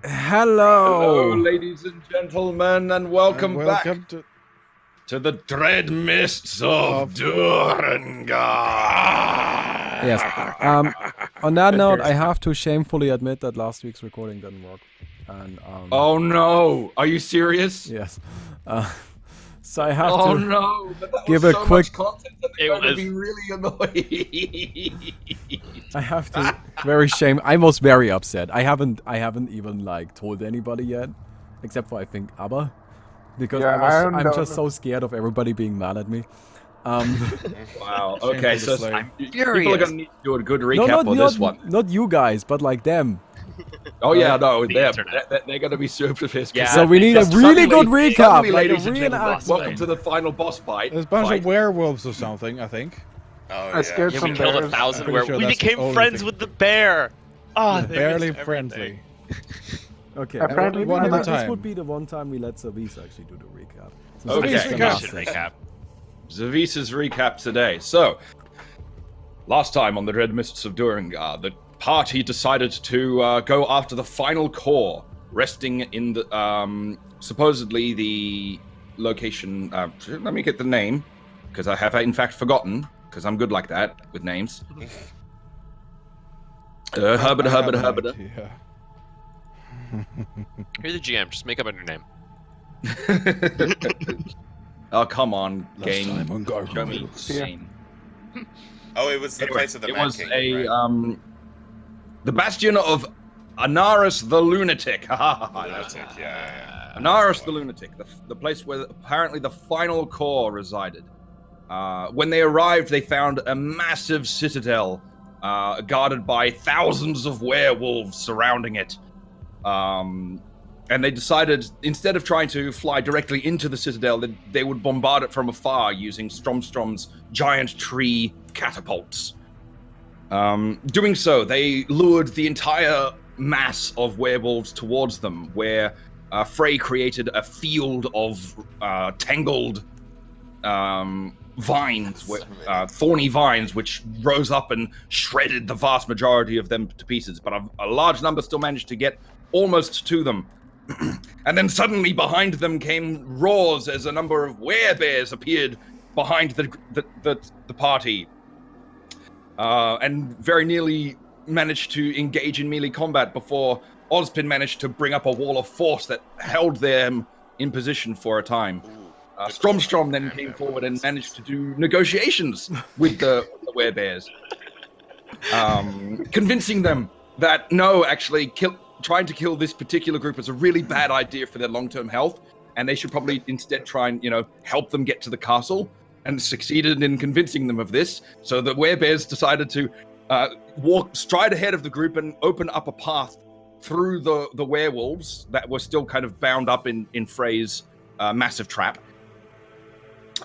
Hello, ladies and gentlemen, and welcome back welcome to the dread mists of Durengar. Yes. On that note, I have to shamefully admit that last week's recording didn't work. And Oh no! Are you serious? yes. So I have Oh to no! But that give was a so quick. much content that they're going to be really annoying. I have to very shame. I was very upset. I haven't even like told anybody yet, except for I think Abba, because I'm just so scared of everybody being mad at me. Wow. Okay, so people are going to need to do a good No, recap for this one. not you guys, but like them. Oh yeah, no, The they're internet. going to be super pissed. Yeah, So we need a Just really good suddenly, recap, like a ladies and real gentlemen, act. welcome to the final boss fight. There's a bunch of werewolves or something, I think. Oh, I scared Yeah, some we killed bears. 1,000 pretty where sure we that's the became only friends thing. with the bear. Oh, they Barely missed friendly. Okay, Apparently one at a this time. would be the one time we let Service actually do the recap. Okay. Service Recap. is the Recap. master. Zavis's recap today. So, last time on the Dread Mists of Durengar, the party decided to go after the final core, resting in the supposedly the location. Let me get the name, because I have in fact forgotten, because I'm good like that with names. Herbert. Yeah. You're the GM. Just make up a new name. Oh, come on, Last game. time on Show me Gargoyles. game. Oh, it was the place of the It Mad was King, a right? the bastion of Anaris the Lunatic. That's it, yeah. Anaris the Lunatic, the place where apparently the final core resided. When they arrived, they found a massive citadel guarded by thousands of werewolves surrounding it. And they decided, instead of trying to fly directly into the citadel, that they would bombard it from afar using Stromstrom's giant tree catapults. Doing so, they lured the entire mass of werewolves towards them, where Frey created a field of tangled vines, thorny vines, which rose up and shredded the vast majority of them to pieces. But a large number still managed to get almost to them. And then suddenly behind them came roars as a number of werebears appeared behind the party. And very nearly managed to engage in melee combat before Ozpin managed to bring up a wall of force that held them in position for a time. Stromstrom then came forward and managed to do negotiations with the werebears, convincing them that no, actually, trying to kill this particular group is a really bad idea for their long-term health, and they should probably instead try and, help them get to the castle, and succeeded in convincing them of this. So the werebears decided to stride ahead of the group and open up a path through the werewolves that were still kind of bound up in Frey's massive trap.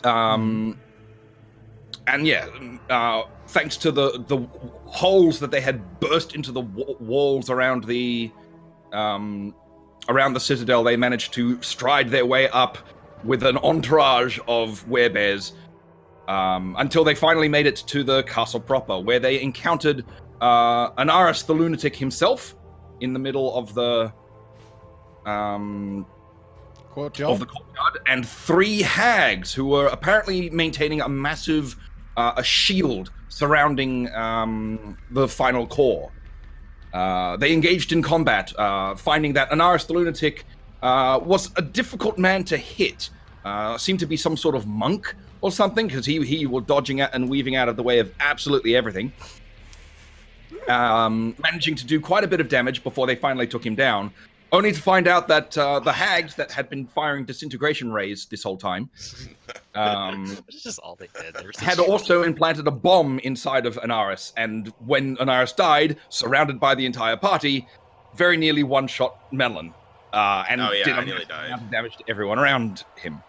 And yeah, thanks to the holes that they had burst into the walls around the citadel, they managed to stride their way up with an entourage of werebears until they finally made it to the castle proper, where they encountered Anaris the Lunatic himself in the middle of the courtyard, and 3 hags who were apparently maintaining a massive a shield surrounding the final core. They engaged in combat, finding that Anaris the Lunatic was a difficult man to hit. Seemed to be some sort of monk or something, because he was dodging at and weaving out of the way of absolutely everything. Managing to do quite a bit of damage before they finally took him down, only to find out that the hags that had been firing disintegration rays this whole time That's just all they did. had also implanted a bomb inside of Anaris, and when Anaris died, surrounded by the entire party, very nearly one-shot Melon, and did damage to everyone around him.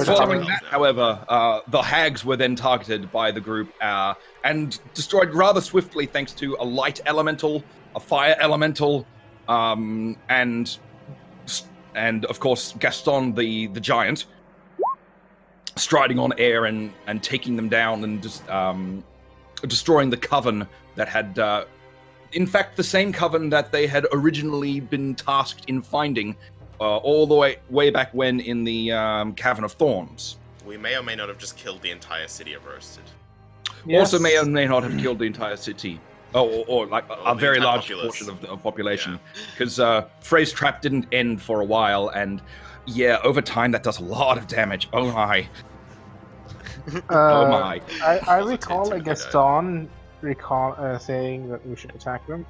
Following that, however, the hags were then targeted by the group and destroyed rather swiftly thanks to a light elemental, a fire elemental, and of course Gaston the giant, striding on air and taking them down and just destroying the coven that had in fact, the same coven that they had originally been tasked in finding, all the way back when in the Cavern of Thorns. We may or may not have just killed the entire city of Roasted. Also may or may not have killed the entire city. Or like a very large populace. portion of the population. Because Frey's Trap didn't end for a while, and yeah, over time that does a lot of damage. Oh my. Oh my. I recall a Gaston saying that we should attack them.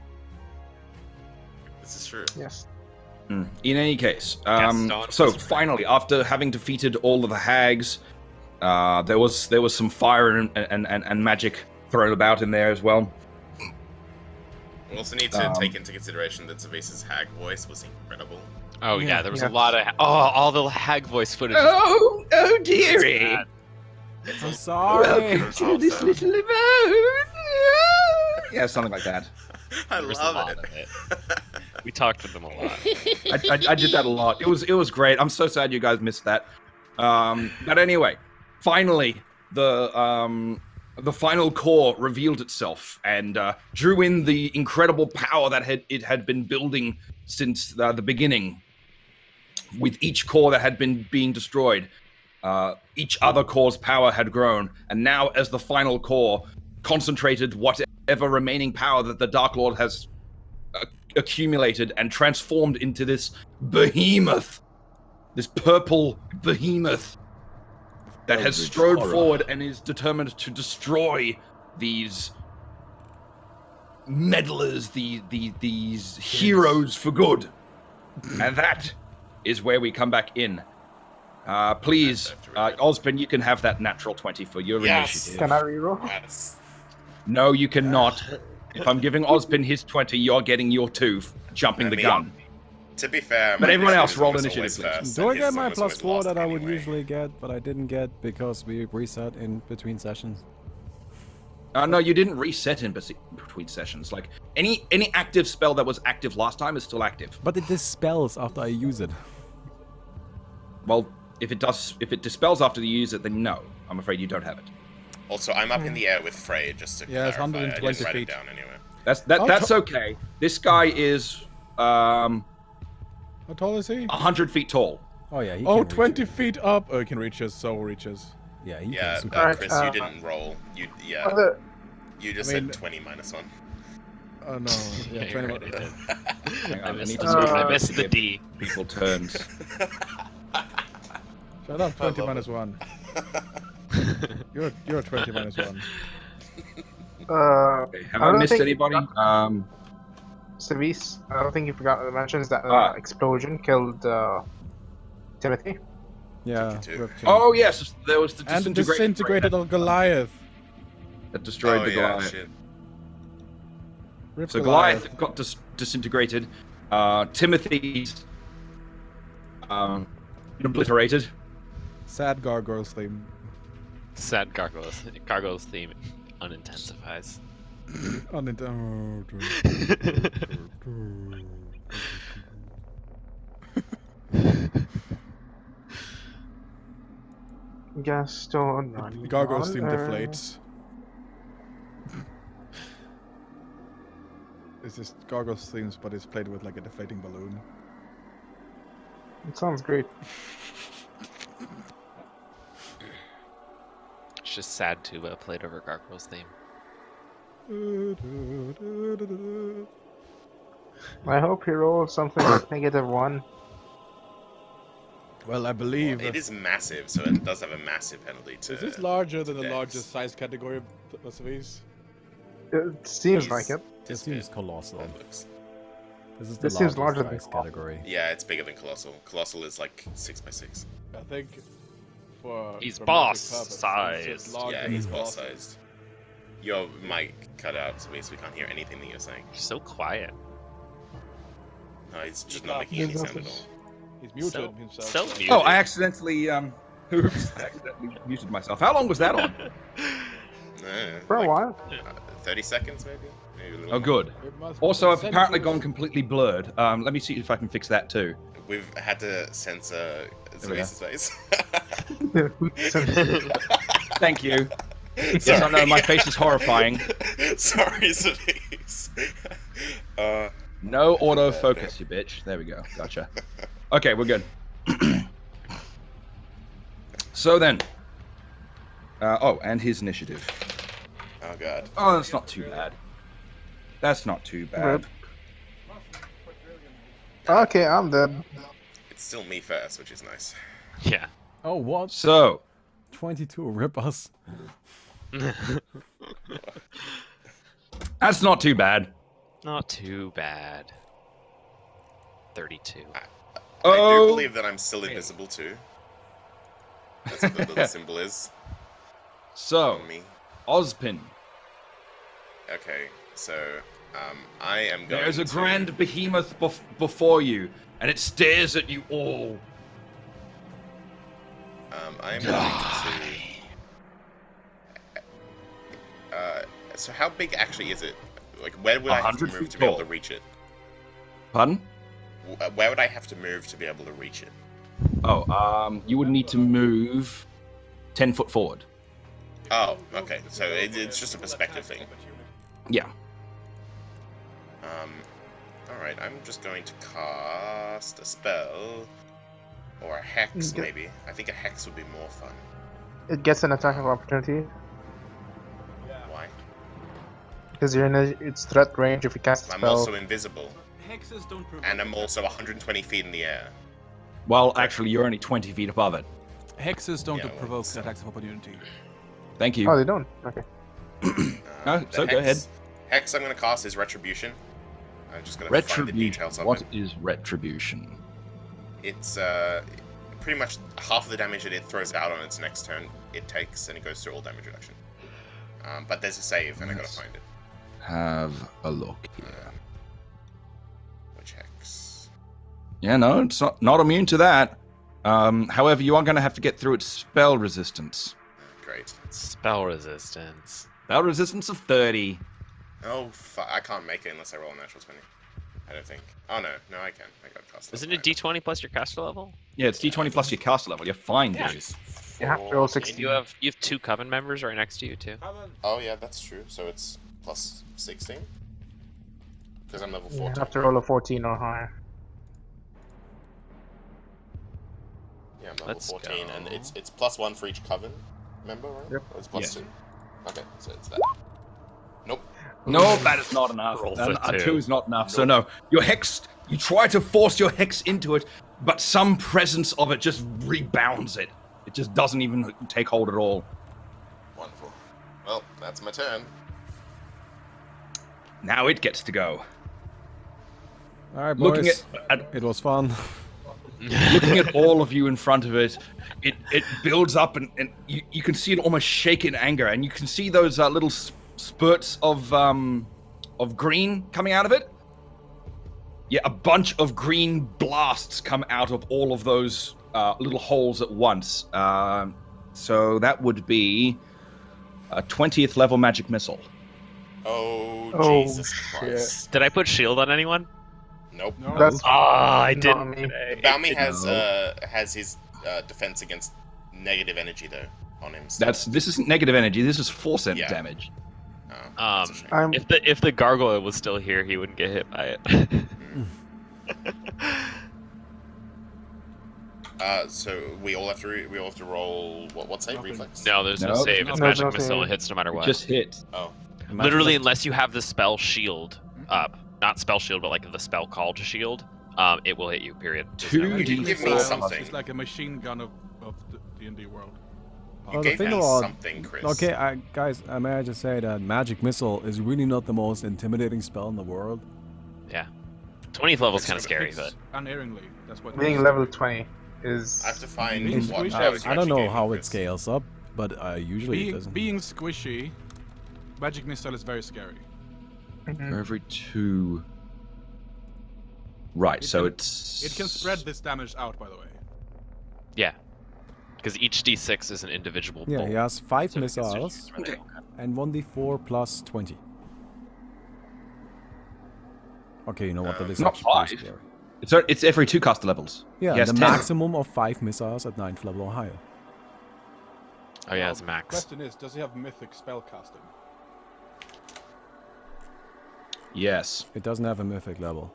This is true. Yes. In any case, Gaston so was finally, after having defeated all of the hags, there was some fire and magic thrown about in there as well. We also need to take into consideration that Zavis's hag voice was incredible. Oh yeah, there was Yeah. a lot of all the hag voice footage. Oh dearie! I'm sorry. To this little abode. Yeah, something like that. I There was a love lot it. of it. We talked to them a lot. I did that a lot. It was great. I'm so sad you guys missed that. But anyway, finally the final core revealed itself and drew in the incredible power that it had been building since the beginning. With each core that had been being destroyed, each other core's power had grown, and now as the final core concentrated whatever remaining power that the Dark Lord has accumulated and transformed into this behemoth, this purple behemoth that has strode forward and is determined to destroy these meddlers, these heroes for good. And that is where we come back in. Please, Osbin, you can have that natural 20 for your initiative. Can I reroll? Yes. No, you cannot. If I'm giving Osbin his 20, you're getting your 2, jumping the gun. To be fair, But my everyone else initiative is roll almost initiative, always please. first, Do I and get his my is always +4 last that I would anyway. usually get, but I didn't get because we reset in between sessions? No, you didn't reset in between sessions. Like any active spell that was active last time is still active. But it dispels after I use it. Well, if it dispels after you use it, then no. I'm afraid you don't have it. Also, I'm up in the air with Frey, just to Yeah, it's clarify. I 120 didn't write feet. it down anyway. That's okay. This guy is How tall is he? 100 feet tall. Oh yeah, he Oh, can 20 reach it. feet up. Oh, he can reach us. So reaches. Yeah, he Yeah, can. Alright, Chris, you didn't roll. You just I mean- said 20 minus 1. Oh no. Yeah, Yeah, 20 you're right, I did. Hang I on, I missed need the to D. switch I to missed the give D. people turns. Shut up, 20 love minus 1. You're 20 minus 1. Okay, have I don't missed think- anybody? Savis, I don't think you forgot to mention is that Ah. explosion killed Timothy. Yeah. Too. Rip King. Oh yes, there was the And disintegrated disintegrated Goliath. that destroyed Oh, the yeah, Goliath. shit. Rip So Goliath got disintegrated. Timothy's obliterated. Sad gargoyles theme. Sad gargoyles theme unintensifies. Gaston. Gargoyles theme deflates. It's just gargoyles themes, but it's played with like a deflating balloon. It sounds great. It's just sad to play it over gargoyles theme. I hope he rolled something like -1. Well, I believe. It is massive, so it does have a massive penalty to. Is this larger than the Dex. largest size category of these? It seems He's- like it. This seems colossal. That looks. This is the This seems largest larger than size Colossal. category. Yeah, it's bigger than Colossal. Colossal is like 6x6. I think for He's for boss magic purpose, sized. it's just larger Yeah, than he's boss Colossal. sized. Your mic cut out, so we can't hear anything that you're saying. You're so quiet. No, he's just He's not not- making any sound at all. He's muted So- himself. so muted. Oh, I accidentally oops, I accidentally muted myself. How long was that on? For a while. 30 seconds, maybe? Maybe a little Oh, more. good. It must Also, be I've apparently centuries. gone completely blurred. Let me see if I can fix that too. We've had to censor There we go. Zeus's face. Thank you. Yes, I know my face is horrifying. Sorry, Zeus. No autofocus, you bitch. There we go. Gotcha. Okay, we're good. So then. And his initiative. Oh god. Oh, that's not too bad. That's not too bad. Okay, I'm dead. It's still me first, which is nice. Yeah. Oh, what? So, 22 rip us. that's not too bad. Not too bad. 32. I Oh, do believe that I'm still invisible too. That's what the little symbol is so, on me. Ozpin. Okay, so I am going There's a to... grand behemoth before you, and it stares at you all. I am going to... so how big actually is it? Like, where would I have to 100 move feet to be able tall. to reach it? Pardon? Where would I have to move to be able to reach it? Oh, you would need to move 10 foot forward. Oh, okay. So it's just a perspective thing. Yeah. Alright, I'm just going to cast a spell. Or a hex, maybe. I think a hex would be more fun. It gets an attack of opportunity Why? because you're in its threat range if you cast a I'm spell. also invisible. Hexes don't provoke. And I'm also 120 feet in the air. Well, actually, you're only 20 feet above it. Hexes don't Yeah, well, provoke so- attacks of opportunity. Thank you. Oh, they don't. Okay. No, The so go ahead. Hex I'm going to cast is Retribution. I'm just going to find the details Retribution. of What it. is retribution? It's pretty much half of the damage that it throws out on its next turn it takes, and it goes through all damage reduction. But there's a save, and I gotta find it. Have a look here. Which hex? Yeah, no, it's not immune to that. However, you are going to have to get through its spell resistance. Great. Spell resistance. Spell resistance of 30. Oh, I can't make it unless I roll a natural 20. I don't think. Oh no, I can. I got cast. Isn't it D20 plus your caster level? Yeah, it's d20 plus your caster level. You're fine, dude. You have to roll And 16. you have 2 coven members right next to you too. Oh yeah, that's true. So it's plus 16. Because I'm level You 14. have to roll a 14 or higher. Yeah, I'm level Let's 14, and go. it's plus 1 for each coven member, right? Yep. Or it's plus Yes. 2. Okay, so it's that. Nope. No, that is not enough. Roll And for 2. 2 is not enough. So no, your hex. You try to force your hex into it, but some presence of it just rebounds it. It just doesn't even take hold at all. Wonderful. Well, that's my turn. Now it gets to go. All right, Looking boys. at It was fun. looking at all of you in front of it, it builds up, and you can see it almost shake in anger, and you can see those little spurts of green coming out of it. Yeah, a bunch of green blasts come out of all of those little holes at once. So that would be a 20th level magic missile. Oh, Jesus Christ. Did I put shield on anyone? Nope. No. That's I Not didn't. me. today. Balmy has No. has his defense against negative energy though on him. Still. This isn't negative energy. This is force Yeah. damage. That's a shame. I'm If the gargoyle was still here, he wouldn't get hit by it. So we all have to roll what save? Nothing. Reflex? No, there's no No, save. It's no magic save. missile. It hits no matter what. Just hit. Oh, Literally, unless you have the spell shield up, not spell shield, but like the spell call to shield, it will hit you. Period. There's no- 2d4. Give me something. It's like a machine gun of the D&D world. you Well, the gave thing me about- something, Chris. Okay, guys, may I just say that Magic Missile is really not the most intimidating spell in the world. Yeah. 20th level is kind of scary, but Unerringly, that's what. being level 20 is. I have to find Being what squished powers you I don't actually know gave me, how it Chris. scales up, but usually it Being, doesn't. being squishy, magic missile is very scary. Mhm. For every 2. Right, It so can- it's... It can spread this damage out, by the way. yeah. Because each d6 is an individual Yeah, bolt. he has 5 So it gets missiles distributed Okay. around. and 1d4 plus 20. Okay, you know what? That is Not actually pretty 5. scary. It's every 2 caster levels. Yeah, He has the 10. maximum of 5 missiles at 9th level or higher. Oh yeah, it's max. Question is, does he have mythic spell casting? Yes. It doesn't have a mythic level.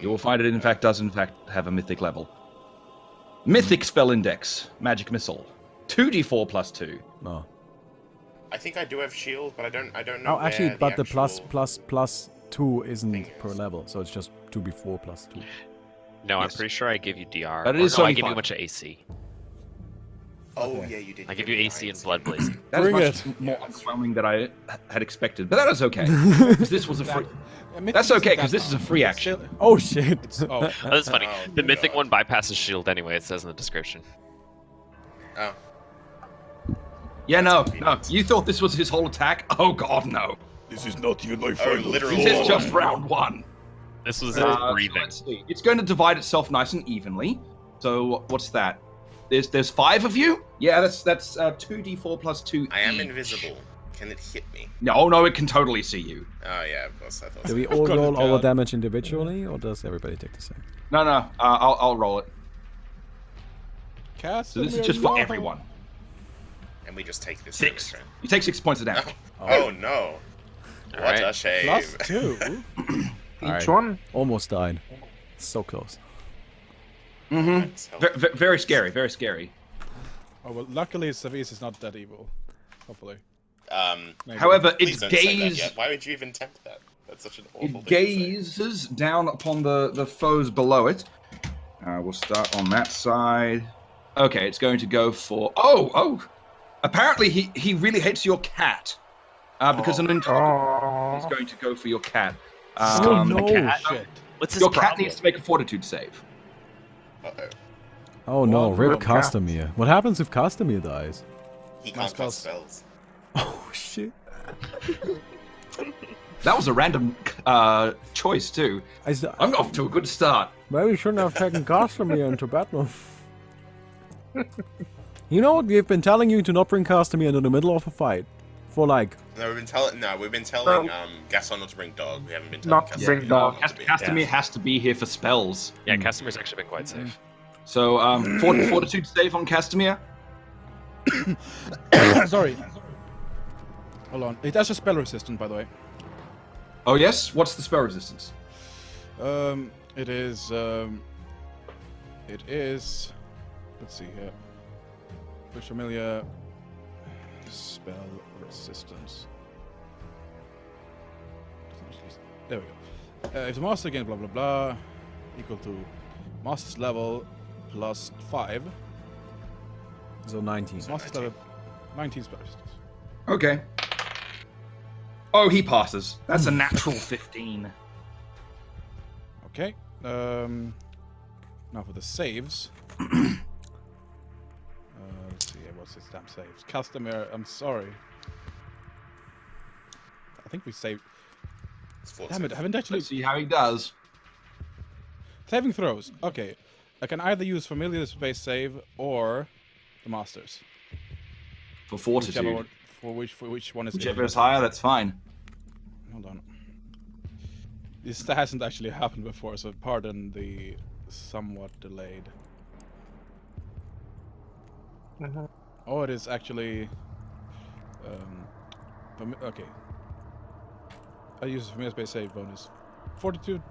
You will find it, in fact, does in fact have a mythic level. Mythic spell index. Magic missile. 2d4 plus 2. No. I think I do have shield, but I don't know. Oh, actually, where but the actual plus 2 isn't thing per is. level, so it's just 2b4 plus 2. No, I'm Yes. pretty sure I give you DR. But it Or is no, I only give you a 5. bunch of AC. Oh yeah, you did. I give you AC and Blood Blazing. That is Bring much it. more underwhelming than I had expected, but that is okay. Because this was a free... That's okay, because this is a free action. Oh shit! Oh, Oh, that's funny. Oh, The Mythic God. one bypasses shield anyway, it says in the description. Oh, Yeah, no. convenient. You thought this was his whole attack? Oh god, no. This is not even my oh, final. literal. This is just round 1. This was So breathing. let's see. It's going to divide itself nice and evenly. So what's that? There's 5 of you? Yeah, that's 2d4 plus 2 I am each. invisible. Can it hit me? No, oh no, it can totally see you. Oh yeah, of course I thought. Do So. we all got roll it, our God. damage individually, or does everybody take the same? No, I'll roll it. Cast So this is just for everyone. And we just take this. 6. damage, You take 6 points of damage. right? Oh no! What Alright. a shame. Plus 2. Each Alright. one? Almost died. So close. Thanks, help. Very scary, very scary. Oh well, luckily Savis is not that evil. Hopefully. Maybe. However, Please its don't say that gaze yet. Why would you even tempt that? That's such an awful thing it to say. gazes down upon the foes below it. We'll start on that side. Okay, it's going to go for... Oh! Apparently he really hates your cat. Because an entire is going to go for your cat. Oh, no. cat? Shit. What's his Your cat problem? needs to make a fortitude save. Uh-oh. Oh no, One rip room. Castamere. What happens if Castamere dies? He My can't cast spells. Oh shit. That was a random choice, too. I'm off to a good start. Maybe we shouldn't have taken Castamere into battle. You know what? We've been telling you to not bring Castamere into the middle of a fight. For like... No, we've been telling Gaston not to bring dog. We haven't been telling Not Gaston bring dog. Castamere has to be here for spells. Yeah, Castamer's actually been quite safe. So, fortitude save on Castamere. Sorry. Hold on. It has a spell resistant, by the way. Oh yes? What's the spell resistance? It is. Let's see here. Push familiar. Spell resistance. There we go. If the master gains blah blah blah, equal to master's level plus 5. So 19. Master's level 19 spell resistance. Okay. Oh, he passes. That's a natural 15. Okay. Now for the saves. Let's see. What's his damn saves? Customer. I'm sorry. I think we saved. It's 14. Damn it! I haven't actually. Let's see how he does. Saving throws. Okay. I can either use familiar space save or the masters. For fortitude. Whichever one, for which one is Whichever is higher, that's fine. Hold on. This hasn't actually happened before, so pardon the somewhat delayed. Oh, it is actually. Okay. I use a familiar space save bonus. Fortitude.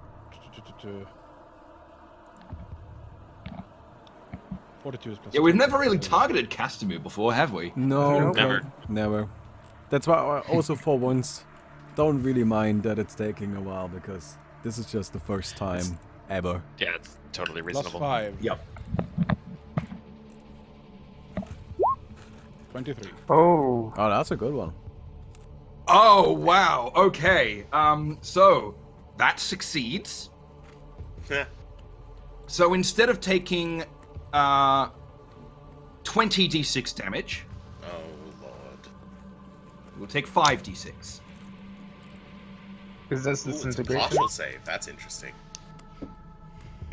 42 is plus. Yeah, we've 2. never really targeted Castamere before, have we? No, Never. never. That's why I also for once don't really mind that it's taking a while, because this is just the first time ever. Yeah, it's totally Plus reasonable. 5. Yep. 23. Oh, Oh, that's a good one. Oh, wow. Okay. So that succeeds. So instead of taking 20d6 damage, Oh lord. we'll take 5d6. is this Ooh, it's a disintegration? partial save. That's interesting.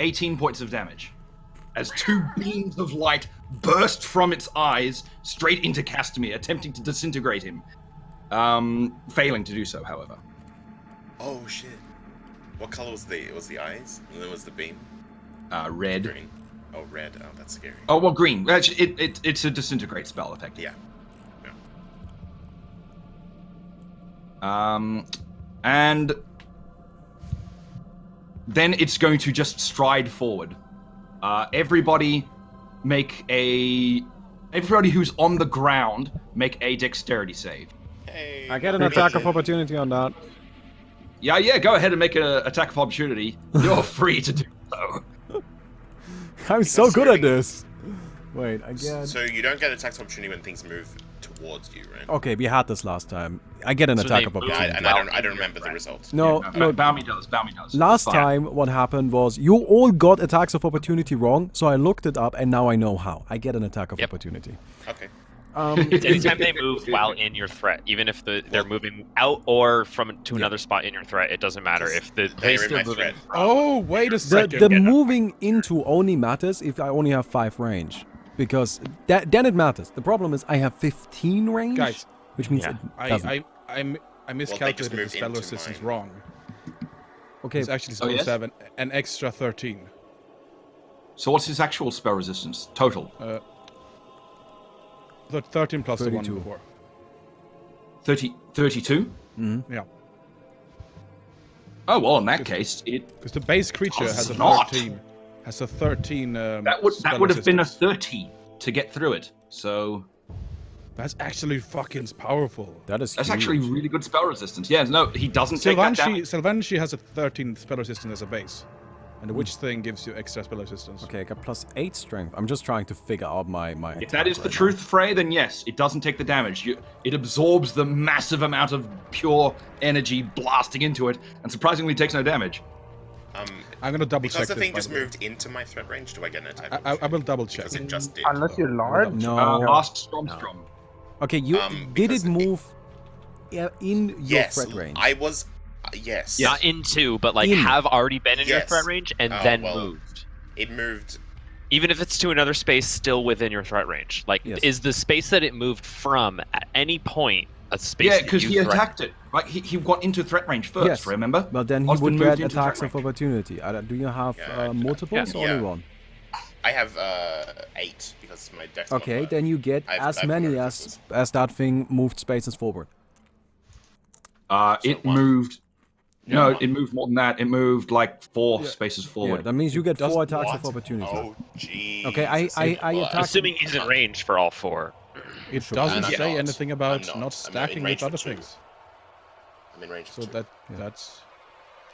18 points of damage. As 2 beams of light burst from its eyes straight into Castamere, attempting to disintegrate him. Failing to do so, however. Oh shit. What color was the eyes? And then was the beam? Red. Green. Oh red. Oh, that's scary. Oh, well, green. Actually, it's a disintegrate spell, effectively. Yeah. And then it's going to just stride forward. Everybody who's on the ground make a dexterity save. Hey, I get an attack of opportunity on that. Yeah, go ahead and make an attack of opportunity. You're free to do so. I'm so good at this. Wait, I get... So you don't get attack of opportunity when things move towards you, right? Okay, we had this last time. I get an attack of Yeah, opportunity. and I don't remember the results. No, no. Bounty does. Last Fine. time, what happened was you all got attacks of opportunity wrong, so I looked it up, and now I know how. I get an attack of opportunity. Okay. It's anytime they move while in your threat, even if they're moving out or to another spot in your threat, it doesn't matter if they're still moving. Oh, wait a second. The moving into only matters if I only have 5 range. Because then it matters. The problem is I have 15 range, Guys, which means it doesn't. I miscalculated the spell resistance wrong. Okay. It's actually spell 7, an extra 13. So what's his actual spell resistance total? 13 plus 32. the one before. 32? Mm-hmm. Yeah. Oh well, in that case, Because the base creature has a not. 13. Has a 13. That would have been a 30 to get through it. So that's actually fucking powerful. That's huge. actually really good spell resistance. Yeah, no, he doesn't take that damage. Sylvanshi has a 13 spell resistance as a base. And the witch thing gives you extra spell resistance. Okay, I got +8 strength. I'm just trying to figure out my If that is the truth, Frey, then yes, it doesn't take the damage. It absorbs the massive amount of pure energy blasting into it, and surprisingly takes no damage. I'm gonna double check because the this, thing by just the way. moved into my threat range. Do I get an attack? I will double check. Because it just did. Unless you're large. No. Ask Stromstrom. Okay, you did it because move in your Yes, threat range? I was. Yes. Not into, but like In. have already been in your Yes. threat range and Oh, then well. moved. It moved. Even if it's to another space still within your threat range. Like, Yes. is the space that it moved from at any point a space Yeah, that because you he threatened? attacked it. Like he got into threat range first. Yes. Remember? Well, then he Osborne would moved get into attacks threat of range. opportunity. Do you have Yeah, multiples or yeah. only one? I have 8 because my dex. Okay, modifier. then you get I've as many multiples. as that thing moved spaces forward. It one. moved. Yeah. No, it moved more than that. It moved like 4 spaces Yeah, forward. that means you get 4 attacks What? of opportunity. Oh, jeez. Okay, I attack- Assuming he's in range for all 4. It Sure. doesn't I'm say not. anything about I'm not. not I'm stacking in with range other for 2. things. I'm in range. So for 2. that's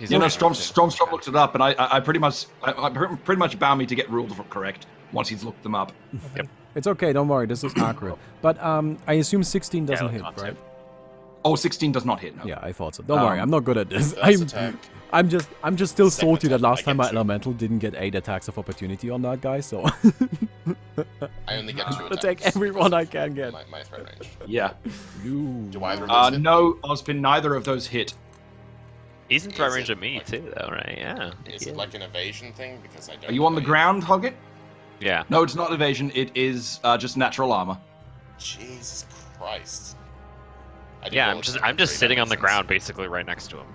He's You in know, range. Stromstrom looked it up, and I pretty much bound me to get rules correct once he's looked them up. It's okay, don't worry, this is accurate. But I assume 16 doesn't hit, let's right? Oh, 16 does not hit. No. Yeah, I thought so. Don't worry, I'm not good at this. First attack. I'm just still Second salty that attack, last I time get my 2. elemental didn't get 8 attacks of opportunity on that guy, so I only get 2 I'll attacks. take everyone I can get. My threat range. Yeah. you. Do either of those hit? No, Osborne, neither of those hit. He's in threat Is range it of me like- too, though, right? Yeah. Is it like an evasion thing? Because I don't. Are you on the play- ground, Hoggett? Yeah. No, it's not evasion. It is just natural armor. Jesus Christ. I did Yeah, roll I'm a just 7 I'm just for sitting on the resistance. ground, basically right next to him.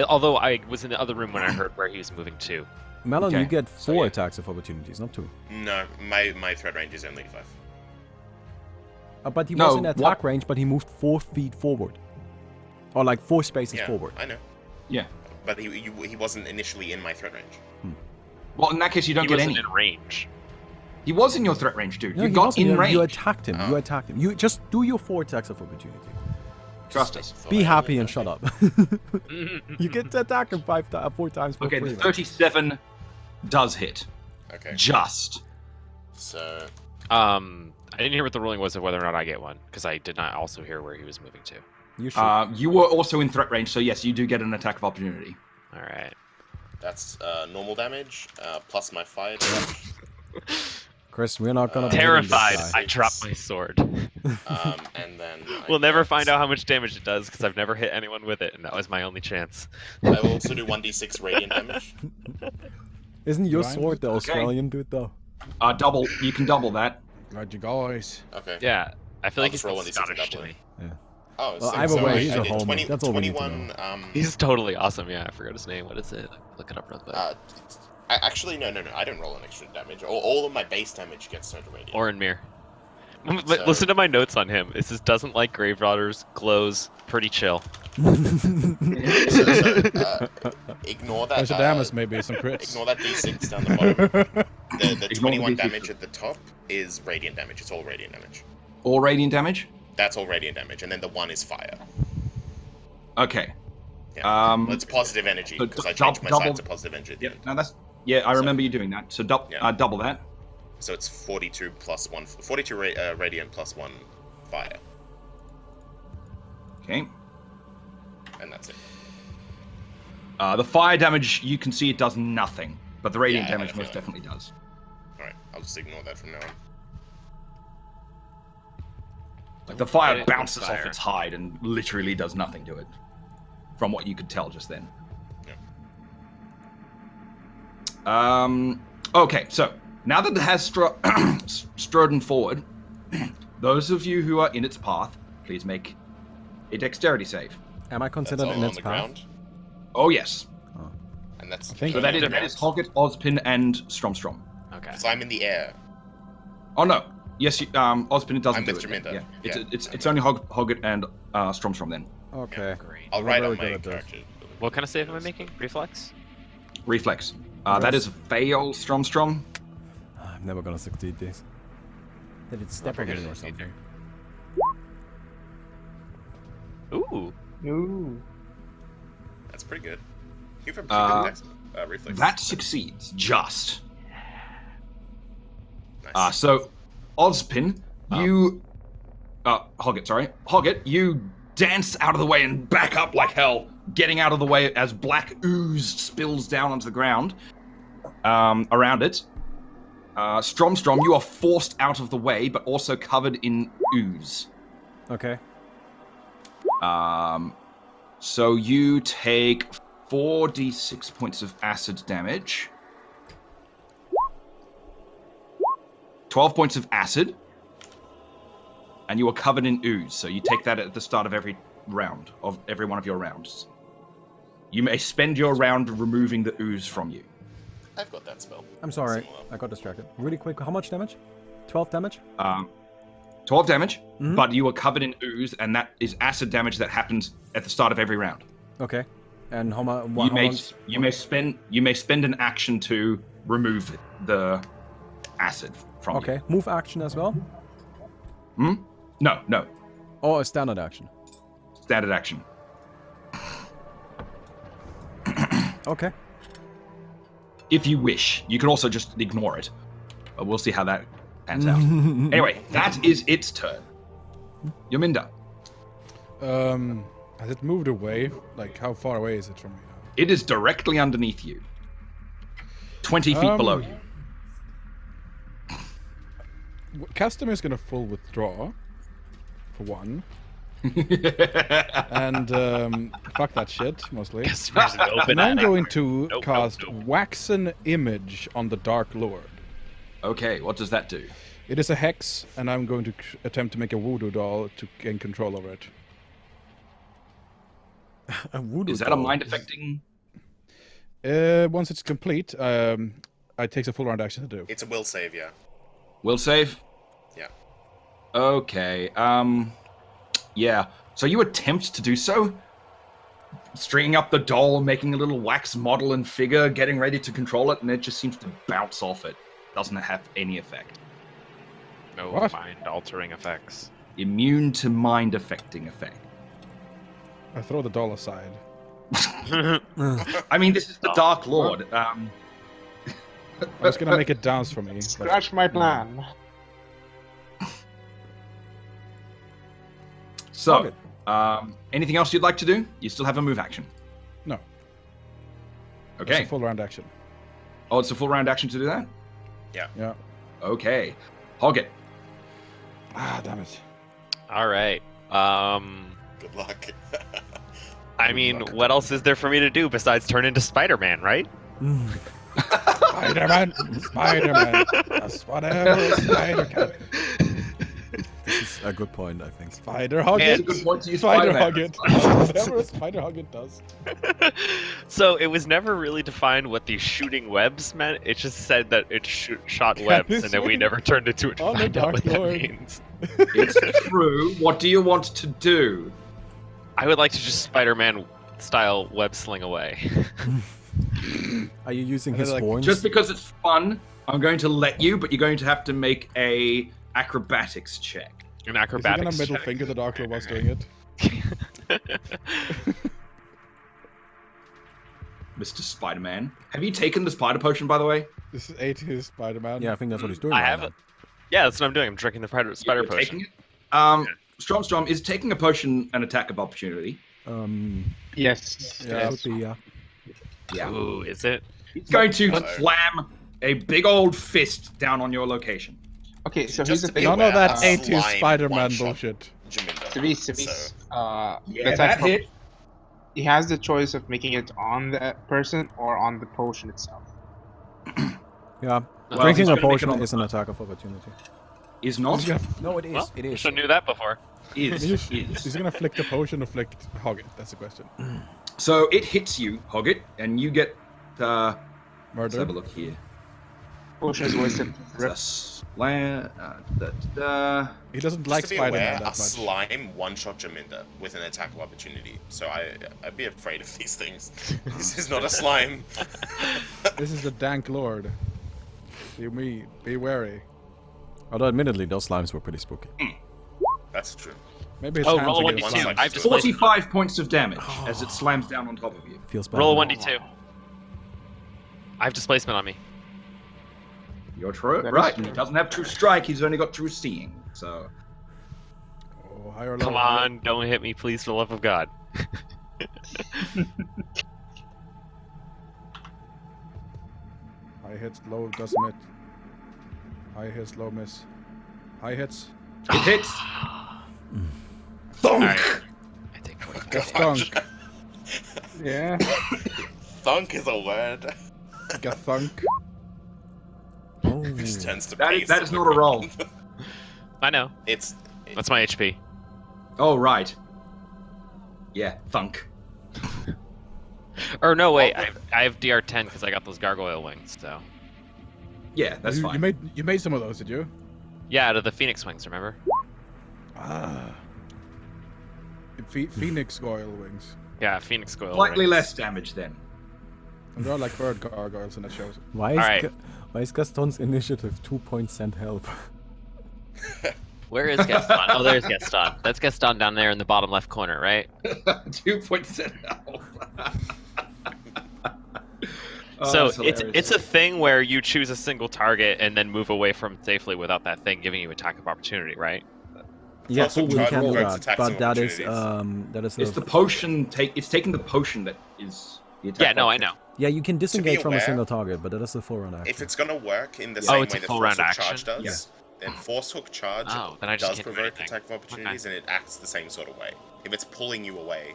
Although I was in the other room when I heard where he was moving to. Melon, Okay. you get 4 yeah. attacks of opportunities, not 2. No, my threat range is only 5. But he No, was in attack what- range, but he moved 4 feet forward. Or like 4 spaces Yeah, forward. I know. Yeah. But he wasn't initially in my threat range. Well, in that case, you don't He get wasn't any. in range. He was in your threat range, dude. No, you he got wasn't. in You range. attacked him. You attacked him. You just do your 4 attacks of opportunity. Trust us. Thought Be I happy only and got shut up. You get to attack him 4 times for Okay, free. the man. 37 does hit. Okay. Just. So I didn't hear what the ruling was of whether or not I get one because I did not also hear where he was moving to. You should. You were also in threat range, so yes, you do get an attack of opportunity. All right. that's normal damage plus my fire damage. Chris, we're not gonna. believe Terrified, this guy. I dropped my sword. And then We'll never find out how much damage it does because I've never hit anyone with it, and that was my only chance. I will also do 1d6 radiant damage. Isn't your Rhymes? sword the Australian dude though? Double. You can double that. Glad you guys. Okay. Yeah, I feel I'll like he's just roll from 1d6 and Scottish to double me. it. Oh, Well, so, either so way, I, he's I a did homer. 20, That's all we need to 21. know. He's totally awesome. Yeah, I forgot his name. What is it? Look it up real quick. Actually, no. I don't roll an extra damage. All of my base damage gets turned to radiant. Orin Mir. So- Listen to my notes on him. It says doesn't like grave robbers, glows, pretty chill. Ignore that. Damus maybe some crits. Ignore that d6 down the bottom. The 21 damage at the top is radiant damage. It's all radiant damage. All radiant damage? That's all radiant damage, and then the 1 is fire. Okay. Yeah. Well, it's positive energy because I changed my side to positive energy. At the end. No, that's I remember you doing that. So double that. So it's 42 plus 1, 42 radiant plus 1 fire. Okay. And that's it. The fire damage, you can see it does nothing, but the radiant damage most definitely does. Alright, I'll just ignore that from now on. Like the fire bounces off its hide and literally does nothing to it, from what you could tell just then. Yeah. Okay, so now that it has strode forward, those of you who are in its path, please make a dexterity save. Am I considered in its path? Ground? Oh yes. Oh. And that's So that is Hoggett, Ozpin, and Stromstrom. Okay. So I'm in the air. Oh no. Yes, Ozpin it doesn't I'm do Mr. it. Minder. Yeah. It's only Hoggett and Stromstrom then. Okay. Great. I'll I'm write not on very my good at character. What kind of save am I making? Reflex? Reflex. That is a fail, Stromstrom. I'm never gonna succeed this. Did it step on me or something? Ooh. Ooh. That's pretty good. You've a pretty good reflex. That succeeds, just. Nice. So, Ozpin, you... Hoggett, you dance out of the way and back up like hell, getting out of the way as black ooze spills down onto the ground around it. Stromstrom, you are forced out of the way, but also covered in ooze. Okay. So you take 4d6 points of acid damage. 12 points of acid. And you are covered in ooze, so you take that at the start of every round, of every one of your rounds. You may spend your round removing the ooze from you. I've got that spell. I'm sorry, Similar. I got distracted. Really quick, how much damage? 12 damage? 12 damage, Mhm. but you are covered in ooze, and that is acid damage that happens at the start of every round. Okay. And how much? You may spend an action to remove the acid from you. Okay, move action as well? No. Oh, a standard action. Standard action. Okay. If you wish. You can also just ignore it. But we'll see how that pans out. Anyway, that is its turn. Yominda. Has it moved away? Like, how far away is it from me now? It is directly underneath you. 20 feet below you. Custom is gonna full withdraw, for one. And fuck that shit, mostly. Customer's an open And I'm attic. going to Nope, cast nope. Waxen Image on the Dark Lord. Okay, what does that do? It is a hex, and I'm going to attempt to make a voodoo doll to gain control over it. A voodoo Is that a doll. mind-affecting? Once it's complete, it takes a full round action to do. It's a will save, yeah. Will save? Yeah. Okay, yeah. So you attempt to do so? Stringing up the doll, making a little wax model and figure, getting ready to control it, and it just seems to bounce off it. Doesn't have any effect. No What? mind-altering effects. Immune to mind-affecting effect. I throw the doll aside. I mean, this is the Dark Lord. I was gonna make it dance for me. But Scratch my plan. So, anything else you'd like to do? You still have a move action. no, it's Okay. a full round action. Oh, it's a full round action to do that? Yeah. Okay. Hoggett. Ah, damn it. All right. Good luck. I mean, what else is there for me to do besides turn into Spider-Man, right? Spider-Man! Spider-Man! That's whatever a spider can. This is a good point, I think. Spider hug It's it! a good point to use Spider Spider-Man. hug it! Whatever a spider hug it does. So it was never really defined what these shooting webs meant. It just said that it shot webs, and then we never turned into it to On the find out Dark what that Lord. means. It's true. What do you want to do? I would like to just Spider-Man style web sling away. Are you using his horns? Just because it's fun, I'm going to let you, but you're going to have to make a acrobatics check. An acrobatics Is he gonna middle check. finger the Dark Lord whilst doing it? Mr. Spider-Man. Have you taken the spider potion, by the way? This is 80s Spider-Man. Yeah, I think that's what he's doing. I right have now. it. Yeah, that's what I'm doing. I'm drinking the spider You're potion. taking it? Strom, is taking a potion an attack of opportunity? Yes. Yeah, it would be, yeah. Yeah. Ooh, is it? He's going to slam a big old fist down on your location. Okay, so Just here's the to be thing. None of that aware, 80s slime Spider-Man one-shot bullshit. Jaminda. Cerise. Yeah, that hit. He has the choice of making it on the person or on the potion itself. Yeah, Well, drinking he's a gonna make it potion on the is an attack of opportunity. Is not. No, it is. Well, It is. should have knew that before. Is. He's gonna flick the potion or flick hog it. That's the question. So it hits you, Hoggit, and you get. Let's Murder. have a look here. Potion is wasted. Rip. He doesn't like Just to be Spider-Man aware, that a much. slime one-shot Jaminda with an attack of opportunity. So I'd be afraid of these things. This is not a slime. This is the Dank Lord. Be wary. Although, admittedly, those slimes were pretty spooky. That's true. Maybe his Oh, hands roll a are getting 1d2. slimy. I've displaced 45 points of damage as it slams down on top of you. Feels bad. Roll a 1d2. I have displacement on me. You're true. That is Right. true. He doesn't have true strike. He's only got true seeing. So. Oh, higher or lower? Come on, don't hit me, please, for the love of God. High hits, low does miss. High hits, low miss. High hits. It hits. Alright. I take 45. Thunk. Yeah. Thunk is a word. Gathunk. Oh. Which tends to That pace is not a roll. I know. It's That's my HP. Oh, right. Yeah, thunk. Or no, wait. I have DR10 because I got those gargoyle wings. So Yeah, that's you, fine. you made some of those, did you? yeah, out of the Phoenix wings. Remember? Ah. Phoenix Goyle wings. Yeah, Phoenix goyle. Slightly rings. less damage then. And they're like bird gargoyles, and that shows. Why is, Alright. why is Gaston's initiative 2 points send help? Where is Gaston? Oh, there's Gaston. That's Gaston down there in the bottom left corner, right? 2 points set help. So it's a thing where you choose a single target and then move away from it safely without that thing giving you attack of opportunity, right? Yeah, also we charge can do rewards, that, attacks, but and that is opportunities. It's the potion. It's taking the potion that is the attack. Yeah, no, I option. know. Yeah, you can disengage from a aware, single target, but that is a full round action. If it's gonna work in the Oh, same it's way a that full Force round Hook Charge action? does, then Force Hook Charge Oh, then I just does can't do provoke anything. attack of opportunities, and it acts the same sort of way. If it's pulling you away,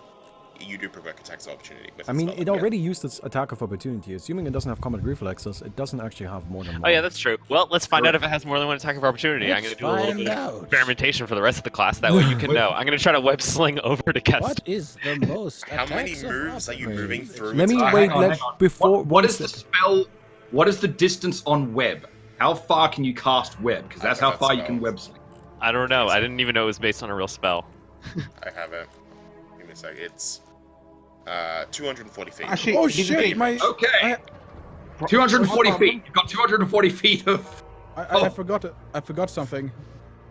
you do provoke attacks of opportunity. With I its mean, spell. it already used its attack of opportunity. Assuming it doesn't have combat reflexes, it doesn't actually have more than one. Oh yeah, that's true. Well, let's find out if it has more than one attack of opportunity. I'm going to do a little bit of experimentation for the rest of the class. That way you can know. I'm going to try to web sling over to Gaston. What is the most? How many attacks of moves are you moving through? Let me its wait. hang on, Let hang on. before. What once is the spell? What is the distance on web? How far can you cast web? Because that's I how got far you can spells. web sling. I don't know. I didn't even know it was based on a real spell. I have it. Give me a sec. It's 240 feet. Actually, Oh here's the shit! thing. My Okay. 240 feet. You've got 240 feet of. I forgot it. I forgot something.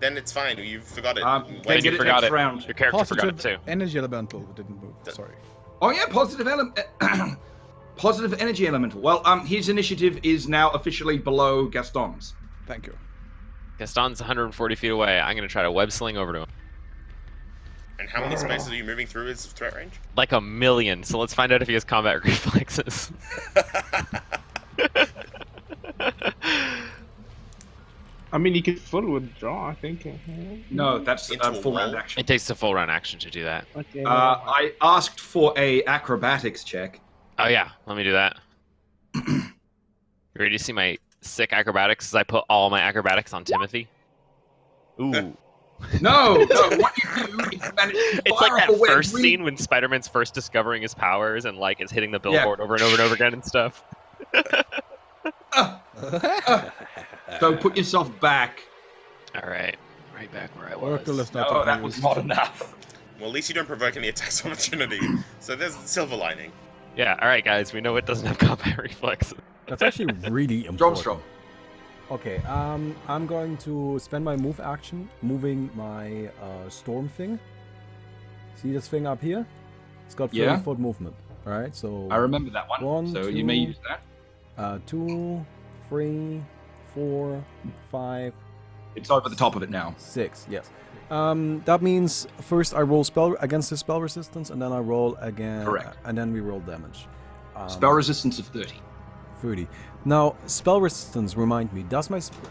Then it's fine. You forgot it. Then Wait, get you it forgot next it. round. Your character forgot it Positive too. energy elemental didn't move. Sorry. Oh yeah, positive element. Positive energy elemental. Well, his initiative is now officially below Gaston's. Thank you. Gaston's 140 feet away. I'm going to try to web sling over to him. And how many spaces are you moving through his threat range? Like a million. So let's find out if he has combat reflexes. I mean, you could full withdraw, I think. No, that's Into a full round wall? action. It takes a full round action to do that. Okay. I asked for a acrobatics check. Oh yeah, let me do that. You ready to see my sick acrobatics? As I put all my acrobatics on Timothy. Ooh. No, what you do is you manage to It's fire like off that a web first really- scene when Spider-Man's first discovering his powers and like is hitting the billboard over and over and over again and stuff. So put yourself back. All right, right back where I was. Oracle is not. No, that was not enough. Well, at least you don't provoke any attacks of opportunity. So there's the silver lining. Yeah, alright guys, we know it doesn't have combat reflexes. That's actually really important. Strong. Okay, I'm going to spend my move action, moving my storm thing. See this thing up here? It's got 30-foot movement. All right, so I remember that one. So you may use that. 2, 3, 4, 5. It's over the top of it now. 6. Yes. That means first I roll spell against the spell resistance, and then I roll again. Correct. And then we roll damage. Spell resistance of 30. 30. Now, spell resistance, remind me,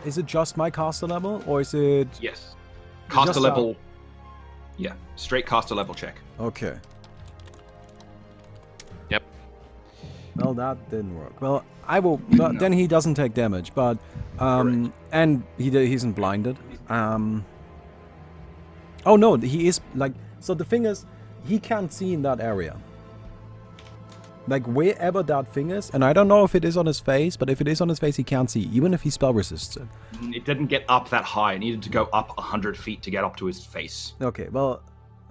is it just my caster level, or is it... Yes. Caster level... Yeah, straight caster level check. Okay. Yep. Well, that didn't work. Well, I will... But then he doesn't take damage, but... and he isn't blinded. Oh, no, he is, like... So the thing is, he can't see in that area. Like, wherever that thing is, and I don't know if it is on his face, but if it is on his face, he can't see, even if he spell resists it. It didn't get up that high. It needed to go up 100 feet to get up to his face. Okay, well,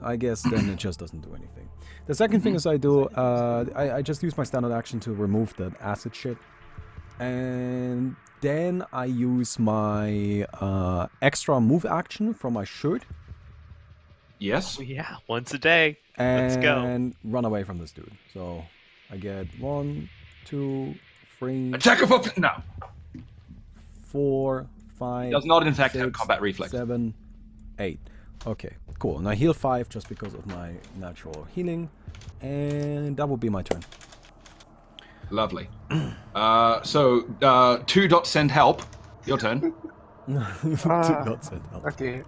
I guess then it just doesn't do anything. The second thing is I do, I just use my standard action to remove that acid shit. And then I use my extra move action from my shirt. Yes. Oh, yeah, once a day. And Let's go. Run away from this dude. So I get 1, 2, 3. Attack of up. No. 4, 5. Does not in fact 6, have combat reflex. 7, 8. Okay, cool. And I heal 5 just because of my natural healing, and that will be my turn. Lovely. So 2 dot send help. Your turn. Not send help. Okay.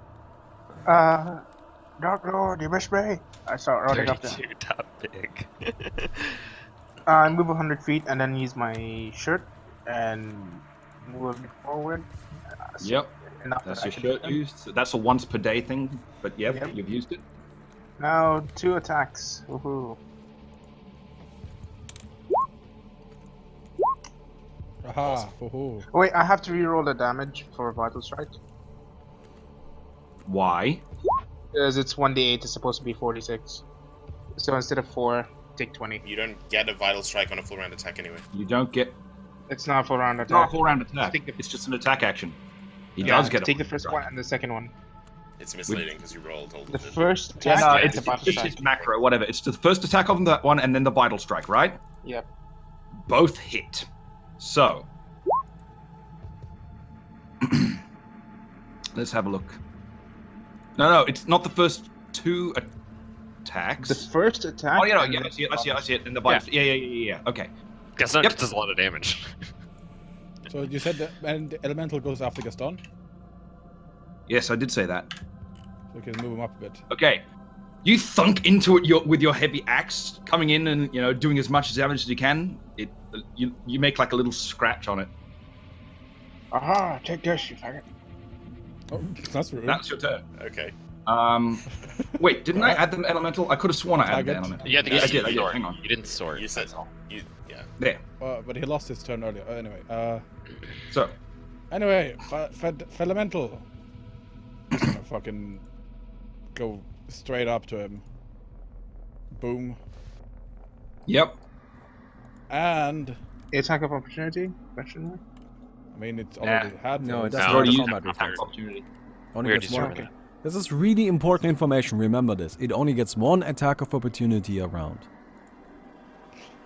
Dark Lord, you missed me. I start running up there. 32 top big. I move 100 feet and then use my shirt and move a bit forward. Yep. Enough That's that I your can shirt do that. used. So that's a once per day thing, but yep, you've used it. Now 2 attacks. Woohoo. Aha! Ho-ho. Wait, I have to reroll the damage for Vital Strike. Why? Because it's 1d8, it's supposed to be 46. So instead of 4, take 20. You don't get a vital strike on a full round attack anyway. You don't get. It's not a full round It's not a attack. full round attack. Take the- It's just an attack action. He Yeah, does get. take a the first strike. one and the second one. It's misleading because you rolled all The of it. first Yeah, attack no, is it's, the Vital it's Strike. just macro, whatever. It's the first attack on that one, and then the vital strike, right? Yep. Both hit. So let's have a look. No, it's not the first 2 attacks. The first attack. Oh, yeah, and I see it. And the vital. Yeah. Okay. Gaston Yep. does a lot of damage. So you said that and the elemental goes after Gaston? Yes, I did say that. So we can move him up a bit. Okay. You thunk into it with your heavy axe, coming in and doing as much damage as you can. You make like a little scratch on it. Aha! Take this, you faggot. Oh, that's rude. That's your turn. Okay. Wait, didn't I add the elemental? I could have sworn I added the Target. elemental. You had to Yeah, get I did. sword. Hang on. You didn't sword. You said that's all. yeah. There. But he lost his turn earlier. Anyway, So, anyway, Felemental. Just gonna fucking go straight up to him. Boom. yep. And Attack of opportunity? Question mark? I mean, it's already had. No, it those. doesn't No, have it's the not combat attack reflex. opportunity. Only We gets already one. determined that. This is really important information. Remember this. It only gets 1 attack of opportunity around.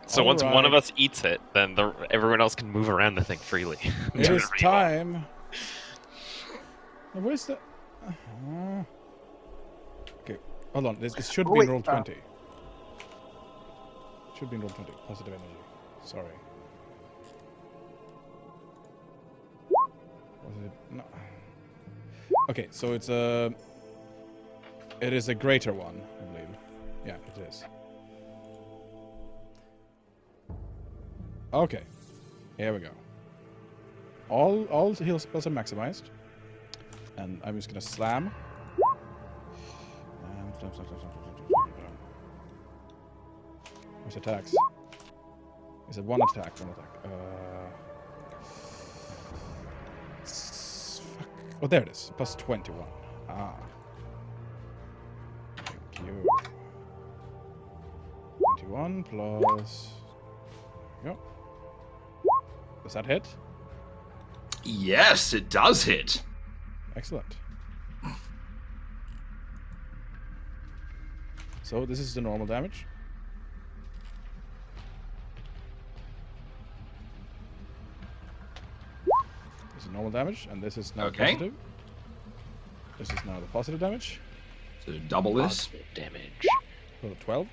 So once one Alright. of us eats it, then everyone else can move around the thing freely. It Do is whatever you want. time. Where's the? Okay, hold on. It should Oh, be wait, in roll 20. Should be in roll 20. Positive energy. Sorry. Was it? No. Okay, so it's a. It is a greater one, I believe. Yeah, it is. Okay, here we go. All heal spells are maximized, and I'm just gonna slam. What's attacks? Is it one attack? One attack. Fuck. Oh, there it is. Plus 21. Ah. you. 21 plus... There we go. Does that hit? Yes, it does hit. Excellent. So this is the normal damage. This is normal damage, and this is now positive. This is now the positive damage. So double this. Positive damage. So 12.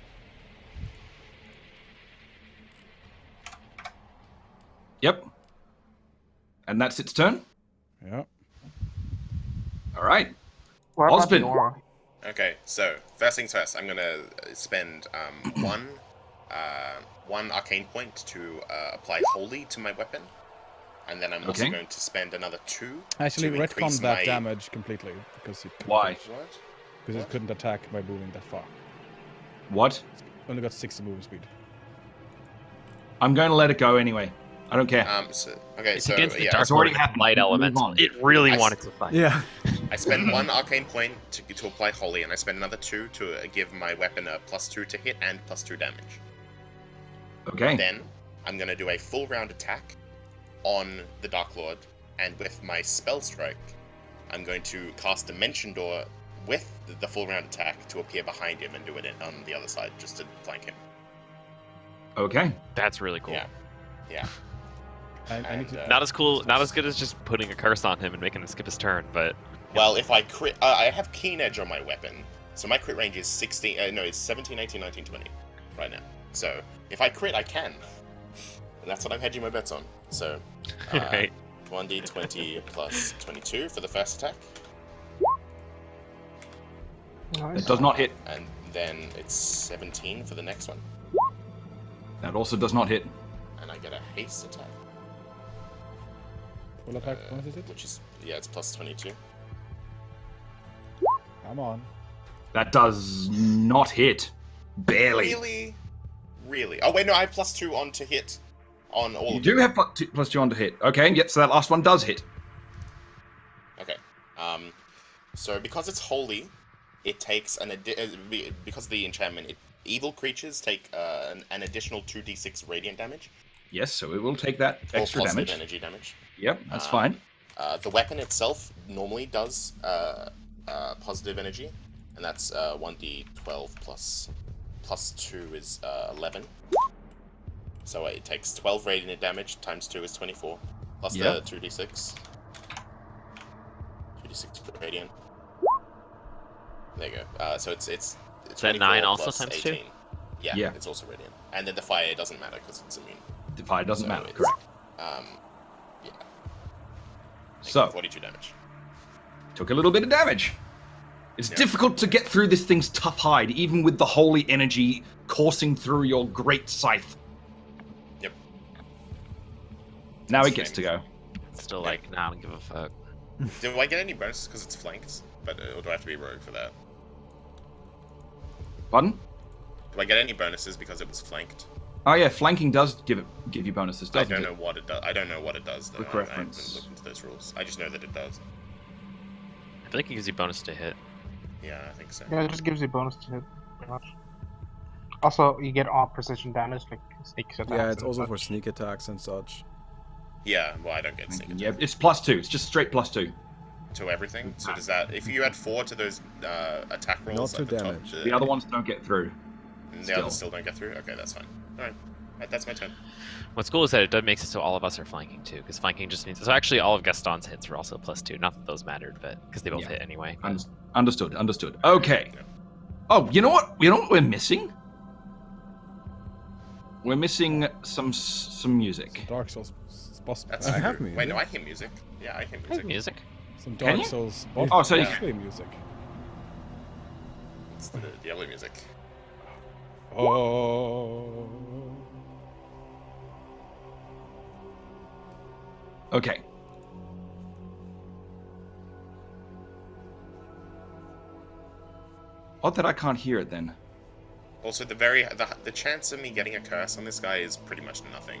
Yep. And that's its turn. Yeah. All right. What about Osbin. the aura? Okay, so first things first, I'm gonna spend one arcane point to apply holy to my weapon, and then I'm also going to spend another 2. Actually, to retcon increase that my... damage completely because it couldn't, Why? What? because it couldn't attack by moving that far. What? Only got 60 movement speed. I'm going to let it go anyway. I don't care. It's against the yeah, dark it's already Lord happened. light Move elemental. on. It really wanted to fight. Yeah. I spend 1 arcane point to apply holy, and I spend another 2 to give my weapon a +2 to hit and +2 damage. Okay. Then I'm gonna do a full round attack on the Dark Lord, and with my spell strike, I'm going to cast Dimension Door with the full round attack to appear behind him and do it on the other side, just to flank him. Okay. That's really cool. Yeah. I need to... Not as cool, not as good as just putting a curse on him and making him skip his turn, but... Well, if I crit... I have Keen Edge on my weapon, so my crit range is 16... it's 17, 18, 19, 20 right now. So, if I crit, I can. And that's what I'm hedging my bets on. So, Right. 1d20 plus 22 for the first attack. Nice. It does not hit. And then it's 17 for the next one. That also does not hit. And I get a haste attack. Full attack, what is it? Which is... yeah, it's plus 22. Come on. That does not hit. Barely. Really? Oh, wait, no, I have +2 on to hit on all You of do them. have +2 on to hit. Okay, yep, so that last one does hit. Okay. So because it's holy, it takes because of the enchantment, evil creatures take an additional 2d6 radiant damage. Yes, so it will take that extra or positive damage. energy damage. Yep, that's fine. The weapon itself normally does positive energy, and that's 1d12 plus 2 is 11. So it takes 12 radiant damage times 2 is 24, plus the 2d6. 2d6 per radiant. There you go. So it's Is that 9 also plus times 18. 2? Yeah, it's also radiant. And then the fire doesn't matter because it's immune. The fire doesn't So matter, it's, correct. Yeah. So, 42 damage. took a little bit of damage. It's difficult to get through this thing's tough hide, even with the holy energy coursing through your great scythe. Yep. Now it gets to go. Still like, nah, I don't give a fuck. Do I get any bonuses because it's flanked? But or do I have to be rogue for that? Pardon? Do I get any bonuses because it was flanked? Oh yeah, flanking does give you bonuses, I doesn't don't it? know what it does. I don't know what it does though. Quick I haven't reference. looked into those rules. I just know that it does. I feel like it gives you bonus to hit. Yeah, I think so. Yeah, it just gives you bonus to hit, pretty much. Also, you get all precision damage, like sneak attacks. Yeah, it's and also such. for sneak attacks and such. Yeah, well, I don't get sneak Yeah, attack it's +2. It's just straight +2. to everything. So does that? If you add 4 to those attack rolls, Not to like the damage. Top, The other ones don't get through. the still. others still don't get through. Okay, that's fine. All right, that's my turn. What's cool is that it does makes it so all of us are flanking too, because flanking just means so actually all of Gaston's hits were also +2. Not that those mattered, but because they both hit anyway. but- Understood. Okay. Oh, you know what? You know what we're missing? We're missing some music. Dark Souls boss. That's I true. have music. Wait, no, I hear music. Yeah, I hear Hey, music. music. Some Can Dark you? Souls boss. Oh, so you Yeah. play music. It's the Diablo music. Oh. Okay. Odd that I can't hear it then. Also, the chance of me getting a curse on this guy is pretty much nothing.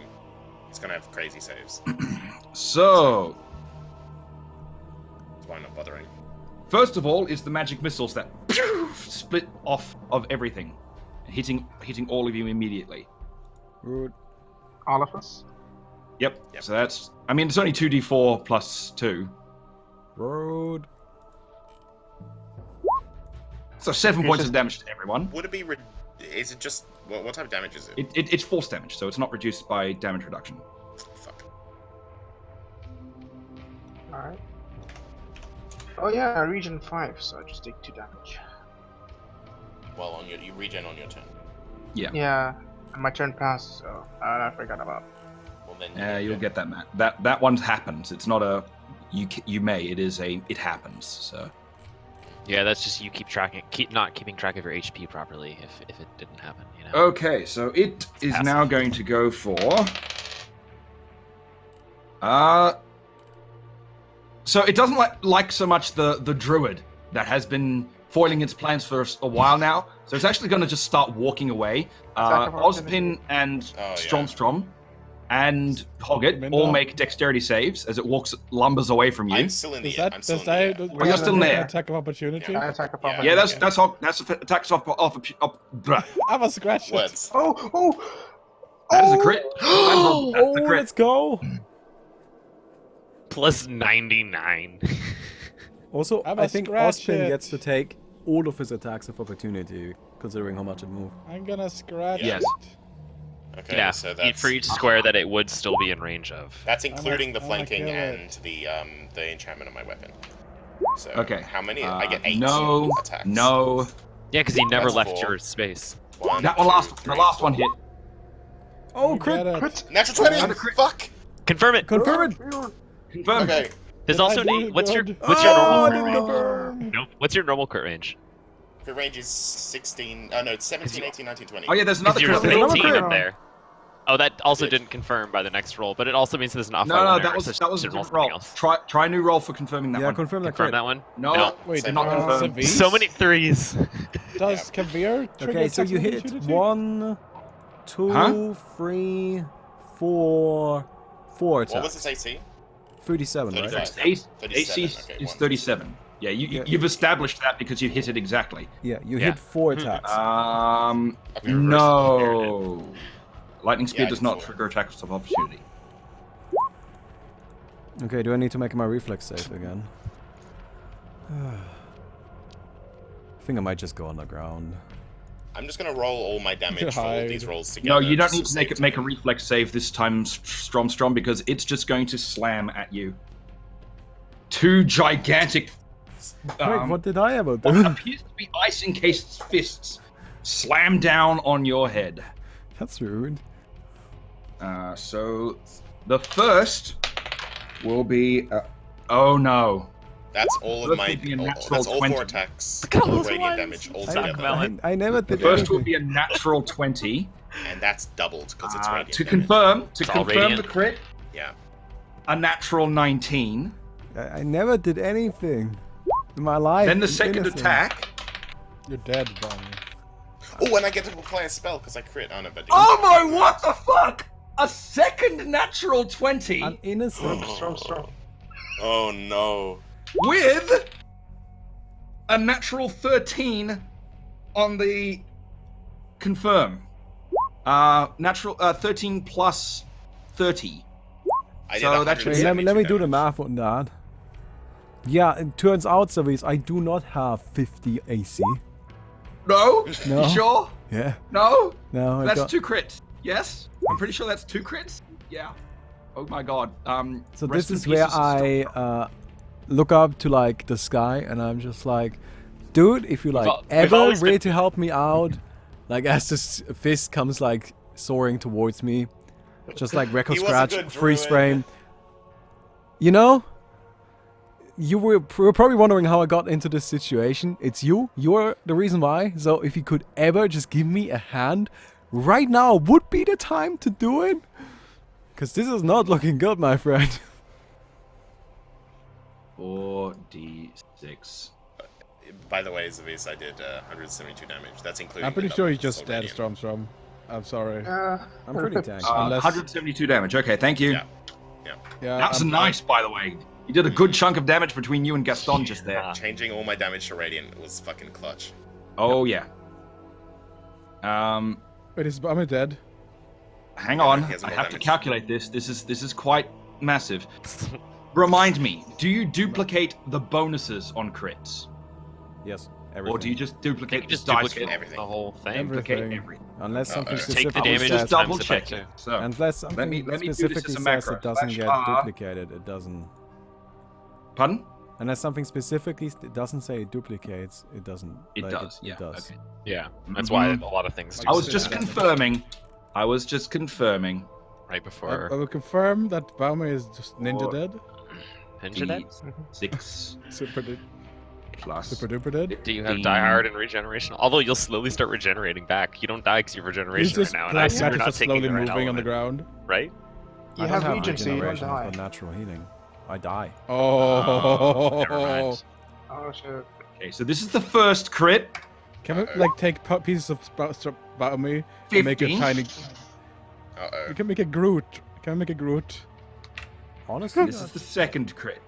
He's gonna have crazy saves. So, That's why I'm not bothering. first of all is the magic missiles that split off of everything, hitting all of you immediately. Rude. All of us? Yep. So that's. I mean, it's only 2d4 plus 2. Rude. So 7 points of damage to everyone. Would it be? Is it just what type of damage is it? It's force damage, so it's not reduced by damage reduction. Fuck. Alright. Oh yeah, region 5, so I just take 2 damage. Well, you regen on your turn. Yeah, and my turn passed, so I forgot about. Well then. You'll get that, Matt. That one happens. It's not a you may. It is a it happens. So. Yeah, that's just you not keeping track of your HP properly if it didn't happen, you know. Okay, so it is now going to go for. So it doesn't like so much the druid that has been foiling its plans for a while now. So it's actually going to just start walking away. Ozpin and Stromstrom and Hoggett all make dexterity saves as it lumbers away from you. I'm still in the air. Oh, you're still there. Attack of opportunity? Yeah, attack of opportunity. Yeah, that's attacks off. I have a scratch. Words. Oh! That is a crit. Oh, That's a crit. let's go. Plus 99. Also, I'm I a think scratch Ozpin it. gets to take all of his attacks of opportunity, considering how much it moved. I'm gonna scratch Yes. it. Okay, Yeah, so that's for each square that it would still be in range of. that's including the I'm flanking kill and the enchantment of my weapon. So Okay. how many? I get 8 No. attacks. No. Yeah, because he never That's left 4. your space. That one The last one hit. Oh, You crit! get it. Crit! Natural 20. Another crit. Fuck. Confirm it. Confirm it! Confirmed. Okay. There's Did I also do what's your good? what's your Oh, I normal didn't confirm! nope. What's your normal crit range? The range is 16. Oh no, it's 17, 18, 19, 20. Oh yeah, there's another Because crit. you're Another 18 crit. up there. Oh, that also did. didn't confirm by the next roll, but it also means there's an off. No, that was a roll different something roll. else. Try a new roll for confirming that Yeah, one. confirm that Confirm crit. that one. No. Wait, Same not number. confirmed. Savise? So many threes. Does Kavir trigger Okay, so attacks you of hit opportunity? 1, 2, Huh? 3, 4 What was attacks. its AC? 37, right? 35. AC 37, okay, is 1. 37. Yeah, you've established that because you hit it exactly. Yeah, you Yeah. hit 4 attacks. Okay, reverse No. Lightning speed Yeah, I does did not 4. trigger attacks of opportunity. Okay, do I need to make my reflex save again? I think I might just go underground. I'm just gonna roll all my damage for all Hide. these rolls together. No, you don't just need to save make a time. reflex save this time, Strom, because it's just going to slam at you. 2 gigantic. Wait, what did I ever What do? appears to be ice-encased fists slam down on your head. That's rude. So the first will be. Oh no! That's all of First my. would be a natural That's all 20. 4 attacks. at all All those radiant ones. damage all Stop together. Melon. I never The did first will anything. be a natural 20. And that's doubled because it's radiant To damage. confirm, all the radiant. crit, Yeah. a natural 19. I never did anything in my life. Then the I'm second innocent. attack. You're dead, Bonnie. Oh, and I get to apply a spell because I crit. Oh no, but Oh my! What the fuck? A second natural 20 I'm innocent. Strong. Oh no. with a natural 13 on the confirm. Natural 13 plus 30. I did So that should be- Wait, 172 let me do the damage. math on that. Yeah, it turns out, Savis, I do not have 50 AC. No? No. You sure? Yeah, No? no, I That's got... 2 crits. Yes? I'm pretty sure that's 2 crits. Yeah. Oh my god. So rest this in is where pieces, I look up to like the sky and I'm just like, dude, if you like we've ever always ready been- to help me out, like as this fist comes like soaring towards me, just like record He was a scratch, good freeze druid. frame. You know, you were probably wondering how I got into this situation. It's you. You're the reason why. So if you could ever just give me a hand, right now would be the time to do it. Because this is not looking good, my friend. 4d6. By the way, Zavis, I did 172 damage. That's including. I'm pretty the sure he's double, just so dead, radiant. Strom. I'm sorry. I'm pretty tanky. Unless- 172 damage. Okay, thank you. Yeah. Yeah, That was I'm- nice, by the way. You did a good chunk of damage between you and Gaston just there. Changing all my damage to radiant was fucking clutch. Oh yeah. Wait, is Bama dead? Hang Yeah, on. he has I more have to damage. calculate this. This is quite massive. Remind me. Do you duplicate the bonuses on crits, Yes. or Everything. do you just duplicate You the just dice duplicate roll? everything. the whole thing. Everything. Duplicate everything. Unless something Take the Take the specifically damage says, Just double times check it it. by 2. So unless something let me do this specifically as a says macro. it doesn't Slash get R. duplicated, it doesn't. Pardon? Unless something specifically doesn't say it duplicates, it doesn't. It like, does. It Yeah. does. Okay. Yeah, that's why Mhm. a lot of things do I was say just that confirming. I was just confirming. right I before will confirm that Bama is just ninja Or- dead. Ninja Dead. D6 Super plus. duper dead. Do you have 15. Die Hard and regeneration? Although you'll slowly start regenerating back. You don't die because you have He's regeneration right just now, and I assume you're not taking slowly the right moving on the element, ground. right? You I have don't Regency, you don't regeneration, I've die. got natural healing. I die. Oh, Never mind. Oh shit. Okay, so this is the first crit. Can we like take pieces of Bama and make a 15? tiny? Uh-oh. We can make a Groot. Can we make a Groot? Honestly, This is the second crit.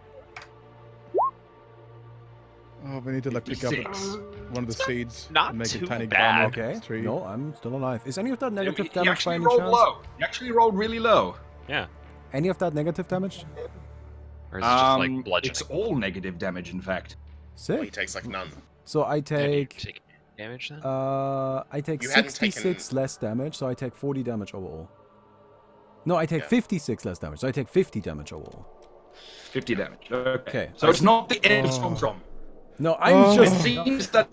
Oh, we need to like pick up 56. one of the seeds not and make too a tiny bad. Bama okay. tree. No, I'm still alive. Is any of that negative He damage by actually any rolled chance? low. He actually rolled really low. Yeah. Any of that negative damage? Or is it just like bludgeoning? It's all negative damage, in fact. Well, he Sick. takes like none. So I Yeah, do you take take damage then? I take You hadn't 66 less damage, so I take 40 damage overall. No, I take Yeah. 56 less damage, so I take 50 damage overall. 50 damage. Okay. Okay. So it's not the end it's come from. No, I'm Oh. It just seems that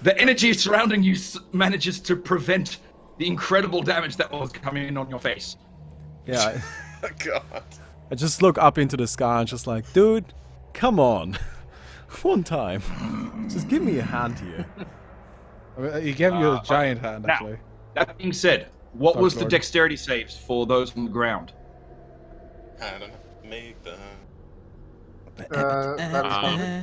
the energy surrounding you manages to prevent the incredible damage that was coming in on your face. yeah. Oh, God. I just look up into the sky and just like, dude, come on, one time, just give me a hand here. I mean, he gave you a giant hand, now- actually. That being said, what Dark was the Lord. dexterity saves for those on the ground? I don't have to make the.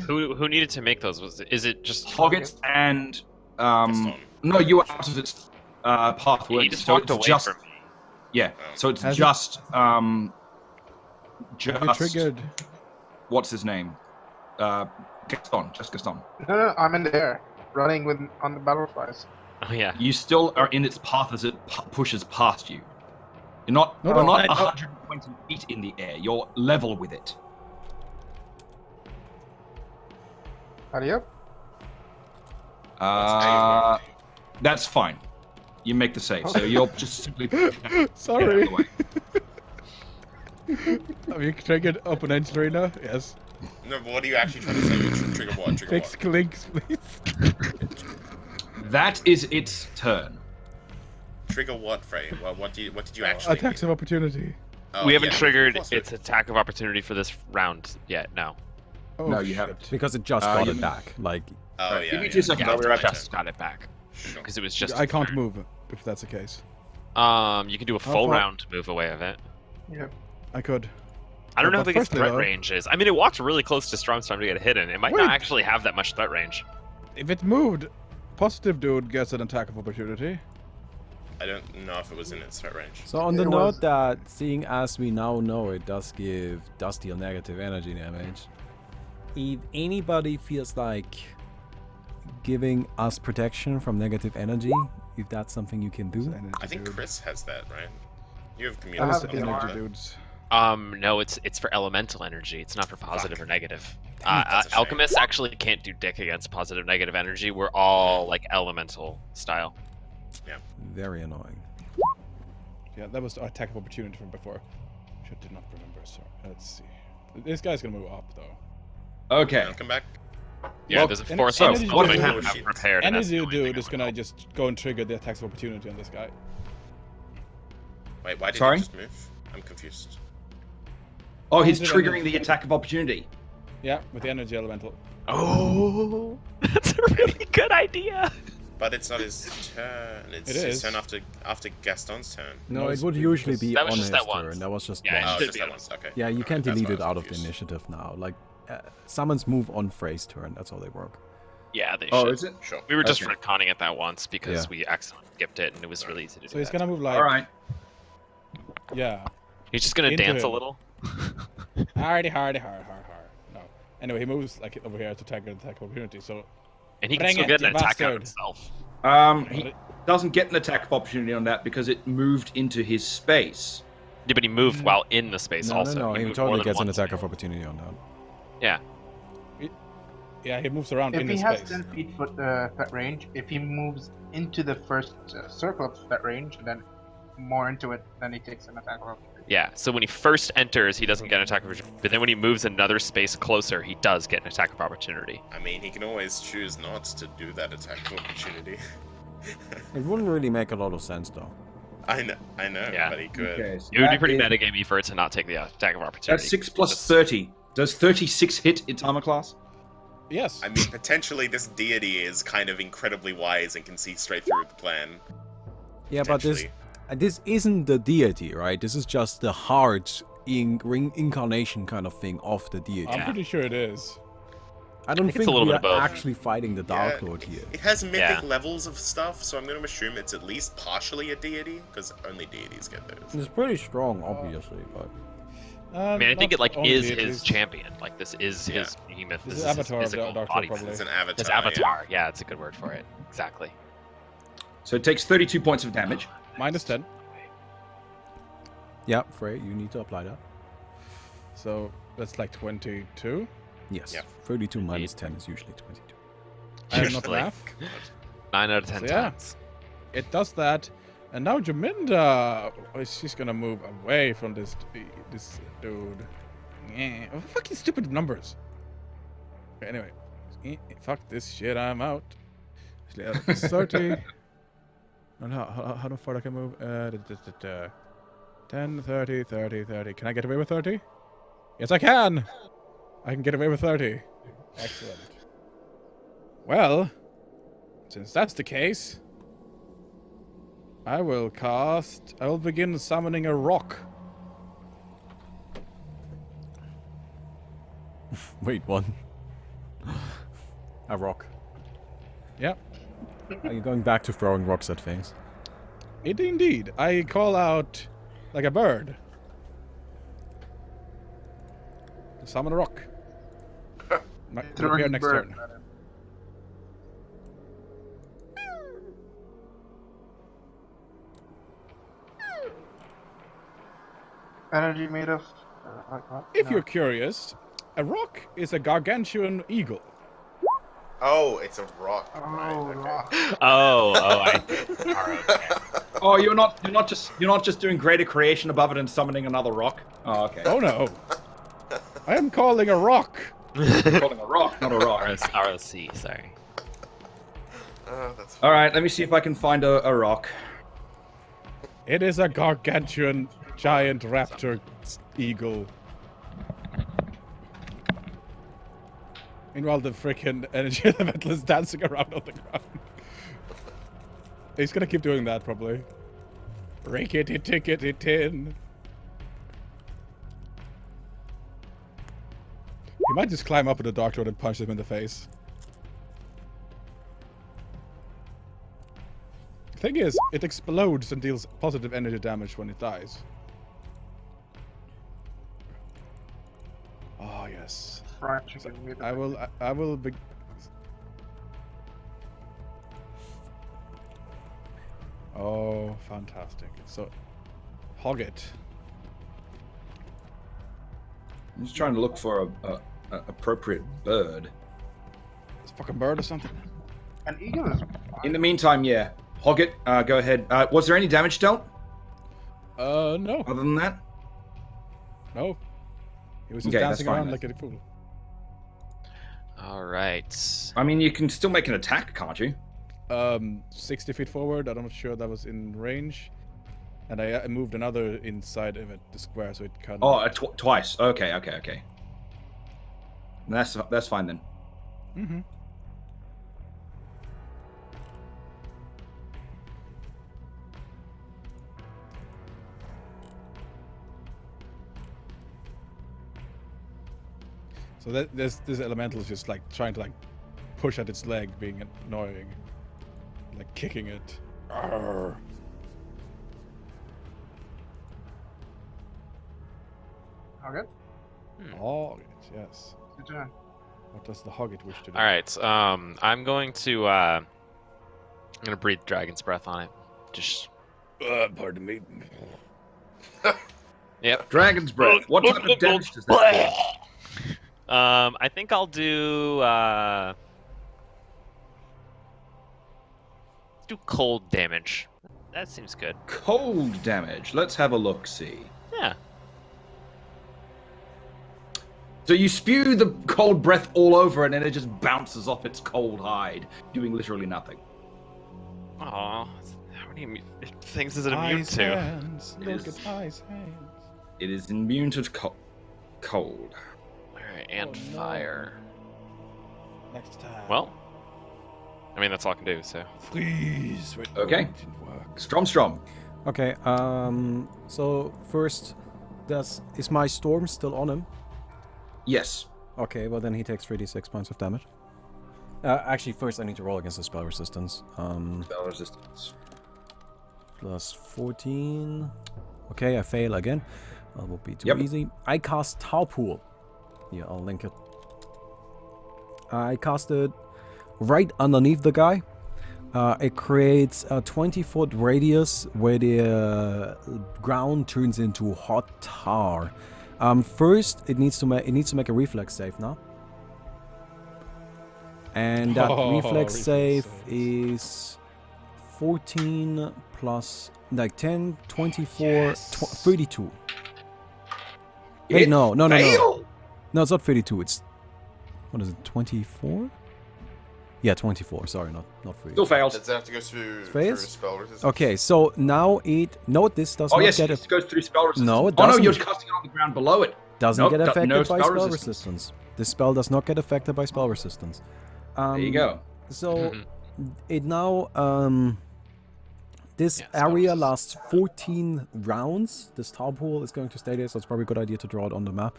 Who needed to make those? Is it just Hoggett and Gaston. no, you were out of its path. He weren't you? just So walked it's away just from me. yeah. So it's Has it- just Have you just triggered? what's his name? Gaston, just Gaston. No, I'm in the air, running with on the battle flies. Oh yeah. You still are in its path as it pushes past you. You're not No, you're no, not I- 120 feet in the air. You're level with it. Hurry up. That's fine. You make the save, so you're just simply Sorry. Get out of the way. Have you triggered opponent's arena? Yes. No, but what are you actually trying to say? You trigger what? Trigger Fix what? clinks, please. That is its turn. Trigger what, Frey? What did you actually? Attacks of opportunity. Oh, We haven't yeah, triggered plus its attack of opportunity for this round yet. No. Oh, No, you shit. haven't. Because it just Uh, got you- it back. Like, Oh yeah. Give me yeah. 2 seconds. Yeah, I'll we be right back. just got it back Sure. because it was just. I a can't turn. move if that's the case. You can do a full far- round move away of it. Yep. I could. I don't know how But big its firstly, threat though- range is. I mean, it walked really close to Strom's time to get hidden. It might Wait. not actually have that much threat range. If it moved, positive dude gets an attack of opportunity. I don't know if it was in its threat range. so on the It note was- that seeing as we now know it does give Dusty a negative energy damage, if anybody feels like giving us protection from negative energy, if that's something you can do. Energy I think dude. Chris has that, right? You have I community. have Those the energy aura. dudes. No, it's for elemental energy. It's not for positive or negative. That's a shame. Alchemists actually can't do dick against positive negative energy. We're all like elemental style. Very annoying. Yeah, that was the attack of opportunity from before. Should did not remember. Sorry. Let's see. This guy's gonna move up though. Okay. Come back. Yeah, Well, there's a and- force and of it is what just- have Oh, shit. prepared. and that's Energy the only thing dude I is would gonna help. just go and trigger the attacks of opportunity on this guy. Wait, why did Sorry? he just move? I'm confused. Oh, he's Positive triggering energy. the attack of opportunity. Yeah, with the energy elemental. Oh, that's a really good idea. But it's not his turn. It's It his is. turn after Gaston's turn. No, No, it it's would because- usually be That was on just his that once. turn. That was just Yeah, once. Oh, should just be that on once. Okay. Yeah, you can't That's delete why I it was out of the confused. initiative now. Like, summons move on Frey's turn. That's how they work. Yeah, they Oh, should. is it? Sure. We were just Okay. retconning it that once because Yeah. we accidentally skipped it, and it was really easy to do. So he's that. gonna move like, All right. yeah, He's just gonna into dance a him. little. hardy. No. Anyway, he moves like over here to trigger the attack of opportunity. So And he can Bring still it, get you an attack out bastard. himself. He doesn't get an attack of opportunity on that because it moved into his space. Yeah, but he moved while in the space No, also. no, he moved totally more than gets an once. attack of opportunity on that. Yeah. Yeah, he moves around If in he the has space. 10 feet threat range, if he moves into the first circle of threat range, and then more into it, then he takes an attack of opportunity. Yeah, so when he first enters, he doesn't get an attack of opportunity. But then when he moves another space closer, he does get an attack of opportunity. I mean, he can always choose not to do that attack of opportunity. It wouldn't really make a lot of sense, though. I know, Yeah. but he could. Okay, so It would be that pretty is- metagamey for it to not take the attack of opportunity. That's 6 plus 30. Does 36 hit its armor class? Yes. I mean, potentially this deity is kind of incredibly wise and can see straight through the plan. Yeah, but this isn't the deity, right? This is just the heart incarnation kind of thing of the deity. I'm pretty sure it is. I don't think it's think a little we bit are of both. actually fighting the Dark Lord here. It has mythic Yeah. levels of stuff, so I'm going to assume it's at least partially a deity, because only deities get those. It's pretty strong, obviously, but I mean, I think it is his champion. Like this is Yeah. his behemoth. This This is is his Avatar of physical Dark Lord, body. probably. It's an avatar. His avatar. Yeah, it's a good word for it. Exactly. So it takes 32 points of damage. Minus 10. yeah, Frey, you need to apply that. So that's like 22. Yes, Yeah. 32 minus 10 is usually 22. I am not Usually. math. 9 out of 10 So, yeah. times. It does that. And now Jaminda, she's gonna move away from this dude. Oh, fucking stupid numbers. Okay, anyway. Fuck this shit, I'm out. Actually, 30. And how far I can move? 10, 30, 30, 30. Can I get away with 30? Yes, I can! I can get away with 30. Excellent. Well, since that's the case, I will begin summoning a rock. Wait, one. A rock. Yep. Are you going back to throwing rocks at things? Indeed. I call out like a bird. Summon a rock. Prepare next turn. Energy made of. If you're curious, a rock is a gargantuan eagle. Oh, it's a rock. Oh, Right, okay. rock. Oh, you're not just doing greater creation above it and summoning another rock. Oh, okay. Oh no. I am calling a rock. You're calling a rock, not a rock. ROC, sorry. That's All right, let me see if I can find a rock. It is a gargantuan giant raptor eagle. Meanwhile, the freaking energy elemental is dancing around on the ground. He's gonna keep doing that, probably. Rickety tickety tin. He might just climb up at the Dark Lord and punch him in the face. The thing is, it explodes and deals positive energy damage when it dies. Oh, yes. Fried chicken made I of. will be... Oh, fantastic. So, hog it. I'm just trying to look for a appropriate bird. It's a fucking bird or something. An eagle is. In the meantime, yeah, hog it. Go ahead. Was there any damage dealt No. other than that? No. He was just Okay, that's dancing fine around then. like a fool. All right. I mean, you can still make an attack, can't you? 60 feet forward. I'm not sure that was in range. And I moved another inside of it, the square, so it kind of... Oh, twice. Okay. That's fine then. Mm-hmm. So this elemental is just like trying to like push at its leg, being annoying, like kicking it. Arrgh. Okay. Oh, yes. Good turn. What does the Hoggit wish to do? All right. I'm going to breathe Dragon's Breath on it. Just. Pardon me. Yep. Dragon's Breath. What type of damage does that do? I think I'll do cold damage. That seems good. Cold damage. Let's have a look. See. Yeah. So you spew the cold breath all over, and then it just bounces off its cold hide, doing literally nothing. Aw, how many things is it immune Ice to? hands. It Look is- at ice hands. It is immune to cold. Alright, and Oh, no. fire. Next time. Well, I mean, that's all I can do, so. Freeze. Wait, Okay. no, it didn't work. Strom. Okay, so first, is my storm still on him? Yes. Okay, well then he takes 3d6 points of damage. Actually, first I need to roll against the spell resistance. Spell resistance. Plus 14. Okay, I fail again. That will be too Yep. easy. I cast Tarpool. Yeah, I'll link it. I cast it right underneath the guy. It creates a 20-foot radius where the ground turns into hot tar. First, it needs to make a reflex save now. And that reflex save is 14 plus like 10, 24, Yes. 32. Wait, It no. failed! No, it's not 32. It's what is it? 24? Yeah, 24. Sorry, not 32. Still fails. Does it have to go through Fails? spell resistance? Okay, so now this does Oh not yes, get it goes through spell resistance. No, it Oh no, doesn't. you're casting it on the ground below it. doesn't Nope, get affected no by spell spell resistance. resistance. This spell does not get affected by spell resistance. There you go. So it now this Yeah, spell area resistance. lasts 14 rounds. This tar pool is going to stay there, so it's probably a good idea to draw it on the map.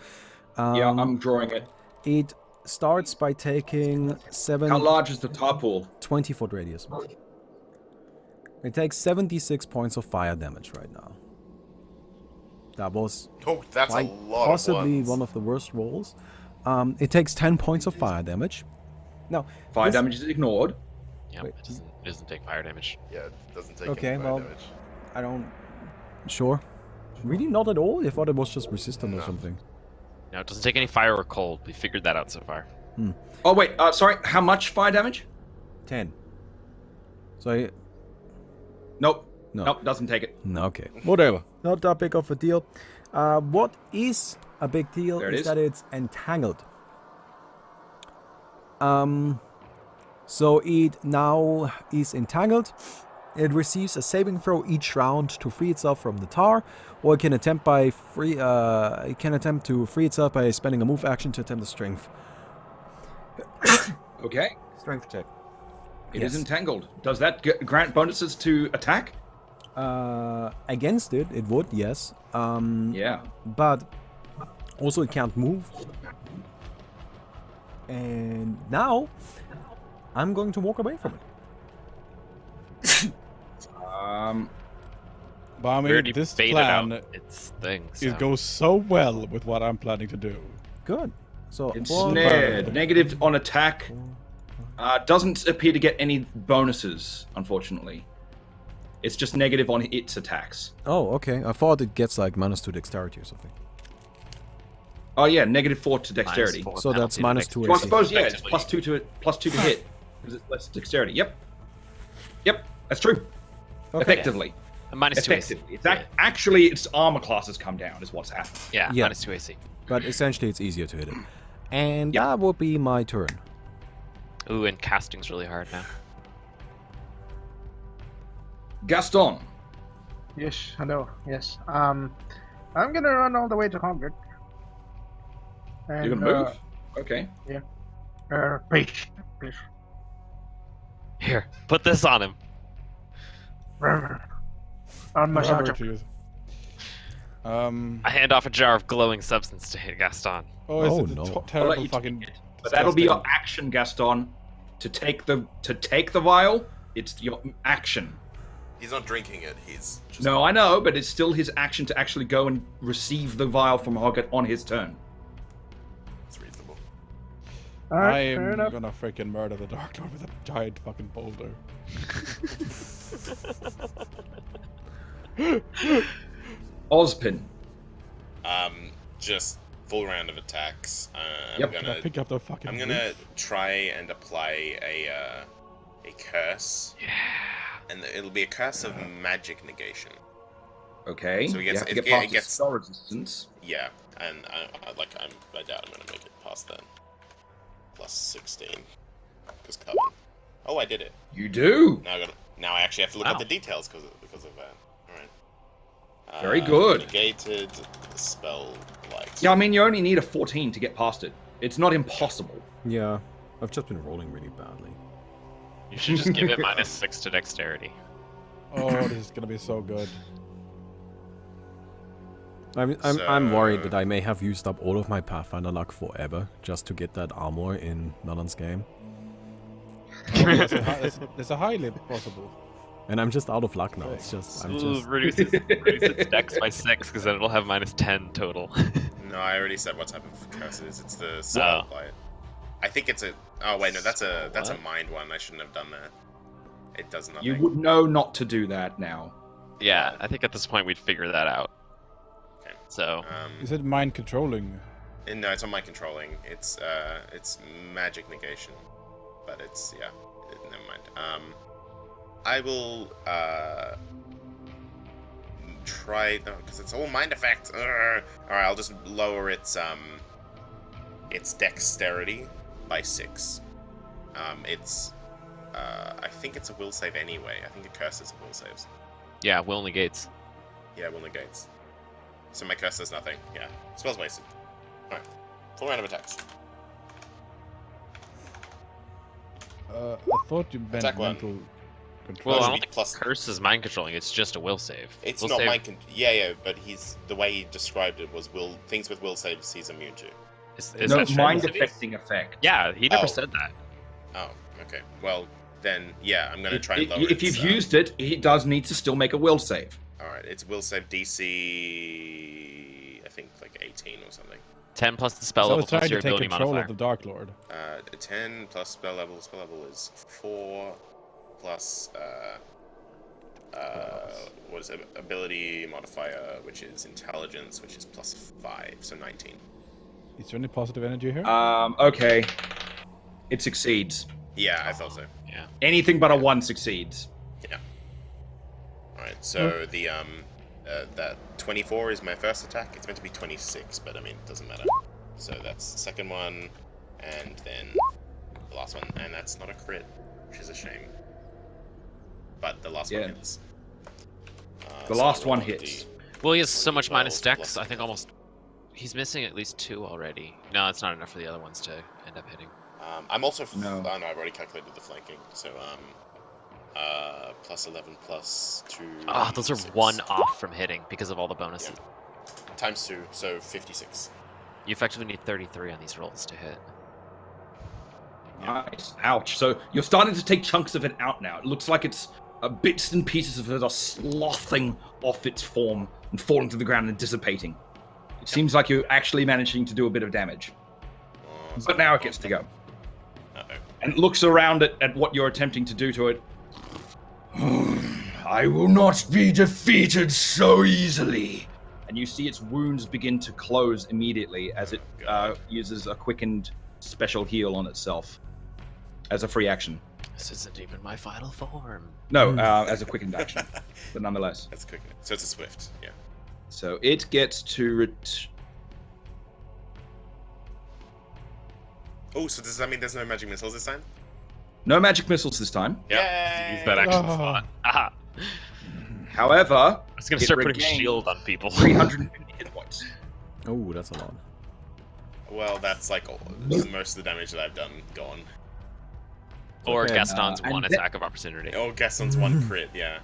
Yeah, I'm drawing it. It starts by taking How large is the tar pool? 20-foot radius. It takes 76 points of fire damage right now. That was Oh, that's a quite lot possibly of ones. one of the worst rolls. It takes 10 points of fire damage. Now, Fire this- damage is ignored. Yeah, Wait. it doesn't take fire damage. Yeah, it doesn't take Okay, any fire well, damage. I don't. Sure. Really, not at all. I thought it was just resistant or No. something. No, it doesn't take any fire or cold. We figured that out so far. Oh wait, sorry. How much fire damage? 10. So, I, Nope. No. Nope, doesn't take it. no, okay. Whatever. Not that big of a deal. What is a big deal There it is is. that it's entangled. So it now is entangled. It receives a saving throw each round to free itself from the tar, or it can attempt to free itself by spending a move action to attempt a strength Okay. check. It is Yes. entangled. Does that grant bonuses to attack? Against it would, yes. Yeah. But also it can't move. And now I'm going to walk away from it. We Bami, already this baited plan out its thing. it So. goes so well with what I'm planning to do. Good. So It's one- snared. Negative on attack. Doesn't appear to get any bonuses, unfortunately. It's just negative on its attacks. Oh, okay. I thought it gets like -2 dexterity or something. Oh yeah, -4 to dexterity. -4 So that's penalty to -2 So I AC. suppose yeah, it's Effectively. plus two to hit because it's less dexterity. Yep, that's true. Okay. Effectively, A -2 AC. effectively. It's actually its armor class has come down, is what's happened. Yeah, Yeah. -2 AC. But essentially it's easier to hit it. And Yep. that would be my turn. Ooh, and casting's really hard now. Gaston. Yes, hello. Yes. I'm gonna run all the way to Hogwarts. And, You're gonna move? Okay. Please, please. Here, put this on him. On my Whatever subject. to use. I hand off a jar of glowing substance to hit Gaston. Oh, is Oh, it the no. I'll let terrible you fucking... take it. But that'll be your disgusting- action, Gaston. To take the vial, it's your action. He's not drinking it. He's just No, I know, but it's still his action to actually go and receive the vial from Hoggett on his turn. It's reasonable. All I right, fair am enough. gonna freaking murder the Dark Lord with a giant fucking boulder. Ozpin. Just full round of attacks. Yep. Can I pick up the fucking I'm gonna roof? try and apply a curse. Yeah. And it'll be a curse of magic negation. Okay. So he gets- you have to it- get past it its gets- spell resistance. Yeah, and I doubt I'm gonna make it past that. Plus 16. Because cover. Oh, I did it. You do. Now I actually have to look Wow. up the details because of that. All right. Very good. Negated spell light. Yeah, I mean, you only need a 14 to get past it. It's not impossible. Yeah, I've just been rolling really badly. You should just give it -6 to dexterity. Oh, this is gonna be so good. I'm worried that I may have used up all of my Pathfinder luck forever just to get that armor in Melon's game. That's a highly possible. And I'm just out of luck now. It's just, Reduce its dex by 6 because then it'll have -10 total. No, I already said what type of curse it is. It's the spell light. I think it's a. Oh wait, no, that's a mind one. I shouldn't have done that. It does nothing. You would know not to do that now. Yeah, I think at this point we'd figure that out. Okay. So. Is it mind controlling? No, it's on my controlling. It's magic negation, but it's never mind. I will try because it's all mind effect. All right, I'll just lower its dexterity by 6. I think it's a will save anyway. I think a curse is a will saves. Yeah, will negates. Yeah, will negates. So my curse does nothing. Yeah, spells wasted. All right, full round of attacks. I thought you meant Attack one. mental control. Well, I should don't be think plus- curse is mind controlling. It's just a will save. It's will not save mind. Yeah, but the way he described it was things with will saves he's immune to. is No that true? mind affecting effect. Yeah, he never Oh. said that. Oh, okay. Well, then yeah, I'm gonna try and lower If you've used it, he does need to still make a will save. All right, it's will save DC. I think like 18 or something. 10 plus the spell So level it's trying plus to your take ability control modifier. of the Dark Lord. 10 plus spell level. Spell level is 4 plus what is it? Ability modifier, which is intelligence, which is plus 5, so 19. Is there any positive energy here? Okay. It succeeds. Yeah, I thought so. Yeah. Anything but a 1 succeeds. All right, so the that 24 is my first attack. It's meant to be 26, but I mean, it doesn't matter. So that's the second one, and then the last one, and that's not a crit, which is a shame. But the last Yeah. one hits. The So last I roll one a hits. D. Well, he has so much 12 minus dex. plus I think almost he's missing at least 2 already. No, it's not enough for the other ones to end up hitting. I'm also No. Oh no, I've already calculated the flanking. So plus 11 plus 2. Ah, those are 6. 1 off from hitting because of all the bonuses. Times 2, so 56. You effectively need 33 on these rolls to hit. Nice. Ouch. So you're starting to take chunks of it out now. It looks like it's bits and pieces of it are sloughing off its form and falling to the ground and dissipating. It seems like you're actually managing to do a bit of damage. But now it gets to go. Uh-oh. And it looks around at what you're attempting to do to it. I will not be defeated so easily. And you see its wounds begin to close immediately as it uses a quickened special heal on itself as a free action. This isn't even my final form. No, as a quickened action, but nonetheless. That's quick. So it's a swift, yeah. So it gets to Oh, so does that mean there's no magic missiles this time? no magic missiles this time. Yay! Use that action Oh. slot. Aha! However, I was gonna it start putting regains shield on people. 350 hit points. Oh, that's a lot. Well, that's like most of the damage that I've done gone. Or Okay, Gaston's and 1 then- attack of opportunity. Oh, Gaston's 1 crit, yeah.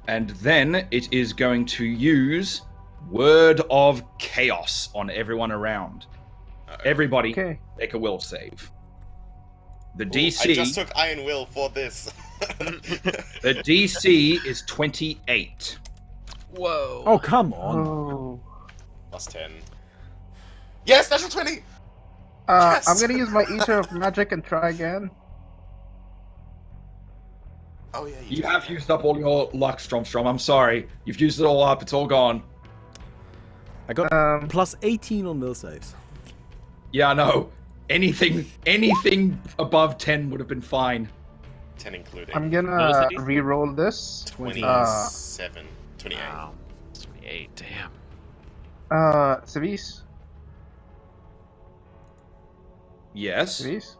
And then it is going to use Word of Chaos on everyone around. Uh-oh. Everybody Okay. make a will save. The Ooh, DC I just took Iron Will for this. the DC is 28. Whoa. Oh, come on. Oh. Plus 10. Yes, natural 20. Yes! I'm gonna use my Eater of Magic and try again. Oh yeah, You have used up all your luck, Stromstrom. I'm sorry. You've used it all up. It's all gone. I got plus 18 on will saves. Yeah, I know. Anything above 10 would have been fine. 10 including. I'm gonna re-roll this. 27. 28. Wow. 28, damn. Civis. Yes. Civis.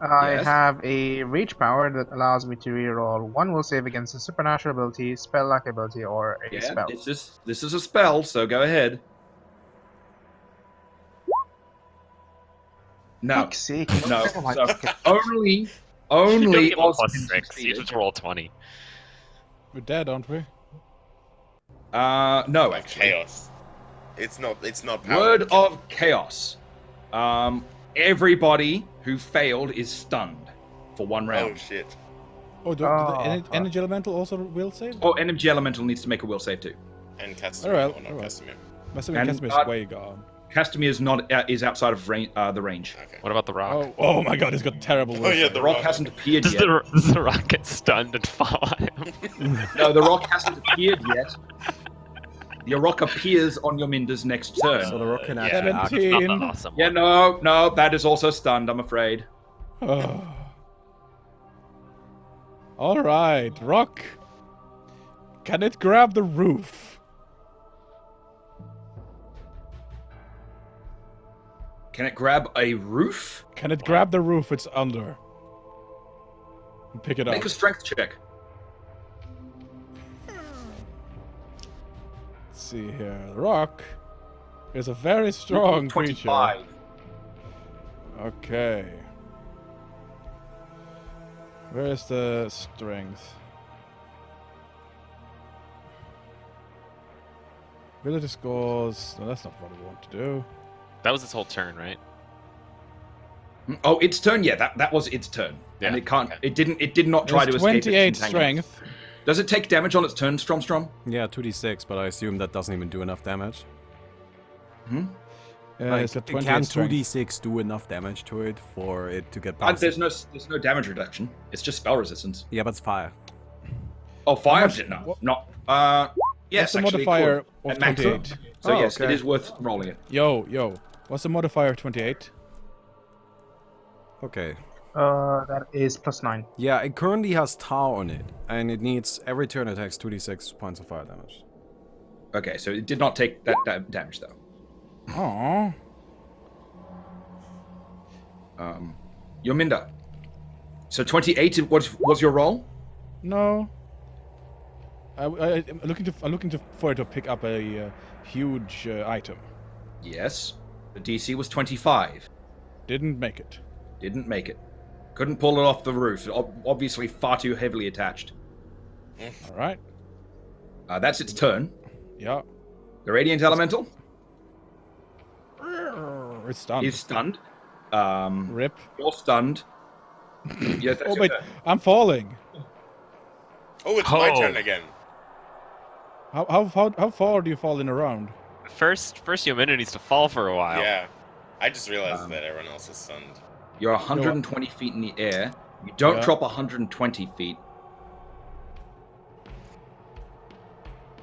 I Yes. have a Rage Power that allows me to re-roll one will save against a supernatural ability, spell luck ability, or a Yeah, spell. this is a spell, so go ahead. No. Fuck's sake, No. oh my So fucking- only You don't only give a Oz plus can 6. succeed. You just roll 20. We're dead, aren't we? No, Like actually. chaos. It's not power. Word of chaos. Everybody who failed is stunned for 1 Oh round. shit. Oh, do fuck. energy elemental also will save? Oh, Energy Elemental needs to make a will save too. And Castamere. Alright, Or not alright. Castamere. Must And, have been Casimir's way gone. Castamere is not outside of the range. Okay. What about the rock? Oh my god, he's got terrible will Oh yeah, save. The rock hasn't appeared Does yet. the rock get stunned and fall on him? No, the rock hasn't appeared yet. Your rock appears on your Minder's next turn. So the rock can Yeah. actually act. 17. Not the awesome Yeah, one. no, that is also stunned, I'm afraid. Alright, rock. Can it grab the roof? Can it grab a roof? Can it grab the roof it's under? And pick it up. Make a strength check. Let's see here. The rock is a very strong creature. 25. Okay. Where's the strength? Ability scores. No, that's not what we want to do. That was its whole turn, right? Oh, its turn. Yeah, that was its turn, and Yeah, it can't. okay. It did not try There's to escape. its 28 entanglement. strength. Does it take damage on its turn, Stromstrom? Yeah, 2d6, but I assume that doesn't even do enough damage. It's a Like, 28 can strength. 2d6 do enough damage to it for it to get past? There's no damage reduction. It's just spell resistance. Yeah, but it's fire. Oh, fire! much- No, what- not. What's Yes, the actually, it modifier could. of At maximum. 28? So Oh, yes, it okay. is worth rolling it. Yo. What's the modifier of 28? Okay. That is +9. Yeah, it currently has tar on it, and it needs every turn it takes 2d6 points of fire damage. Okay, so it did not take that damage though. Aww. Your Minder. So 28 was your roll? No. I'm looking for it to pick up a huge item. Yes. The DC was 25. Didn't make it. Didn't make it. Couldn't pull it off the roof. Obviously far too heavily attached. All right. That's its turn. Yeah. The Radiant Elemental It's stunned. is stunned. Rip. You're stunned. Yeah, that's Oh your wait, turn. I'm falling. Oh, it's my Oh. turn again. How far do you fall in a round? First Yomina needs to fall for a while. Yeah. I just realized that everyone else is stunned. You're 120 feet in the air. You don't Yeah. drop 120 feet.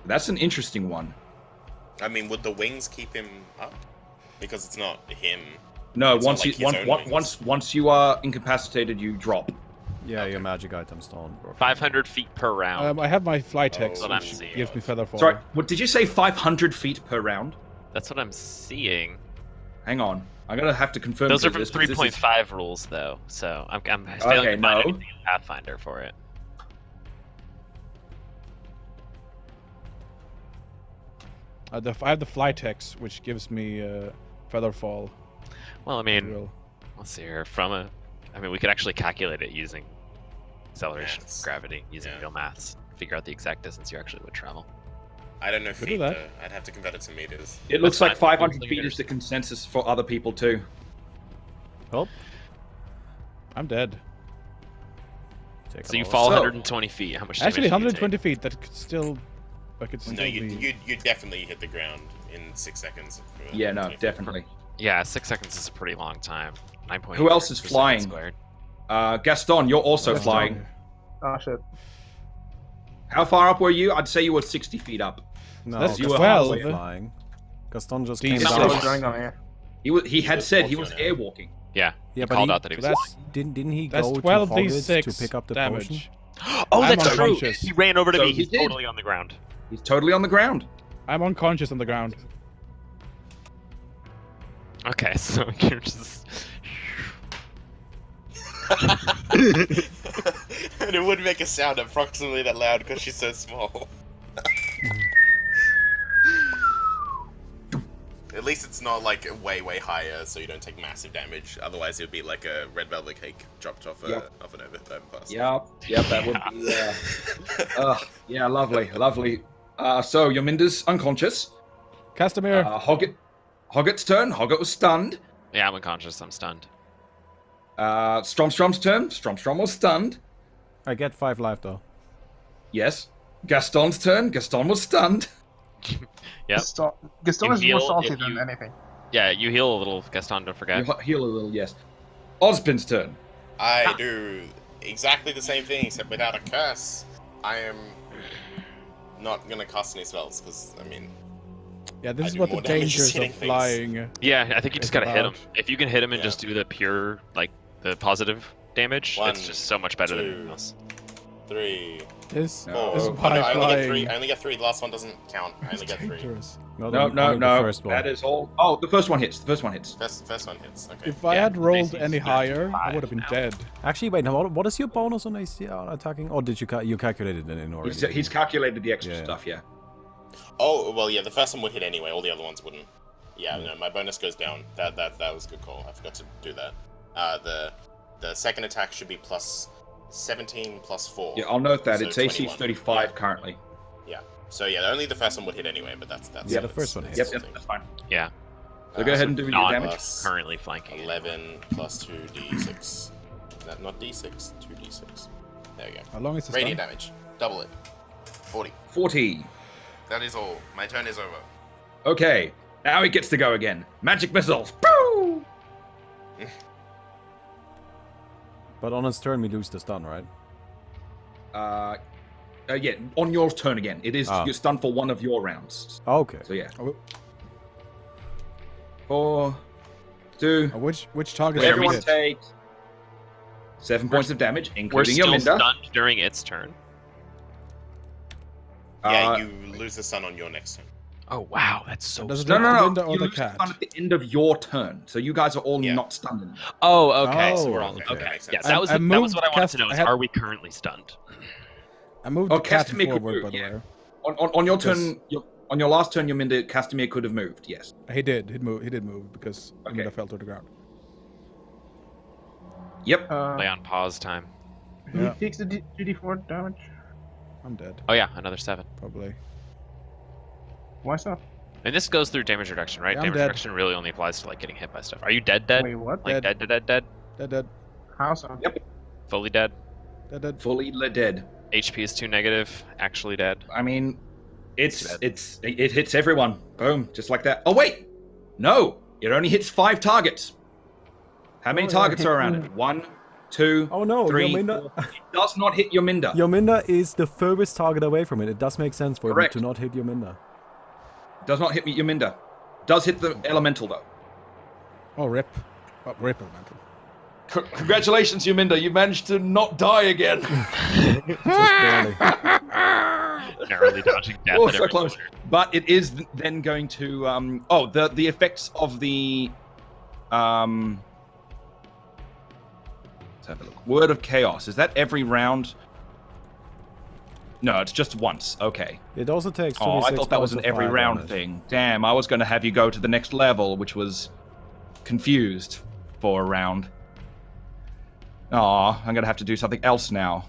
That's an interesting one. I mean, would the wings keep him up? Because it's not him. No, It's not like his own wings. once you are incapacitated, you drop. Yeah, your magic items don't work. 500 feet per round. I have my fly text, Oh, That's what I'm which seeing. gives me feather fall. Sorry, what did you say? 500 feet per round? That's what I'm seeing. Hang on, I'm gonna have to confirm. Those are from this, 'cause this is- 3.5 rules, though, so I'm failing Okay, to find no. anything in Pathfinder for it. I have the fly text, which gives me feather fall. Well, I as mean, well. let's see here. I mean, we could actually calculate it using acceleration, Maths. gravity, using Yeah. real maths. Figure out the exact distance you actually would travel. I don't know Could do feet, that. though. I'd have to convert it to meters. It looks That's like fine. 500 feet is the consensus for other people too. Oh. I'm dead. So you fall 120 feet. How much? Actually, damage do you 120 feet. That could still. I could still No, be. you definitely hit the ground in 6 seconds. Yeah, no, definitely. Yeah, 6 seconds is a pretty long time. 9.8. Who else is flying? Squared. Gaston, you're also Gaston. flying. Oh shit. How far up were you? I'd say you were 60 feet up. No, That's you were 12. halfway. flying. Gaston just D6. came Gaston down. was going on here. He had was said he was walking on airwalking. Yeah, Yeah, he but called he- out that he was That's flying. Didn't he that's go to 12 Hogwarts d6 to pick up the damage. potion? Oh, I'm that's true. unconscious. He ran over to So me. he He's did. totally on the ground. He's totally on the ground. I'm unconscious on the ground. Okay, so you're just. And it would make a sound approximately that loud because she's so small. At least it's not like way higher, so you don't take massive damage. Otherwise, it would be like a red velvet cake dropped off off an overpass. Yep, that would be. Yeah, lovely. So Yominda's unconscious. Castamere. Hogget's turn. Hogget was stunned. Yeah, I'm unconscious. I'm stunned. Stromstrom's turn. Stromstrom was stunned. I get 5 life though. Yes. Gaston's turn. Gaston was stunned. Yep. Gaston You is more heal salty if than you- anything. Yeah, you heal a little, Gaston. Don't forget. You heal a little, yes. Ozpin's turn. I do exactly the same thing, except without a curse. I am not gonna cast any spells, because, I mean... Yeah, this I is do what the more damage dangers just hitting of things. flying. Yeah, I think you just It's gotta hit him. about- If you can hit him and Yeah. just do the pure, like, the positive damage, One, it's just so much better than two. anything else. 3, This No. is Oh, why I only get 3. flying I only get 3. The last one doesn't count. I only get 3. dangerous. Not No. only the first one. That is all. Oh, the first one hits. First one hits. Okay. If I Yeah, had rolled AC any is higher, I 35 would have been now. dead. Actually, wait. Now, what is your bonus on AC attacking? Or did you calculated it in already? He's calculated the extra Yeah. stuff, yeah. Oh, well, yeah, the first one would hit anyway. All the other ones wouldn't. Yeah, no, my bonus goes down. That was a good call. I forgot to do that. The second attack should be plus 17 plus 4. Yeah, I'll note that. So It's AC 21. 35 currently. Yeah. So yeah, only the first one would hit anyway, but that's Yeah, the first one hits. Yep, something. that's fine. Yeah. So go ahead and do your Not damage. Plus currently flanking. 11 plus 2d6. Not d6, 2d6. There you go. How long is this Radiant stun? damage. Double it. 40. 40. That is all. My turn is over. Okay, now he gets to go again. Magic missiles. Boo! But on his turn, we lose the stun, right? Yeah, on your turn again. It is Ah. you're stunned for one of your rounds. Okay. So yeah. Oh, 4, 2. which target did you Everyone hit? take 7 points of damage, We're including still Yominda. stunned during its turn. Yeah, Uh, you lose the sun on your next turn. Oh wow, that's so. Does it No, hit no, the no. window or You the lose cat? stun at the end of your turn. So you guys are all Yeah. not stunned anymore. Oh, okay. So Oh, we're all okay, okay. that makes Yeah, sense. that was I that was moved what I wanted cast- to know. I Is had- are we currently stunned? I moved Oh, the cat Castamere could forward, move, by the yeah. way. On your Because- turn, on your last turn, Yominda, Castamere could have moved. Yes. He did. He did move because Okay. Amanda fell to the ground. Yep. Play on pause time. Who Yeah. takes the 2d4 damage? I'm dead, Oh yeah, another 7. probably. Why so? And this goes through damage reduction, right? Yeah, I'm Damage dead. reduction really only applies to like getting hit by stuff. Are you dead? Dead? Wait, what? Like Dead. dead? Dead. How so? Yep. Fully dead? Dead. Fully dead. HP is 2 negative. Actually dead. I mean, it Dead. hits everyone. Boom, just like that. Oh wait, no, it only hits 5 targets. How many Oh, yeah. targets are around it? 1, 2, Oh no, 3, Yominda. 4. It does not hit Yominda. Yominda is the furthest target away from it. It does make sense for Correct. it to not hit Yominda. Does not hit Yominda. Does hit the elemental though. Oh, rip. Oh, rip elemental. Congratulations, Yominda. You managed to not die again. Just barely. Narrowly dodging death. Oh, at so every close. corner. But it is then going to the effects of the let's have a look. Word of Chaos. Is that every round? No, it's just once. Okay. It also takes. Oh, I 26 thought that was points an of every fire round damage. thing. Damn, I was going to have you go to the next level, which was confused for a round. Aw, I'm going to have to do something else now.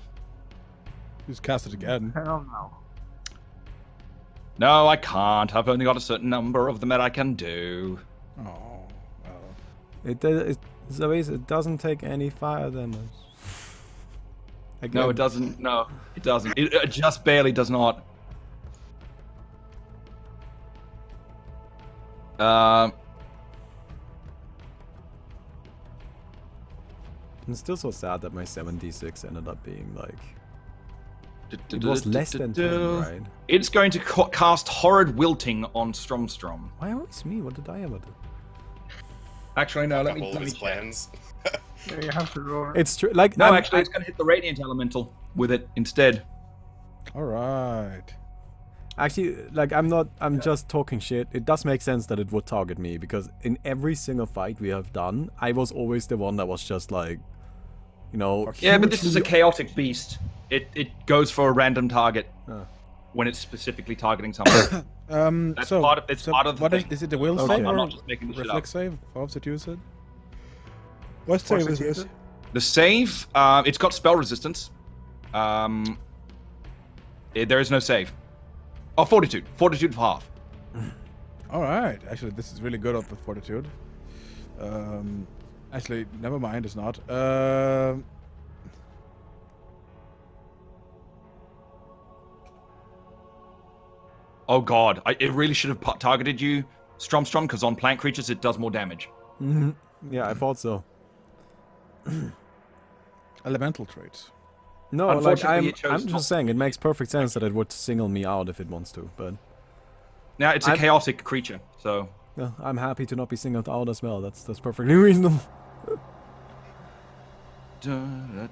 Just cast it again. Hell no. No, I can't. I've only got a certain number of them that I can do. Oh, well. It doesn't take any fire damage. Again. No, it doesn't. No, it doesn't. It just barely does not. I'm still so sad that my 7d6 ended up being like... It was less than 10, right? It's going to cast Horrid Wilting on Stromstrom. Why always me? What did I ever do? Actually, no, let me his check. plans. Yeah, you have to roll. It's true. Like, No, actually, it's going to hit the Radiant Elemental with it instead. All right. Actually, like, I'm just talking shit. It does make sense that it would target me, because in every single fight we have done, I was always the one that was just like, you know... Yeah, but this is a chaotic beast. It goes for a random target when it's specifically targeting someone. That's so, part of the what thing. is it the will Okay. save I'm or not just making this shit reflex up. save? Force it use it? What save is this? The save, it's got spell resistance. There is no save. Oh, Fortitude. Fortitude for half. All right. Actually, this is really good on the fortitude. Actually, never mind. It's not. Oh god, it really should have targeted you, Stromstrom, because on plant creatures it does more damage. Mm-hmm. Yeah, I thought so. Elemental traits. No, like, Unfortunately, it chose I'm not just saying, it makes perfect sense that it would single me out if it wants to, but... Now, it's a chaotic creature, so... Yeah, I'm happy to not be singled out as well. That's perfectly reasonable. I'm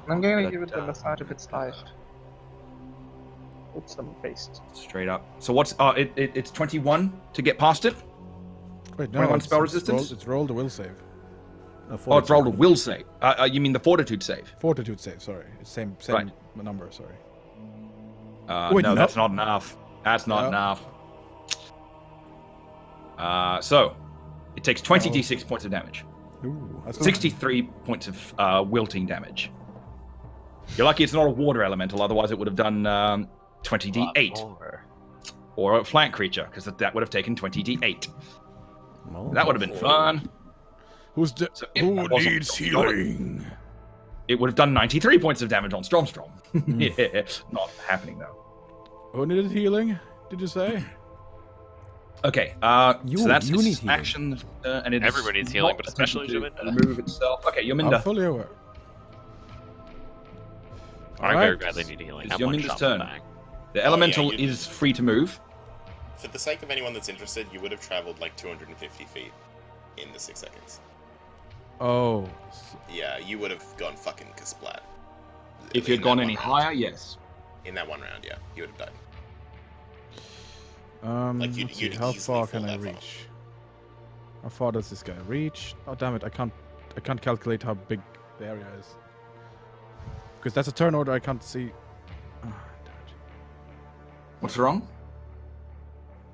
gonna give it the massage if it's live. Put some paste. Straight up. So what's... it's 21 to get past it? Wait, no, 21 it's, spell it's resistance? Rolled, it's rolled the will save. Oh, it's rolled a will save. You mean the fortitude save? Fortitude save, sorry. It's same Right. number, sorry. No, that's not enough. That's not enough. So, it takes 20 d6 points of damage. Ooh, 63 points of wilting damage. You're lucky it's not a water elemental, otherwise it would have done 20 d8. Or a flank creature, because that would have taken 20 d8. well, That would have been fun. Who Who needs healing? It would have done 93 points of damage on Stromstrom. Yeah, not happening though. Who needed healing, did you say? Okay, so that's you need its healing. action, and it's Everybody needs healing, but especially attempting to Jaminda. remove itself. Okay, I'm Yominda. fully aware. I Alright. very badly need healing. It's I'm one Yominda's shot turn. back. The elemental you- is free to move. For the sake of anyone that's interested, you would have traveled like 250 feet in the 6 seconds. Oh. Yeah, you would have gone fucking kasplat. If you'd In gone that any one round. higher, yes. In that one round, yeah, you would have died. Let's see, you'd how easily far fall can I that far. reach? How far does this guy reach? Oh damn it! I can't calculate how big the area is. Because that's a turn order I can't see. Oh, damn What's wrong?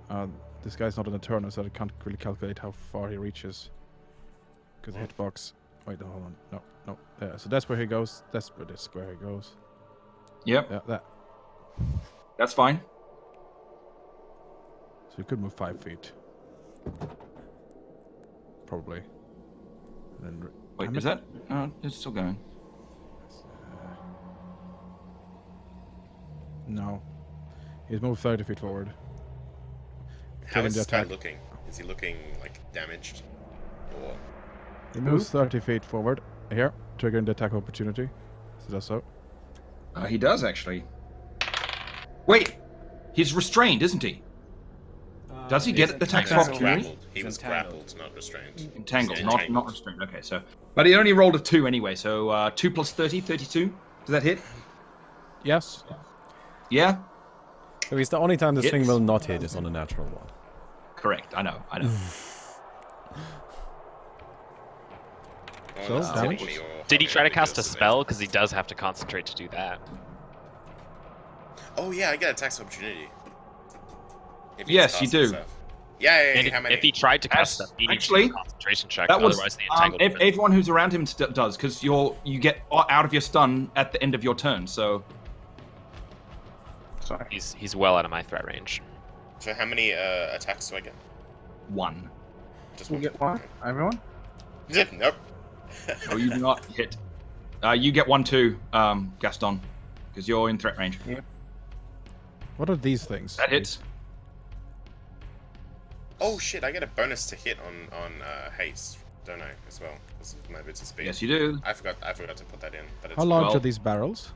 it. This guy's not in a turn, so I can't really calculate how far he reaches. Because the hitbox. Wait, hold on. No. Yeah, so that's where he goes. That's where this square he goes. Yep, Yeah, that. that's fine. So he could move 5 feet. Probably. And then Wait, is that? No, it's still going. No. He's moved 30 feet forward. How Taking is the this guy attack. looking? Is he looking like damaged? Or He moves 30 feet forward. Here, triggering the attack opportunity. So that's so. He does, actually. Wait! He's restrained, isn't he? Does he get the tax No, opportunity? grappled. He was grappled, not restrained. Entangled, He's not entangled. restrained. Okay, so... But he only rolled a 2 anyway, so 2 plus 30, 32. Does that hit? Yes. Yeah? So it's the only time this thing Hits. will not hit is on a natural one. Correct, I know. Oh, So, that's damage? typically your Did he fucking try to cast a ridiculous spell? Because he does have to concentrate to do that. Oh yeah, I get a tax opportunity. If he Yes, casts you do. himself. Yeah, And how many? if he tried to cast That's- stuff, he needs to actually, do a concentration check. That was Otherwise, the entangled. everyone who's around him does, because you get out of your stun at the end of your turn, so... Sorry. He's well out of my threat range. So how many attacks do I get? 1. Just You one. get one? Everyone? Nope. Oh, you do not hit. You get 1 too, Gaston, because you're in threat range. What are these things? That hits. Oh shit! I get a bonus to hit on haste. don't I, as well? Because of my bits of speed. Yes, you do. I forgot to put that in. But it's How large well- are these barrels?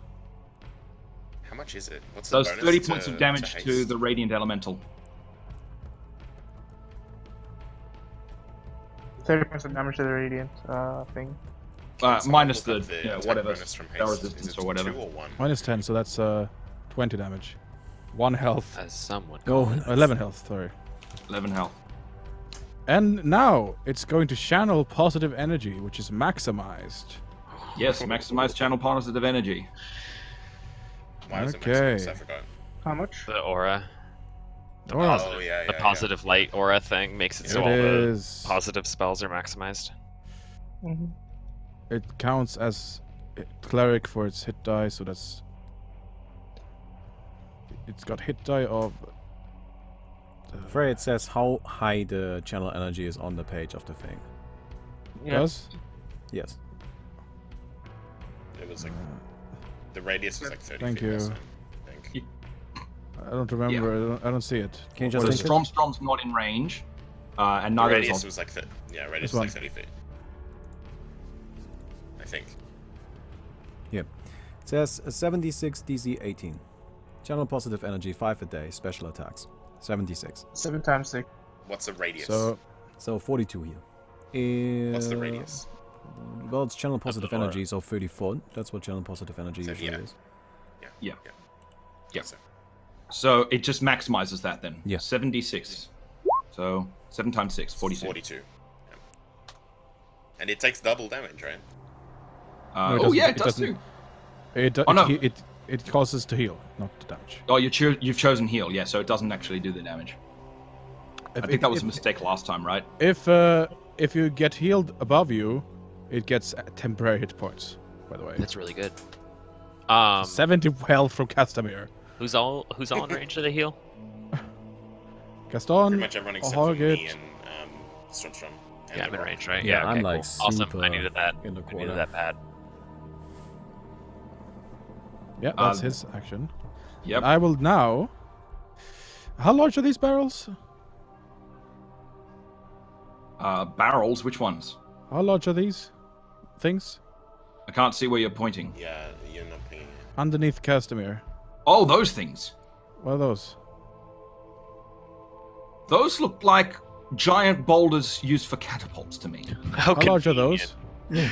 How much is it? What's Does the bonus 30 to- points of damage to haste? the Radiant Elemental. 30 points of damage to the radiant thing. Can someone Minus look the up yeah, attack whatever bonus from spell haste? resistance Is it or whatever. 2 or 1? Minus 10, so that's 20 damage. 1 health. As someone. Oh, 11 health, sorry. 11 health. And now it's going to channel positive energy, which is maximized. Yes, maximize channel positive energy. Why is it Okay. maximized? I forgot. How much? The aura. The Aura. positive, Oh, yeah, the yeah, positive light aura thing makes it so It all the is. positive spells are maximized. Mm-hmm. It counts as cleric for its hit die, so that's. It's got hit die of. Frey, it says how high the channel energy is on the page of the thing. Does? Yes. It was like the radius was like 30 Thank feet. you. or so, I think. I don't remember. I don't see it. Can you So just the link it? Strom's not in range, and The neither radius is was like radius This was like one. 30 feet. I think. It says 76 DC 18. Channel positive energy 5 a day. Special attacks 76. 7 times 6. What's the radius? So 42 here. What's the radius? Well, it's channel positive aura. energy, so 34. That's what channel positive energy So, usually yeah. is. Yeah. Yeah. So it just maximizes that then. Yeah. 76. So 7 times 6, 42. 42. Yeah. And it takes double damage, right? No, it Oh doesn't- yeah, it it does doesn't. too. It, no. it causes to heal, not to damage. Oh, you've chosen heal, yeah. So it doesn't actually do the damage. I think that was a mistake last time, right? If you get healed above you, it gets temporary hit points. By the way, That's really good. 70 health from Castamere. Who's all in range to the heal? Gaston, Pretty much everyone except for me Hargit. and Stromstrom. and Yeah, I'm the in Rock. range, right? Yeah, okay, I'm, like, cool. Awesome. I super needed that. in the I corner. needed that bad. Yeah, that's Um, his action. Yep. I will now. How large are these barrels? Barrels, which ones? How large are these things? I can't see where you're pointing. Yeah, you're not paying. Underneath Castamere. Oh, those things. What are those? Those look like giant boulders used for catapults to me. How How large are convenient. those?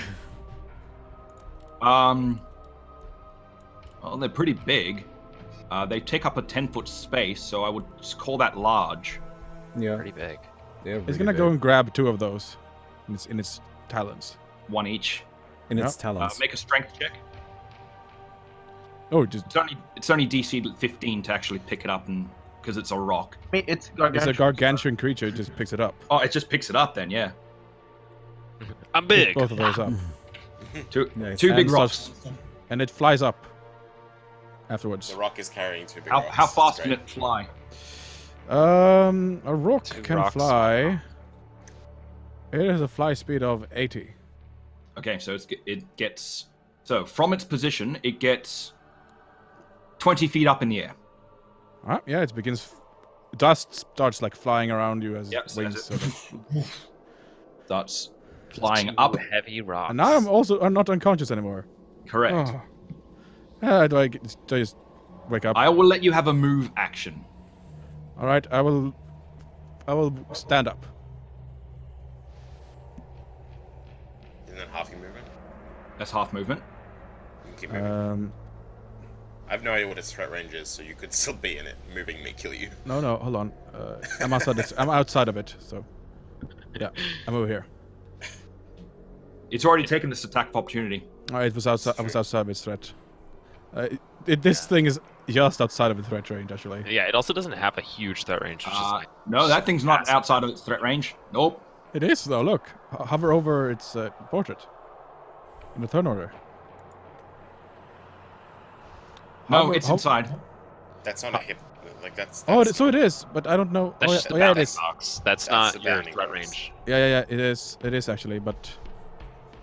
Well, they're pretty big. They take up a 10-foot space, so I would just call that large. Yeah, Pretty big. they're He's really gonna big. go and grab 2 of those in its talons. One each. in its Yeah. talons. Make a strength check. Oh, just It's only DC 15 to actually pick it up, and because it's a rock. I mean, it's it's a gargantuan creature. It just picks it up. Oh, it just picks it up then, yeah. I'm Picks big. both of those up, Two Nice. big And rocks. and it flies up afterwards. The rock is carrying 2 big How, rocks. how That's fast can great. it fly? A rock 2 can rocks. fly. It has a fly speed of 80. Okay, so it gets... So, from its position, it gets 20 feet up in the air. Ah, yeah, it begins. Dust starts like flying around you as Yep, its so wings. as Sort of. Starts flying 2 up. heavy rocks. And now I'm not unconscious anymore. Correct. Oh. Do I just wake up? I will let you have a move action. All right, I will stand up. Isn't that half your movement? That's half movement. You can keep moving. I I have no idea what its threat range is, so you could still be in it. Moving may kill you. No, hold on. I'm outside this. I'm outside of it. So, yeah, I'm over here. It's already taken this attack of opportunity. It was outside. I was outside of its threat. This thing is just outside of its threat range, actually. Yeah, it also doesn't have a huge threat range. Which is like, No, that thing's not outside of its threat range. Nope. It is though. Look, hover over its portrait in the turn order. No, Hover- it's hov- inside. That's not a hit. Like that's. Oh, that's so it is, but I don't know. that's Oh, just yeah, the yeah, it bounding is. box. That's the not your bounding threat box. range. Yeah, it is. It is actually, but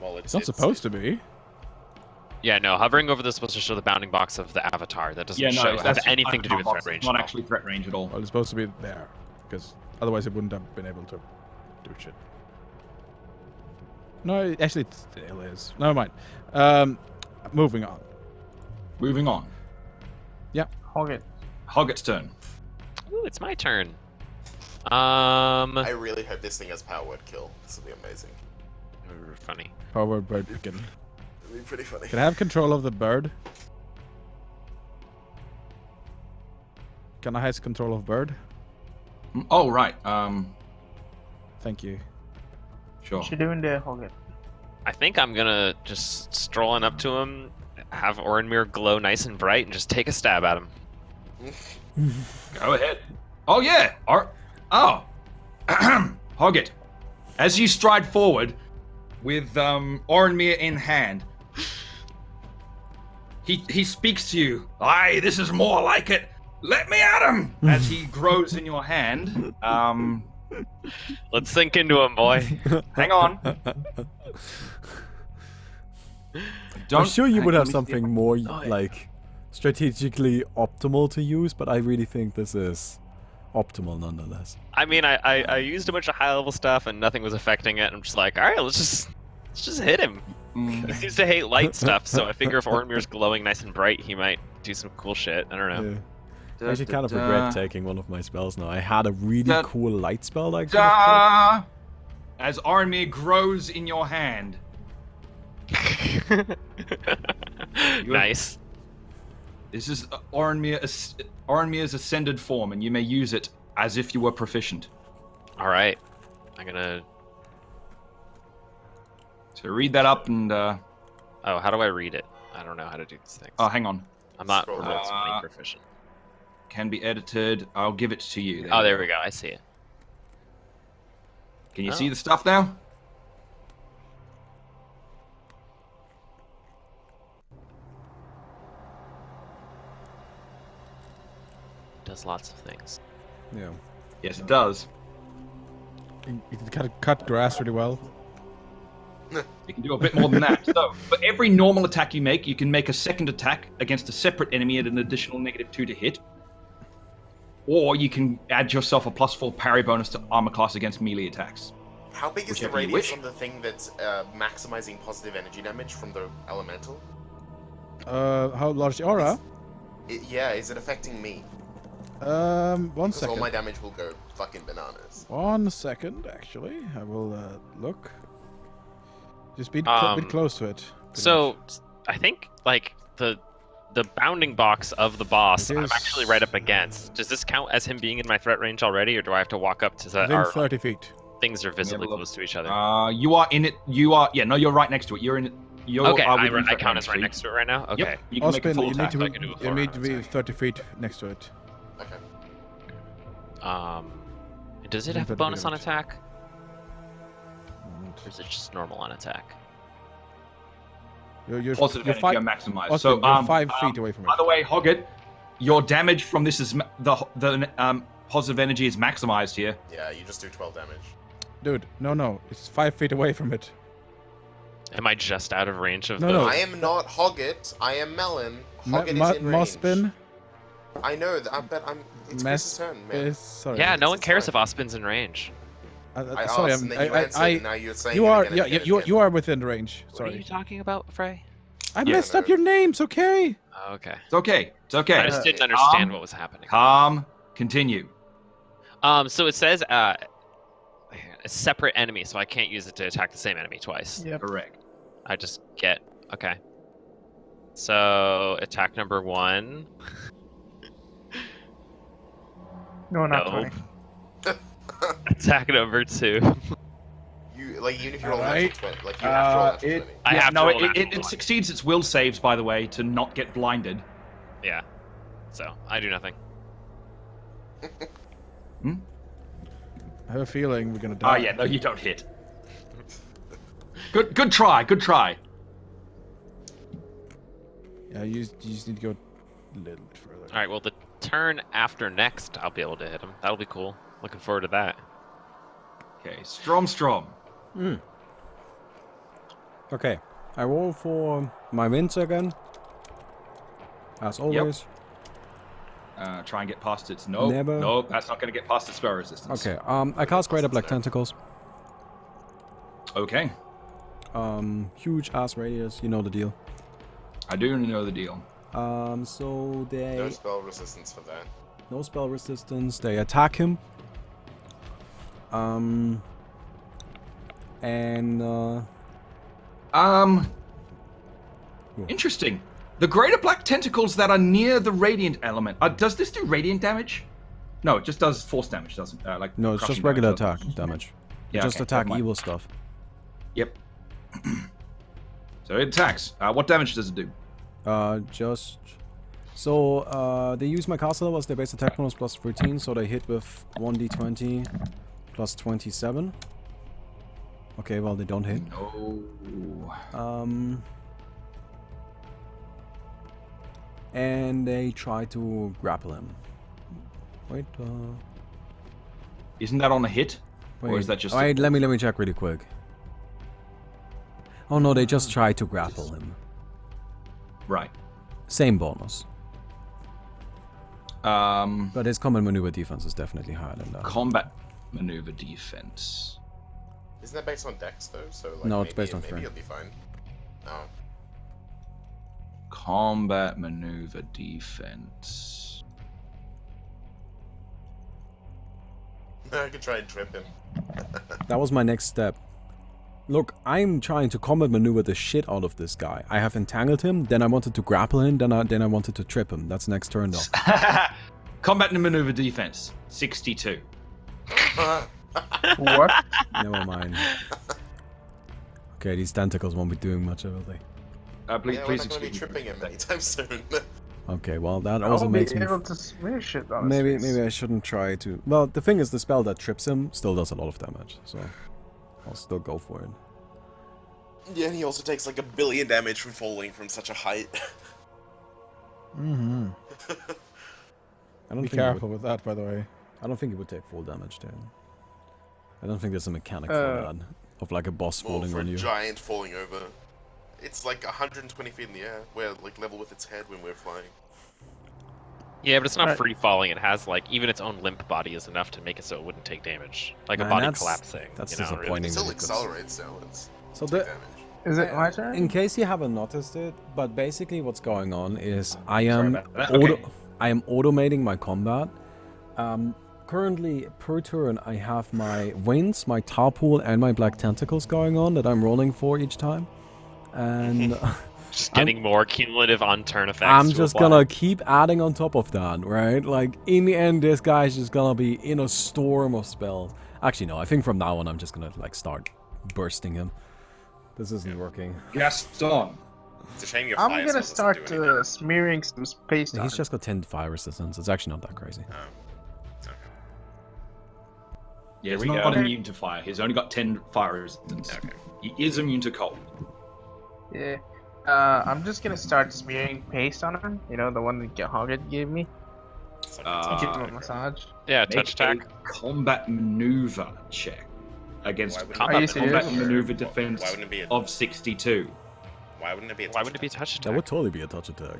Well, it's not supposed to be. Yeah, no, hovering over this is supposed to show the bounding box of the avatar. That doesn't Yeah, no, show that's have just anything to do with box. threat range. It's not at all. actually threat range at all. Well, it's supposed to be there, because otherwise it wouldn't have been able to do shit. No, actually, it still is. Never mind. Moving on. Moving on. Hog Hoggett's turn. Ooh, it's my turn. I really hope this thing has power word kill. This will be amazing. Funny. Power bird. Can It'll be pretty funny. I have control of the bird? Can I have control of bird? Oh, right. Thank you. Sure. What you doing there, Hog I think I'm gonna just stroll on up to him, have Orenmir glow nice and bright, and just take a stab at him. Go ahead. Oh, yeah. Hoggett, as you stride forward with Orenmir in hand, he speaks to you. Aye, this is more like it. Let me at him! As he grows in your hand. Let's sink into him, boy. Hang on. I'm sure you would have let me see something if I- more Oh, yeah. like strategically optimal to use, but I really think this is optimal nonetheless. I mean, I used a bunch of high level stuff and nothing was affecting it. I'm just like, all right, let's just hit him. He seems to hate light stuff, so I figure if Orenmir's glowing nice and bright, he might do some cool shit. I don't know. Yeah. I actually kind of regret taking one of my spells now. I had a really cool light spell that I could have put. As Orenmir grows in your hand. Nice. This is Orenmir's ascended form, and you may use it as if you were proficient. All right, I'm gonna. So read that up and. Oh, how do I read it? I don't know how to do these things. Oh, hang on. I'm not Scroll really down. proficient. Can be edited. I'll give it to you. Oh, there we go. I see it. Can you Oh. see the stuff now? Does lots of things. Yeah. Yes, it does. You can kind of cut grass really well. You can do a bit more than that. So, for every normal attack you can make a second attack against a separate enemy at an additional -2 to hit. Or you can add yourself a +4 parry bonus to armor class against melee attacks. How big is the Whichever you radius wish. on the thing that's maximizing positive energy damage from the elemental? How large the aura? Yeah, is it affecting me? 1 Because all second. my damage will go fucking bananas. 1 second, actually. I will look. Just be Um, bit close to it. pretty So, I think like the bounding box of the boss, It I'm is- actually right up against. Does this count as him being in my threat range already, or do I have to walk up to that? within Our 30 feet. things are visibly look. close to each other. You are in it. No, you're right next to it. You're in it. You're Okay, I within threat count as range, right so next to it right now. Okay. Yep, you can make a Ospin, full you need attack. to, I can do a you full need to be attack. 30 feet next to it. Okay. Does it Within have a 30 bonus feet on of it. attack, or is it just normal on attack? You're Positive energy five, are maximized. Ospin, So, you're 5 feet away from it. by the way, Hoggett, your damage from this is the positive energy is maximized here. Yeah, you just do 12 damage. Dude, no. It's 5 feet away from it. Am I just out of range of No, the? no. I am not Hoggett. I am Melon. Hoggett is in range. Mospin I know that, but it's Chris's turn, man. is... Sorry. Yeah, no one It's cares fine. if Ospin's in range. I sorry, asked, and then you answered, and now you're saying you it are, again and yeah, again and you again. are within range. What are you Sorry. talking about, Frey? I Yeah, messed no. up your names, okay? Oh, okay. It's okay. It's okay. I just didn't understand what was happening. Calm. Continue. So it says a separate enemy, so I can't use it to attack the same enemy twice. Yep. Correct. I just get okay. So attack number 1. No, not Nope. 20. Attack number 2. Even if you roll Alright. natural 20, like you have to roll natural 20. I have to no, roll it natural 20. succeeds its will saves, by the way, to not get blinded. Yeah. So I do nothing. I have a feeling we're gonna die. Oh yeah, no, you don't hit. Good try. Good try. Yeah, you just need to go a little bit further. All right. Well, the turn after next, I'll be able to hit him. That'll be cool. Looking forward to that. Okay, Strom. Okay. I roll for my wins again. As always. Try and get past its. Nope. Never. Nope. That's not going to get past its spell resistance. Okay. I cast Greater Black Tentacles. Okay. Huge ass radius, you know the deal. I do know the deal. So they... No spell resistance for that. No spell resistance. They attack him. And Interesting. The greater black tentacles that are near the radiant element. Does this do radiant damage? No, it just does force damage, doesn't it? Like no, it's just crushing regular damage, attack damage. Yeah, Just okay, attack never mind. evil stuff. Yep. So it attacks. What damage does it do? They use my castle level as their base attack bonus plus 13, so they hit with 1d20 plus 27. Okay, well they don't hit. No. And they try to grapple him. Wait, Isn't that on a hit? wait. Or is that just Wait, let me check really quick. Oh no, they just try to grapple him. Right. Same bonus. Um, But his combat maneuver defense is definitely higher than that. combat maneuver defense. Isn't that based on dex though? So like No, maybe, it's based on maybe strength. you'll be fine. Oh. Combat maneuver defense. I could try and trip him. That was my next step. Look, I'm trying to combat maneuver the shit out of this guy. I have entangled him, then I wanted to grapple him, then I wanted to trip him. That's next turn though. Combat and maneuver defense. 62. What? Never mind. Okay, these tentacles won't be doing much, will they? Please, Yeah, we're please not going to be excuse me. tripping him anytime soon. Okay, well that also I'll makes be me... able to smear shit on his Maybe face. I shouldn't try to... Well, the thing is, the spell that trips him still does a lot of damage, so... I'll still go for it. Yeah, and he also takes like 1 billion damage from falling from such a height. Mm-hmm. I don't Be think careful with that, by the way. I don't think it would take full damage, then. I don't think there's a mechanic for that. Of like a boss Well, falling for on a you. giant falling over. It's like 120 feet in the air. We're like level with its head when we're flying. Yeah, but it's not Right. free falling. It has like even its own limp body is enough to make it so it wouldn't take damage, like Man, a body that's- collapsing. that's you know, really. disappointing. It still because- accelerates, so it's So take the... damage. Is it my turn? In case you haven't noticed it, but basically what's going on is I Sorry am about that. Okay. I am automating my combat. Currently per turn I have my winds, my tarpool, and my black tentacles going on that I'm rolling for each time, and Just getting more cumulative on turn effects. I'm to just apply. gonna keep adding on top of that, right? Like in the end, this guy's just gonna be in a storm of spells. Actually, no. I think from now on I'm just gonna like start bursting him. This isn't working. Gaston. It's a shame your I'm fire gonna spell doesn't start do anything. smearing some space on He's him. just got 10 fire resistance. It's actually not that crazy. Oh. Okay. Yeah, Here he's we not go. immune to fire. He's only got 10 fire resistance. Okay. He is immune to cold. Yeah. I'm just gonna start smearing paste on him. You know, the one that Hoggett gave me. It's like Uh, Give him a massage. Yeah, Make touch attack. a combat maneuver check against Why wouldn't Combat it be maneuver? combat maneuver defense Why wouldn't it be a, of 62. Why wouldn't it be a Why wouldn't it be a touch That attack? would totally be a touch attack.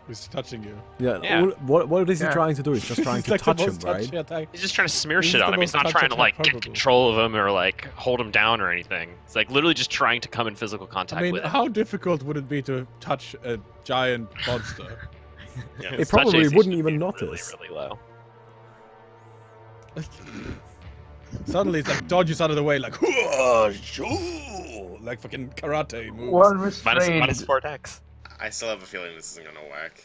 He's touching you. Yeah. Yeah. What is he Yeah. trying to do? He's just trying He's to like the touch him, most right? touchy attack. He's just trying to smear He's shit the on him. He's most not touch trying to like attack get probably. control of him or like hold him down or anything. It's like literally just trying to come in physical contact I mean, with him. how difficult would it be to touch a giant monster? Yeah. It His touch probably AC wouldn't should even be notice. Really, really low. Suddenly it's like dodges out of the way, like "Hua, shoo," like fucking karate moves. One Minus restrained. 4 dex. I still have a feeling this isn't gonna work.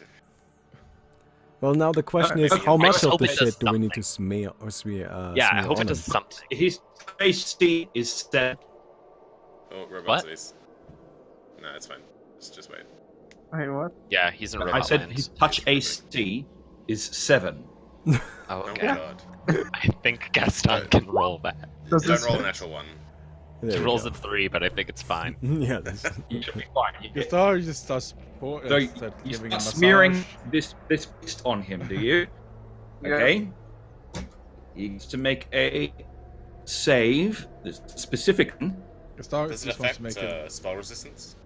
Well, now the question is, Okay. how I much just of hope the it does shit do we need to something. smear or smear? Yeah, I smear hope on it does him? something. His AC is set. Oh, robot What? space. No, it's fine. Just wait. Wait, what? Yeah, he's in I robot said land. his touch AC is 7. Oh, Oh okay. my god. I think Gaston can roll that. Does Don't this roll a natural one. There He we rolls go. at 3, but I think it's fine. Yeah. That's... You should be fine. Just start, just start, So you start you giving him start a smearing massage. this paste on him, do you? Yeah. Okay. He needs to make a save. This specific one. Start Does it just wants to affect make it. spell resistance?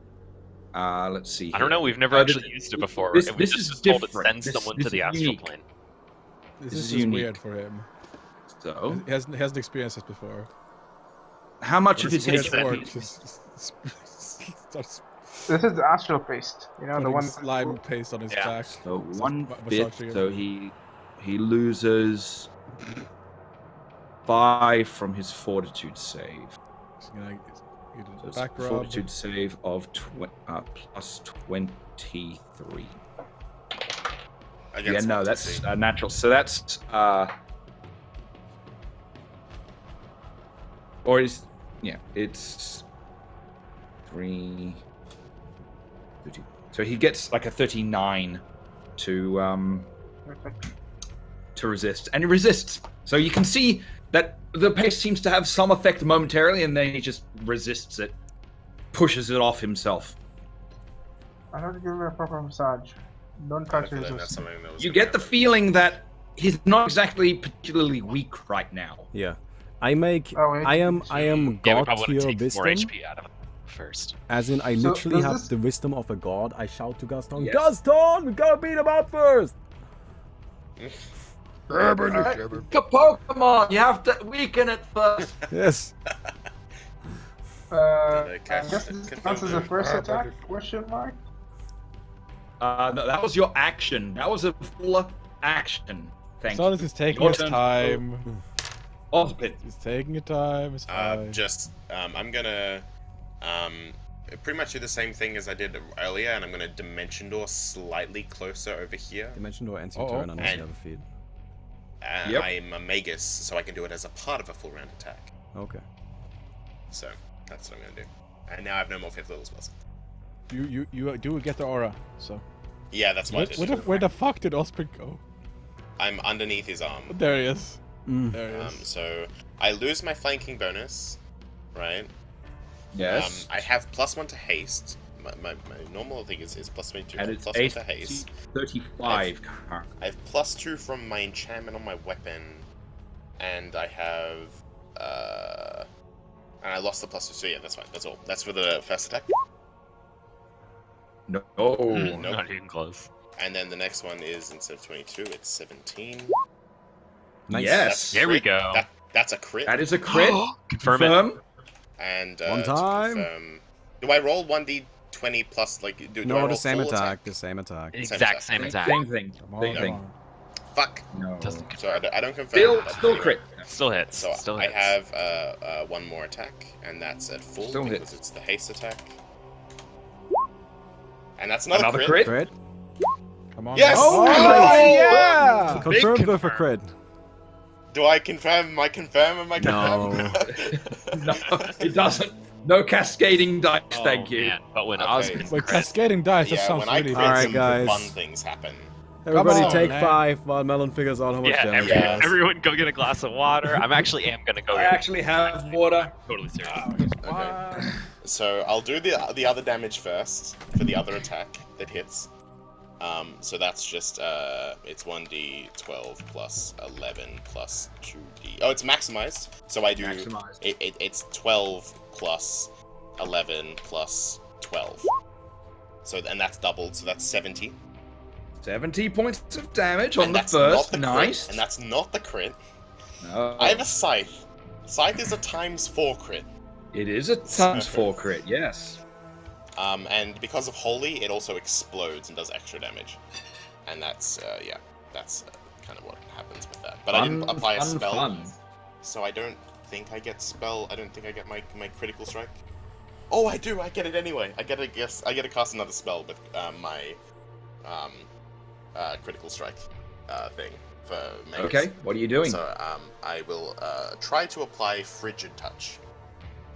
Let's see. I don't know. here. We've never actually used it before. This We is just told it different. send someone to This the is astral unique. plane. This this is is just unique. weird for him. So He hasn't experienced this before. How much of his His HP? fork just starts This is astral paste. You know, the putting one. slime paste on his Yeah. back. So Starts 1/5. massaging him. So he loses 5 from his fortitude save. He's gonna get So a it's back rub. fortitude save of plus 23. Yeah, Against no, what that's DC? natural. So that's or is it's 3. 30. So he gets like a 39 to resist, and he resists. So you can see that the paste seems to have some effect momentarily, and then he just resists it, pushes it off himself. I have to give it a proper massage. Don't I touch feel his like that's system. something that was You gonna get the happen. feeling that he's not exactly particularly weak right now. Yeah. I make. Oh, wait. I am Yeah, we god probably want to tier take more wisdom. HP out of it first. As in, I So, literally does have this- the wisdom of a god. I shout to Gaston, Yes. Gaston, we gotta beat him up first. Pokemon, you have to weaken it first. Yes. I Okay. guess this counts as a first attack? Question mark. No, that was your action. That was a full action. Thank So you. this is taking Your his turn. time. Oh, but He's taking your time. It's fine. I'm gonna pretty much do the same thing as I did earlier, and I'm gonna dimension door slightly closer over here. Dimension door ends your Uh-oh. turn unless you And- have a feed. Yep. I'm a Magus, so I can do it as a part of a full round attack. Okay. So that's what I'm gonna do. And now I have no more 5th level spells. You do get the aura. So Yeah, that's why I did it. where the fuck did Osprey go? I'm underneath his arm. There he is. Mm. There he is. So I lose my flanking bonus, right? yes. I have +1 to haste. My normal thing is +22. And it's +1 to haste. 35. I have +2 from my enchantment on my weapon, and I have and I lost the +2. So yeah, that's fine. That's all. That's for the first attack. No. Nope. Not even close. And then the next one is, instead of 22, it's 17. Nice. Yes. There we Crit. go. That's a crit. That is a crit. Confirm it. Confirm. And One to time. confirm- do I roll 1d20 plus like do I No, roll the same full attack. The same attack. Exact same attack. Same thing. Come on, Same come thing. on. Fuck. No. Doesn't So I don't confirm. Still, but still anyway. crit. Still hits. So Still I hits. have one more attack, and that's at full Still because hits. it's the haste attack. And that's another, Another crit. crit. Crit. Come on. Yes! guys. Oh, nice. yeah! Big Confirmed with a confirm. crit. Do I confirm? My confirm? Am I confirm? No, it doesn't. No cascading dice, Oh, thank you. man. But when Okay. Osmond Wait, crit, cascading dice. That Yeah, sounds when I really crit, Alright, some guys. fun things happen. Everybody on, take man. 5 while Melon figures out how much yeah, damage every- he has. everyone go get a glass of water. I'm actually gonna go I get actually have water. totally serious. Okay. So I'll do the other damage first for the other attack that hits. So that's just it's 1d12 plus 11 plus 2d. Oh, it's maximized. So I do Maximized. it's 12 plus 11 plus 12. So and that's doubled. So that's 70. 70 points of damage on And the that's not first. the crit, Nice. and that's not the crit. No. I have a scythe. Scythe is a ×4 crit. It is a ×4 crit, yes. And because of holy, it also explodes and does extra damage. And that's that's kind of what happens with that. But I didn't apply a fun, spell, fun. so I don't think I get spell. I don't think I get my critical strike. Oh, I do. I get it anyway. I get to cast another spell with my critical strike thing for Magus. Okay, what are you doing? So I will try to apply frigid touch.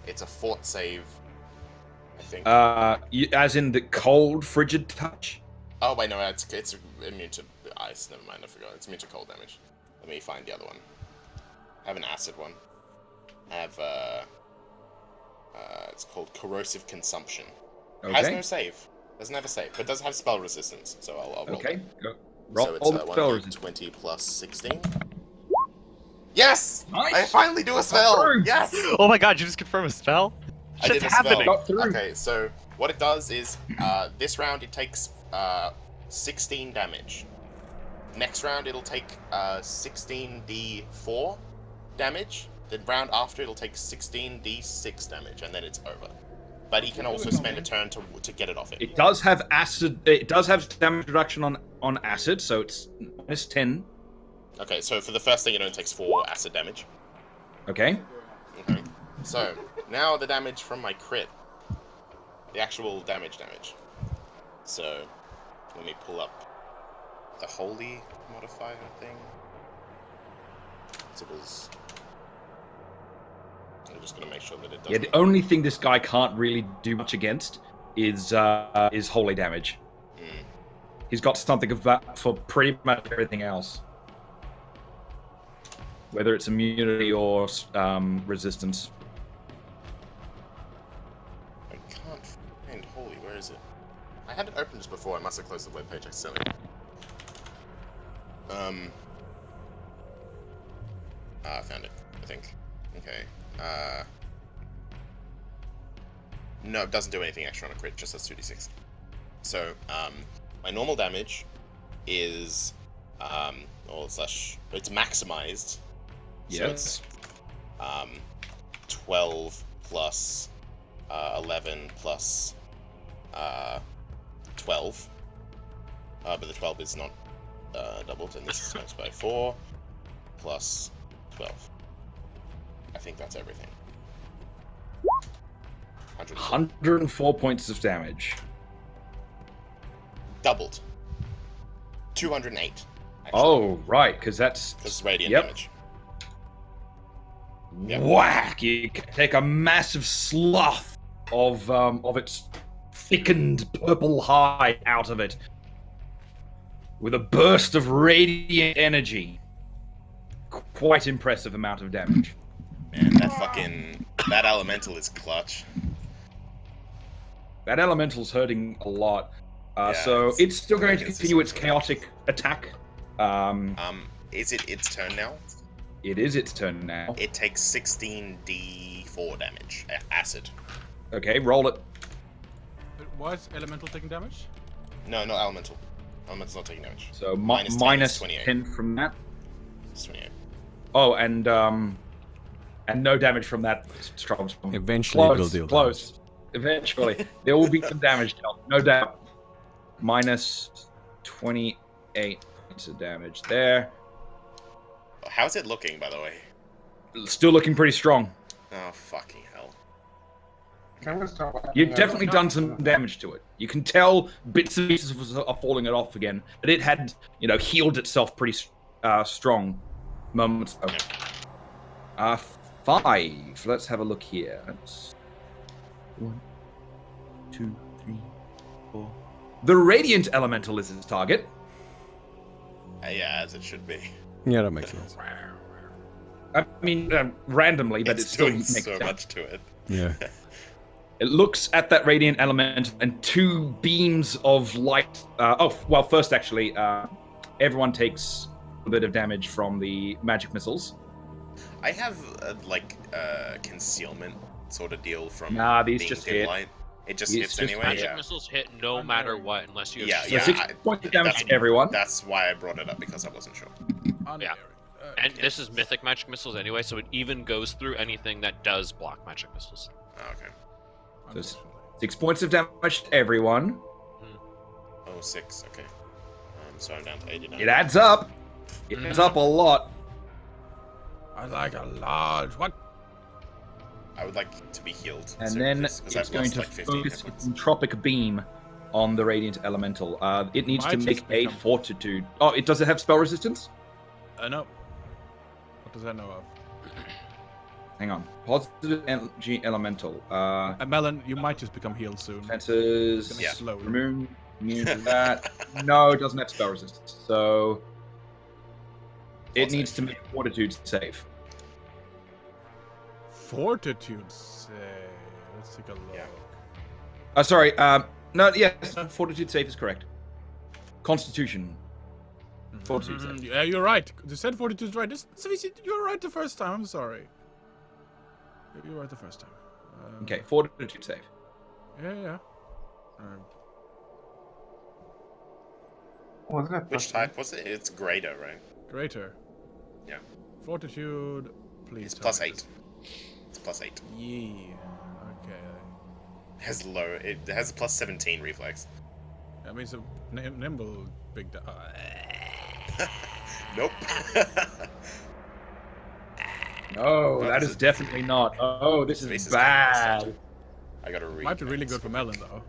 It's a fort save, I think. As in the cold, frigid touch? Oh wait, no, it's immune to ice. Never mind, I forgot. It's immune to cold damage. Let me find the other one. I have an acid one. I have it's called corrosive consumption. Has no Okay. save. Doesn't have a save, but does have spell resistance. So I'll roll. Okay, that. go. So Roll it's the spell resistance. 20 plus 16. Yes! Nice! I finally do a spell. through. Yes! Oh my god, you just confirmed a spell? I Shit's did a spell. happening. Got through. Okay, so what it does is this round it takes 16 damage. Next round it'll take 16d4 damage, The round after, it'll take 16d6 damage, and then it's over. But he can also spend a turn to get it off it. It does have acid. It does have damage reduction on acid, so it's -10. Okay, so for the first thing, it only takes 4 acid damage. Okay. Okay. So now the damage from my crit, the actual damage. So let me pull up the holy modifier thing. So it was. I'm just gonna make sure that it does. Yeah, the only thing this guy can't really do much against is holy damage. Mm. He's got something of that for pretty much everything else, whether it's immunity or resistance. I can't find holy. Where is it? I had it open just before. I must have closed the webpage accidentally. I found it. I think. Okay. No, it doesn't do anything extra on a crit, just does 2d6. So, my normal damage is, it's maximized. Yes. So it's, 12 plus, 11 plus, 12. But the 12 is not, doubled, and this is goes by 4 plus 12. I think that's everything. 104 points of damage. Doubled. 208. Actually. Oh, right, because that's radiant yep. damage. Yep. Whack! You take a massive slough of its thickened purple hide out of it, with a burst of radiant energy. Quite impressive amount of damage. Man, that elemental is clutch. That elemental's hurting a lot. Yeah, So it's still going to continue its chaotic attack. Is it its turn now? It is its turn now. It takes 16d4 damage. Acid. Okay, roll it. Why is elemental taking damage? No, not elemental. Elemental's not taking damage. So minus minus 28. 10 from that. It's 28. Oh, and no damage from that strong. Eventually it will deal close. Eventually, there will be some damage dealt, no doubt. Minus 28 points of damage there. How's it looking, by the way? Still looking pretty strong. Oh, fucking hell. You've definitely done some damage to it. You can tell bits and pieces are falling it off again, but it had, healed itself pretty strong moments ago. 5. Let's have a look here. That's 1, 2, 3, 4. The radiant elemental is its target. Yeah, as it should be. Yeah, that makes sense. I mean, randomly, but it still doing makes so sense. much to it. Yeah. It looks at that radiant element, and 2 beams of light. First, actually, everyone takes a bit of damage from the magic missiles. I have concealment sort of deal from these being just dim hit. light. It just These hits just anyway. Magic missiles hit no matter what, unless you. Yeah, have yeah. 6 points of damage to everyone. That's why I brought it up, because I wasn't sure. Yeah. And this is mythic magic missiles anyway, so it even goes through anything that does block magic missiles. Oh, okay. So 6 points of damage to everyone. Oh, 6. Okay. So I'm down to 89. It adds up. It adds up a lot. I like a large. What? I would like to be healed. And soon, then please, 'cause it's I've going lost, to like 15 focus hit points. its entropic beam on the radiant elemental. It needs to Might make just a become- fortitude. Oh, does it have spell resistance? No. What does that know of? Hang on. Positive energy elemental. Melon, you might just become healed soon. Defenses. Yeah. Slowly. Remove. Immune to that. No, it doesn't have spell resistance. So it needs to make a fortitude save. Fortitude save. Let's take a look. Yeah. Sorry. No. Yes. Fortitude save is correct. Constitution. Fortitude save. Yeah, you're right. You said fortitude right. You're right the first time. I'm sorry. You're right the first time. Okay. Fortitude save. Yeah. Wasn't it? Which type was it? It's greater, right? Greater. Yeah. Fortitude. Please. It's tell plus me 8. It's plus 8. Yeah. Okay. It has low. It has a plus 17 reflex. That means a nimble big. Nope. No, Well, that this is definitely not. Oh, this Space is is kind of bad. I gotta read. Might be really good for Melon though.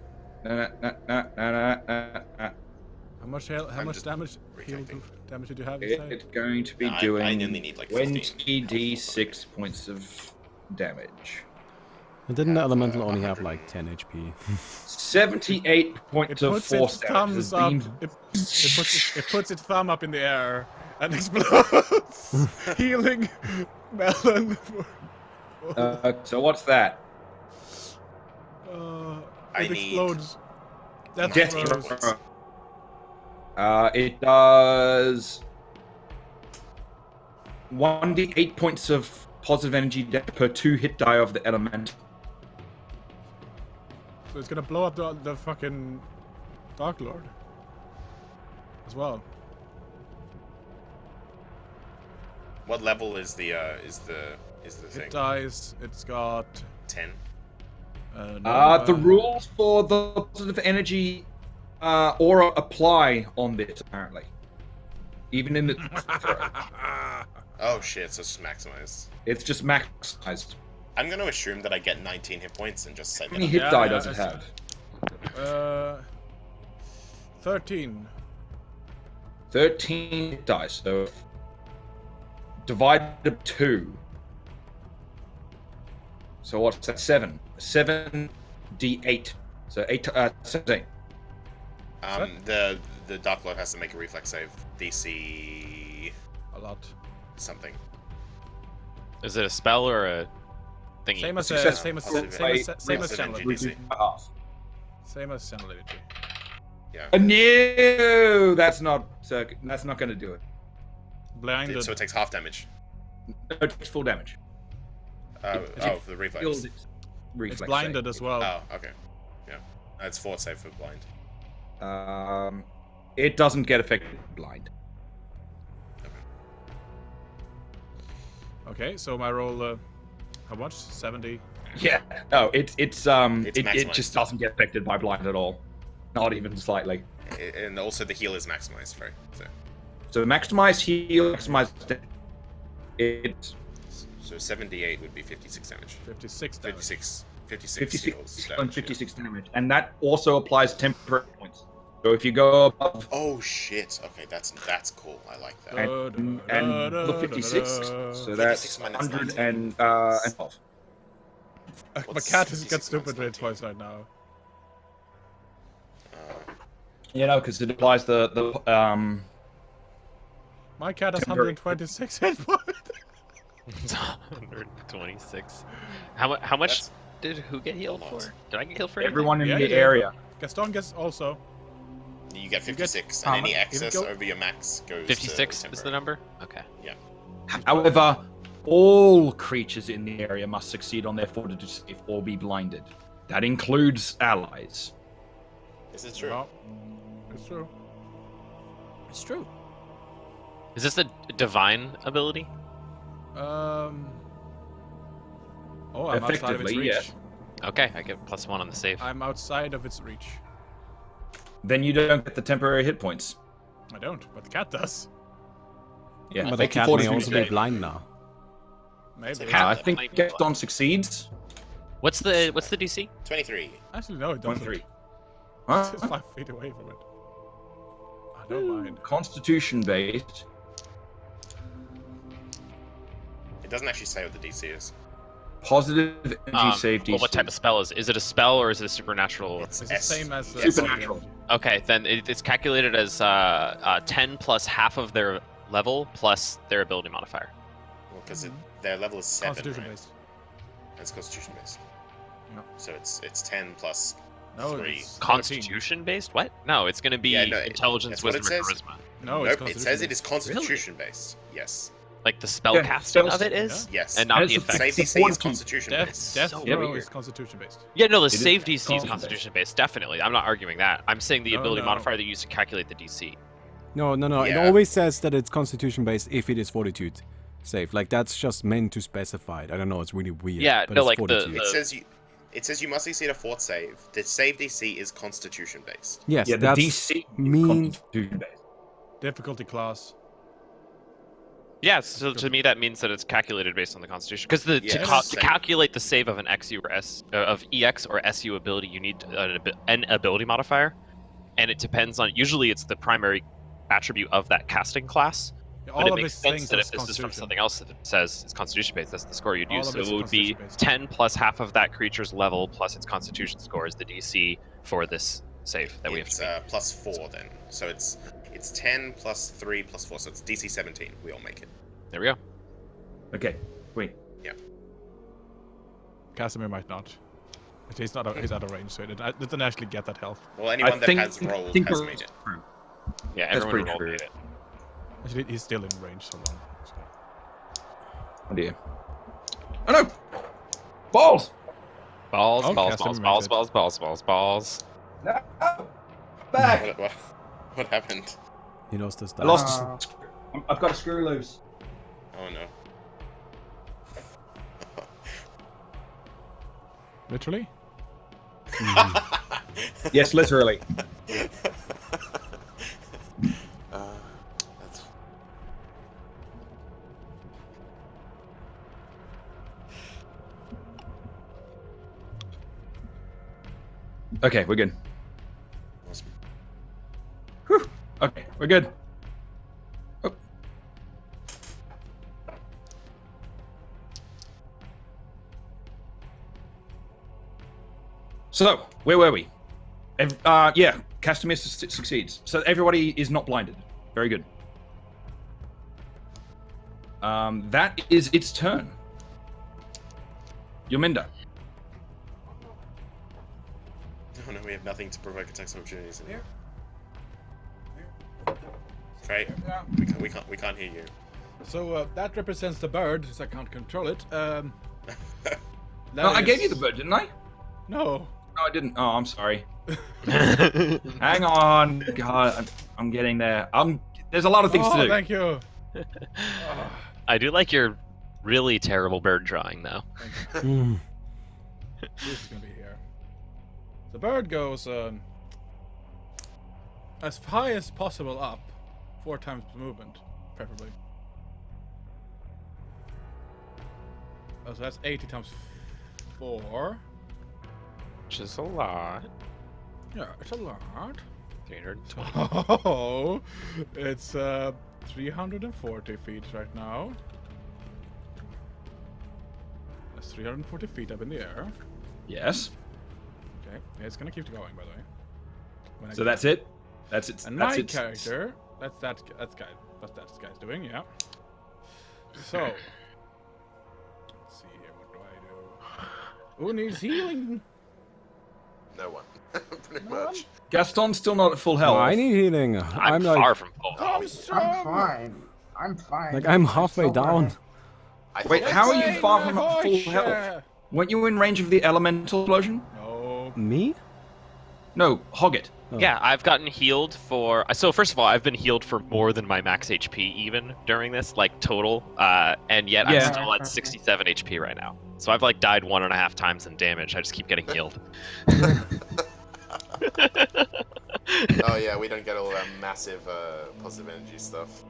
How much damage? retyping. Damage did you have? You say? It's going to be No, I doing only need, like, 15 20d6 points of damage. And didn't the have, elemental only have 100. like 10 HP? 78 points of puts force its damage. thumbs up. It puts its thumb up in the air and explodes, healing Melon. So what's that? I It need explodes. Death Death throws. throw. It does 1d8 points of positive energy per 2 hit die of the element. So it's gonna blow up the fucking Dark Lord as well. What level is the thing? It dies. It's got 10. The rules for the positive energy aura apply on this, apparently. Even in the Oh shit! So it's just maximized. it's just maximized. I'm gonna assume that I get 19 hit points and just say How many that. hit Yeah, die yeah, does it that's- have? 13. 13 hit die, so divided by 2. So what's that? 7. 7d8. So 17. The Dark Lord has to make a reflex save. DC A lot. something. Is it a spell or a thingy? Same as Success. same as Positive same as energy. same as Positive channel. energy. DC. Half. Same as channel energy. Yeah. No, that's not going to do it. Blinded. So it takes half damage. No, it takes full damage. For the reflex. Reflex It's blinded save. as well. Oh, okay. Yeah. It's fort save for blind. It doesn't get affected blind. Okay, so my roll. How much? 70. Yeah. No, it maximized. just doesn't get affected by blind at all. Not even slightly. And also the heal is maximized, right? So maximize heal, maximize it. So 78 would be 56 damage. 56 damage. 56 56 heals and damage, 56 damage, and that also applies temporary points. So if you go above yeah. Oh shit! Okay, that's cool. I like that. and the 56, so that's 56 minus 100 19. and 12. My What's cat has 56 got stupid minus rate points right now. You know, because it applies the My cat has Temporary. 126 hit points. 126. How much That's- did who get healed Hold on. for? Did I get healed for anything? everyone in Yeah, the you did. area. Gaston gets also. You get You get 56, how and any much? excess go- over your max goes 56 to is the number? Okay. However, all creatures in the area must succeed on their fortitude save or be blinded. That includes allies. Is it true? No, it's true. It's true. Is this a divine ability? Oh, I'm outside of its Effectively, reach. yes. Okay, I get +1 on the save. I'm outside of its reach. Then you don't get the temporary hit points. I don't, but the cat does. Yeah, But the thank you cat for may the also be save. blind now. Maybe. Cat- I think Might be Gaston succeeds. What's the DC? 23. Actually, no, it doesn't. 1-3. It's Huh? 5 feet away from it. I don't mind. Constitution based. It doesn't actually say what the DC is. Positive energy save DC. Well, what type of spell is it? Is it a spell or is it a supernatural? It's It's the S. same as Supernatural. Okay, then it's calculated as 10 plus half of their level plus their ability modifier. Because their level is 7, Constitution right? based. It's Constitution based. Yeah. So it's 10 plus No, 3. it's 13. Constitution based? What? No, it's going to be Yeah, no, intelligence, that's what wisdom, it and says. charisma. No, it's Nope, it Constitution says it based. is Constitution based. Yes. Like the spell Yeah, casting spells- of it is, Yes. and not And the it's a effect. Save DC is Fortitude. Constitution Death based. Death So Row weird. is Constitution based. Yeah, no, the It is save DC is constitution Constitution based, definitely. I'm not arguing that. I'm saying the No, ability no. modifier they use to calculate the DC. No. It Yeah. always says that it's constitution based if it is fortitude. save. Like that's just meant to specify it. I don't know. It's really weird. Yeah, but no, it's like fortitude. It says you must succeed a 4th save. The save DC is Constitution based. Yes, Yeah, the that's DC means. Constitution-based. Difficulty class. Yeah, so to me that means that it's calculated based on the Constitution. Because to Yes. calculate the save of an XU or of EX or SU ability, you need an ability modifier, and it depends on. Usually, it's the primary attribute of that casting class. Yeah, But all it of makes these sense things that is if this is from Constitution. something else that says it's Constitution based, that's the score you'd All use. of So this it is would be Constitution-based. 10 plus half of that creature's level plus its Constitution score is the DC for this save that we have It's to make. plus 4 then. So it's 10 plus 3 plus 4. So it's DC 17. We all make it. There we go. Okay, wait. Casimir might not. He's not. He's out of range, so it doesn't actually get that health. Well, anyone that has rolled has we're- made it. Yeah, That's everyone pretty rolled true. made it. Actually, he's still in range. So long. Oh dear. Oh no! Balls! Balls, Oh, balls, Casimir balls, made balls, balls, balls, balls, balls. Back! What happened? He lost his I dice. lost. I've got a screw loose. Oh no. Literally. Yes, literally. That's... Okay, we're good. Whew. Okay, we're good. Oh. So, where were we? Yeah, Castamir succeeds. So everybody is not blinded. Very good. That is its turn. Yominda. Oh no, we have nothing to provoke attacks of opportunities in here. Right? We can't hear you. So that represents the bird, since I can't control it. Oh, I gave you the bird, didn't I? No. No, I didn't. Oh, I'm sorry. Hang on. God, I'm getting there. There's a lot of things to do. Thank you. I do like your really terrible bird drawing, though. Mm. This is gonna be here. The bird goes as high as possible up, 4 times the movement, preferably. Oh, so that's 80 times 4. Which is a lot. Yeah, it's a lot. 320. Oh, it's 340 feet right now. That's 340 feet up in the air. Yes. Okay, yeah, it's gonna keep going, by the way. When I So get- that's it. That's it. And that's my it. character, that's this guy's doing, yeah. So, let's see here, what do I do? Who needs healing? No one. Pretty No one? much. Gaston's still not at full health. Oh, I need healing. I'm like, far from full. I'm fine. I'm fine. like I'm halfway so down. bad. Wait, how are you Hey, far my from full voice, health? Weren't you in range of the elemental explosion? No. Me? No, Hoggett. Oh. Yeah, I've gotten healed for. So first of all, I've been healed for more than my max HP even during this, like total. And yet Yeah. I'm still at 67 HP right now. So I've like died 1.5 times in damage. I just keep getting healed. Oh yeah, we don't get all that massive positive energy stuff.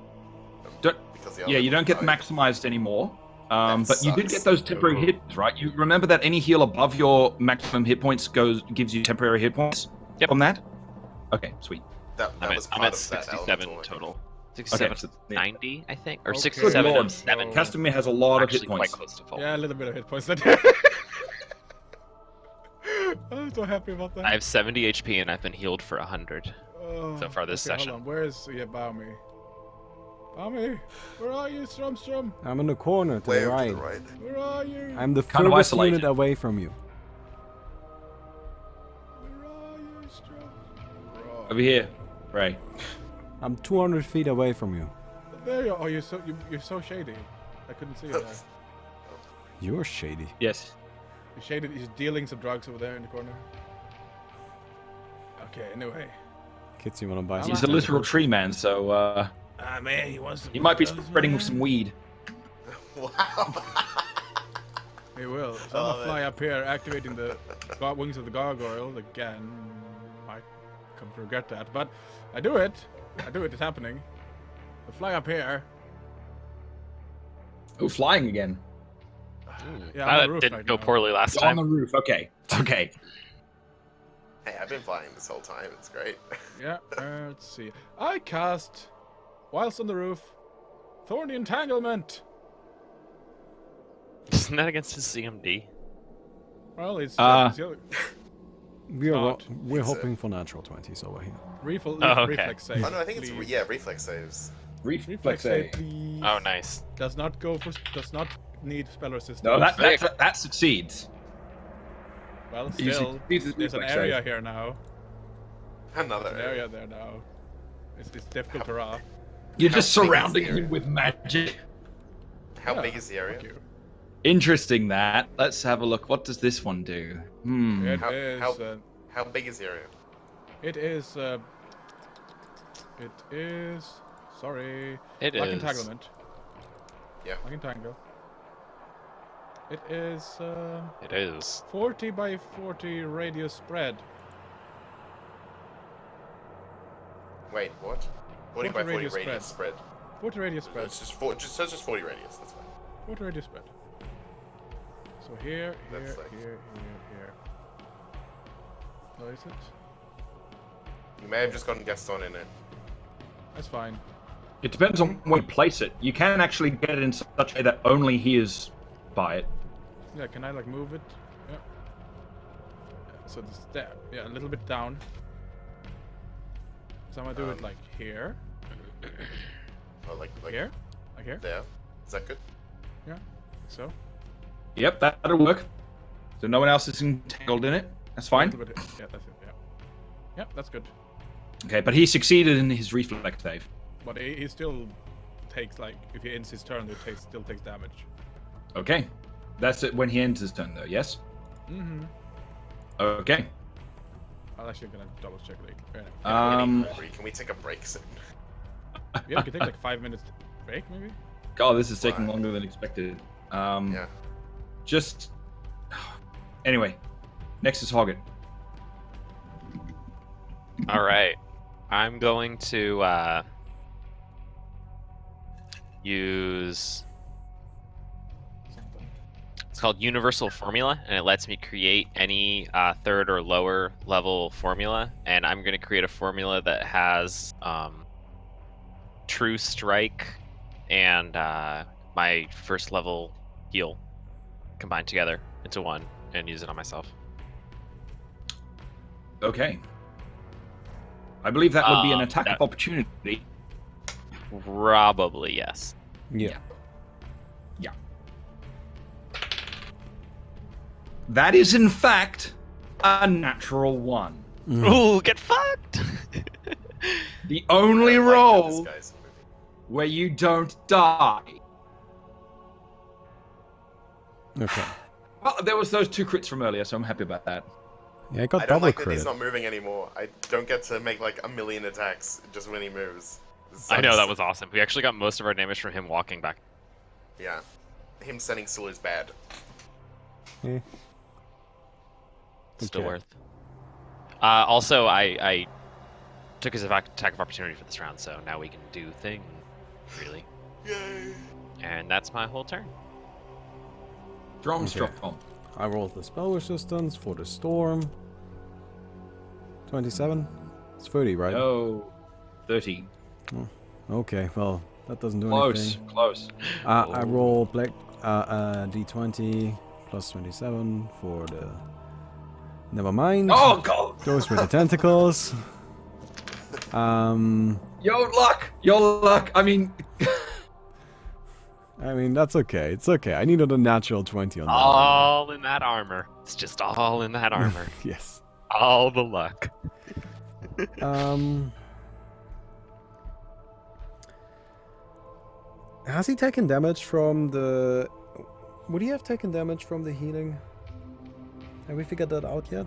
Don't- Because the Yeah, you don't get elemental maximized anymore. That But you did sucks. get those temporary hit points, right? You remember that any heal above your maximum hit points gives you temporary hit points Yep. from that? Okay, sweet. That I'm was at part of that 67 elemental. total. 67 Okay, so- 90, I think, or Okay. 67 Good lord. and 7. Castamir has a lot of hit Actually, quite points. close to full. Yeah, a little bit of hit points there. I'm so happy about that. I have 70 HP and I've been healed for 100 Oh, so far this session. Hold on, where is Baumi? Baumi, where are you, Stromstrom? I'm in the corner to Way the over right. to the right. Where are you? I'm the Kind of furthest isolated. unit away from you. Where are you, Strom? Over here, Ray. I'm 200 feet away from you. There you are. Oh, you're so shady. I couldn't see you there. You're shady. Yes. You're shady. He's dealing some drugs over there in the corner. Okay, anyway. Kids, you wanna buy some? He's a literal tree man, so Ah, man, he wants to. he might be spreading some weed. Wow. He will. So I'm Oh, gonna fly up here, activating the wings of the gargoyle again. Might come to regret that, but I do it. It's happening. I fly up here. Oh, flying again. Yeah, I'm on the That roof didn't right go now. poorly last You're on time. the roof. Okay. Okay. Hey, I've been flying this whole time. It's great. Yeah, let's see. I cast, whilst on the roof, Thorny Entanglement. Isn't that against his CMD? Well, it's We're hoping for natural 20s over here. Oh, okay. reflex save. Oh no, I think it's please. reflex saves. Reflex save, please. Oh, nice. Does not need spell resistance. No, that succeeds. Well, You still, succeed with there's an reflex area save. here now. Another An area there now. It's difficult to rob. You're How just big is surrounding the area? him with magic. How Yeah, big is the area? Thank you. Interesting that. Let's have a look. What does this one do? It How- is. how- How big is the area? It is. It is. Sorry. It Black is. entanglement. Yeah. Black entangle. It is. It is. 40 by 40 radius spread. Wait, what? 40 by 40 radius radius spread. 40 radius spread. It's just just 40 radius. That's fine. 40 radius spread. So here, That's like- here. What is it? You may have just gotten Gaston in it. That's fine. It depends on where you place it. You can actually get it in such a way that only he is by it. Yeah, can I like move it? Yeah. So this there. Yeah, a little bit down. So I'm gonna do it like here. Oh, like Here? Like here? there. Is that good? So. Yep, that'll work. So no one else is entangled in it. That's fine. A little bit, yeah, that's it. Yeah. Yep, that's good. Okay, but he succeeded in his reflex save. But he still takes like if he ends his turn, it still takes damage. Okay. That's it when he ends his turn, though, yes? Mm-hmm. Okay. I'm actually gonna double check later. Can we take a break soon? Yeah, we can take like 5 minutes break maybe. God, this is taking Why? longer than expected. Yeah. Just... Anyway. Next is Hoggett. All right. I'm going to use. It's called Universal Formula, and it lets me create any third or lower level formula. And I'm going to create a formula that has True Strike and my first level heal combined together into one, and use it on myself. Okay. I believe that would be an attack that- of opportunity. Probably yes. Yeah. That is, in fact, a natural one. Ooh, get fucked! The only I like how roll this guy's moving. where you don't die. Okay. Oh, Well, there was those 2 crits from earlier, so I'm happy about that. Yeah, I I got don't double like that credit. he's not moving anymore. I don't get to make like a million attacks just when he moves. This I know, sucks. that was awesome. We actually got most of our damage from him walking back. Yeah. Him standing still is bad. Eh. Still Okay. worth. Also, I took his attack of opportunity for this round, so now we can do things, really. Yay! And that's my whole turn. Drumstruck Okay. Tom. I rolled the spell resistance for the storm. 27? It's 30, right? No. 30. Okay, well, that doesn't do Close. anything. Close. I roll black d20 plus 27 for the... Never mind. Oh, God! Goes with the tentacles. Your luck! Your luck! I mean... I mean, that's okay. It's okay. I needed a natural 20 on that. All in that armor. It's just all in that armor. one. Yes. All the luck. Has he taken damage from the... Would he have taken damage from the healing? Have we figured that out yet?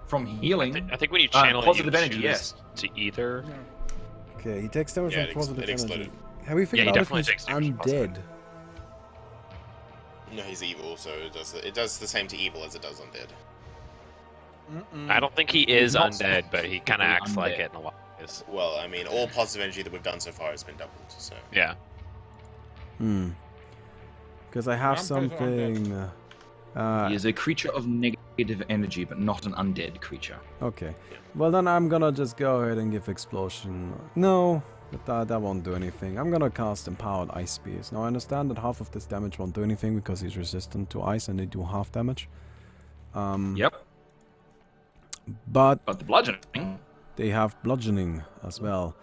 From healing. I think when you channel it, you positive energy, choose yes. to either. Okay, he takes damage Yeah, from positive it exploded. energy. Have we figured he out if definitely he's takes damage from undead? No, he's evil, so it does the same to evil as it does undead. I don't think he is not undead, but he kind of acts undead. like it in a lot of ways. Well, I mean, all positive energy that we've done so far has been doubled, so... Yeah. Because I have Vampires are undead. something. He is a creature of negative energy, but not an undead creature. Okay. Well, then I'm gonna just go ahead and give explosion. No, but that won't do anything. I'm gonna cast empowered ice spears. Now I understand that half of this damage won't do anything because he's resistant to ice and they do half damage. Yep. But But the bludgeoning. they have bludgeoning as well.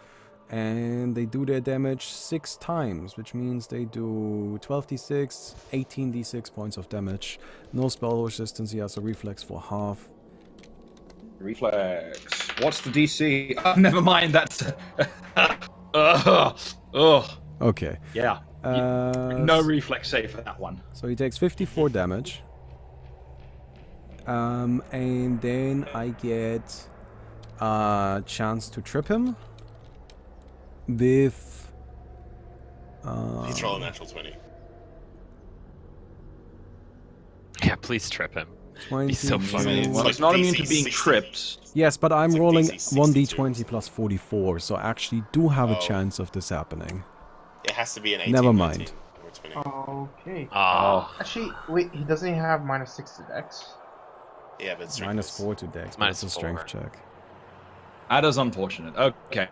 And they do their damage 6 times, which means they do 12d6, 18d6 points of damage. No spell resistance, he has a reflex for half. Reflex. What's the DC? Oh, never mind. That's. Ugh. Okay. Yeah. No reflex save for that one. So he takes 54 damage. And then I get a chance to trip him with He's rolling natural 20. Yeah, please trip him. 20. He's so funny. It's Well, like it's not immune DC to being 60. tripped. Yes, but I'm It's like rolling DC 62 or 1d20 plus 44, so I actually do have a Oh. chance of this happening. It has to be an 18, Never 19, mind. or 20. Okay. Oh, Actually, wait, he doesn't have -6 to Dex. Yeah, but it's Minus strength. 4 to dex, but minus it's a strength 4. check. That is unfortunate. Okay.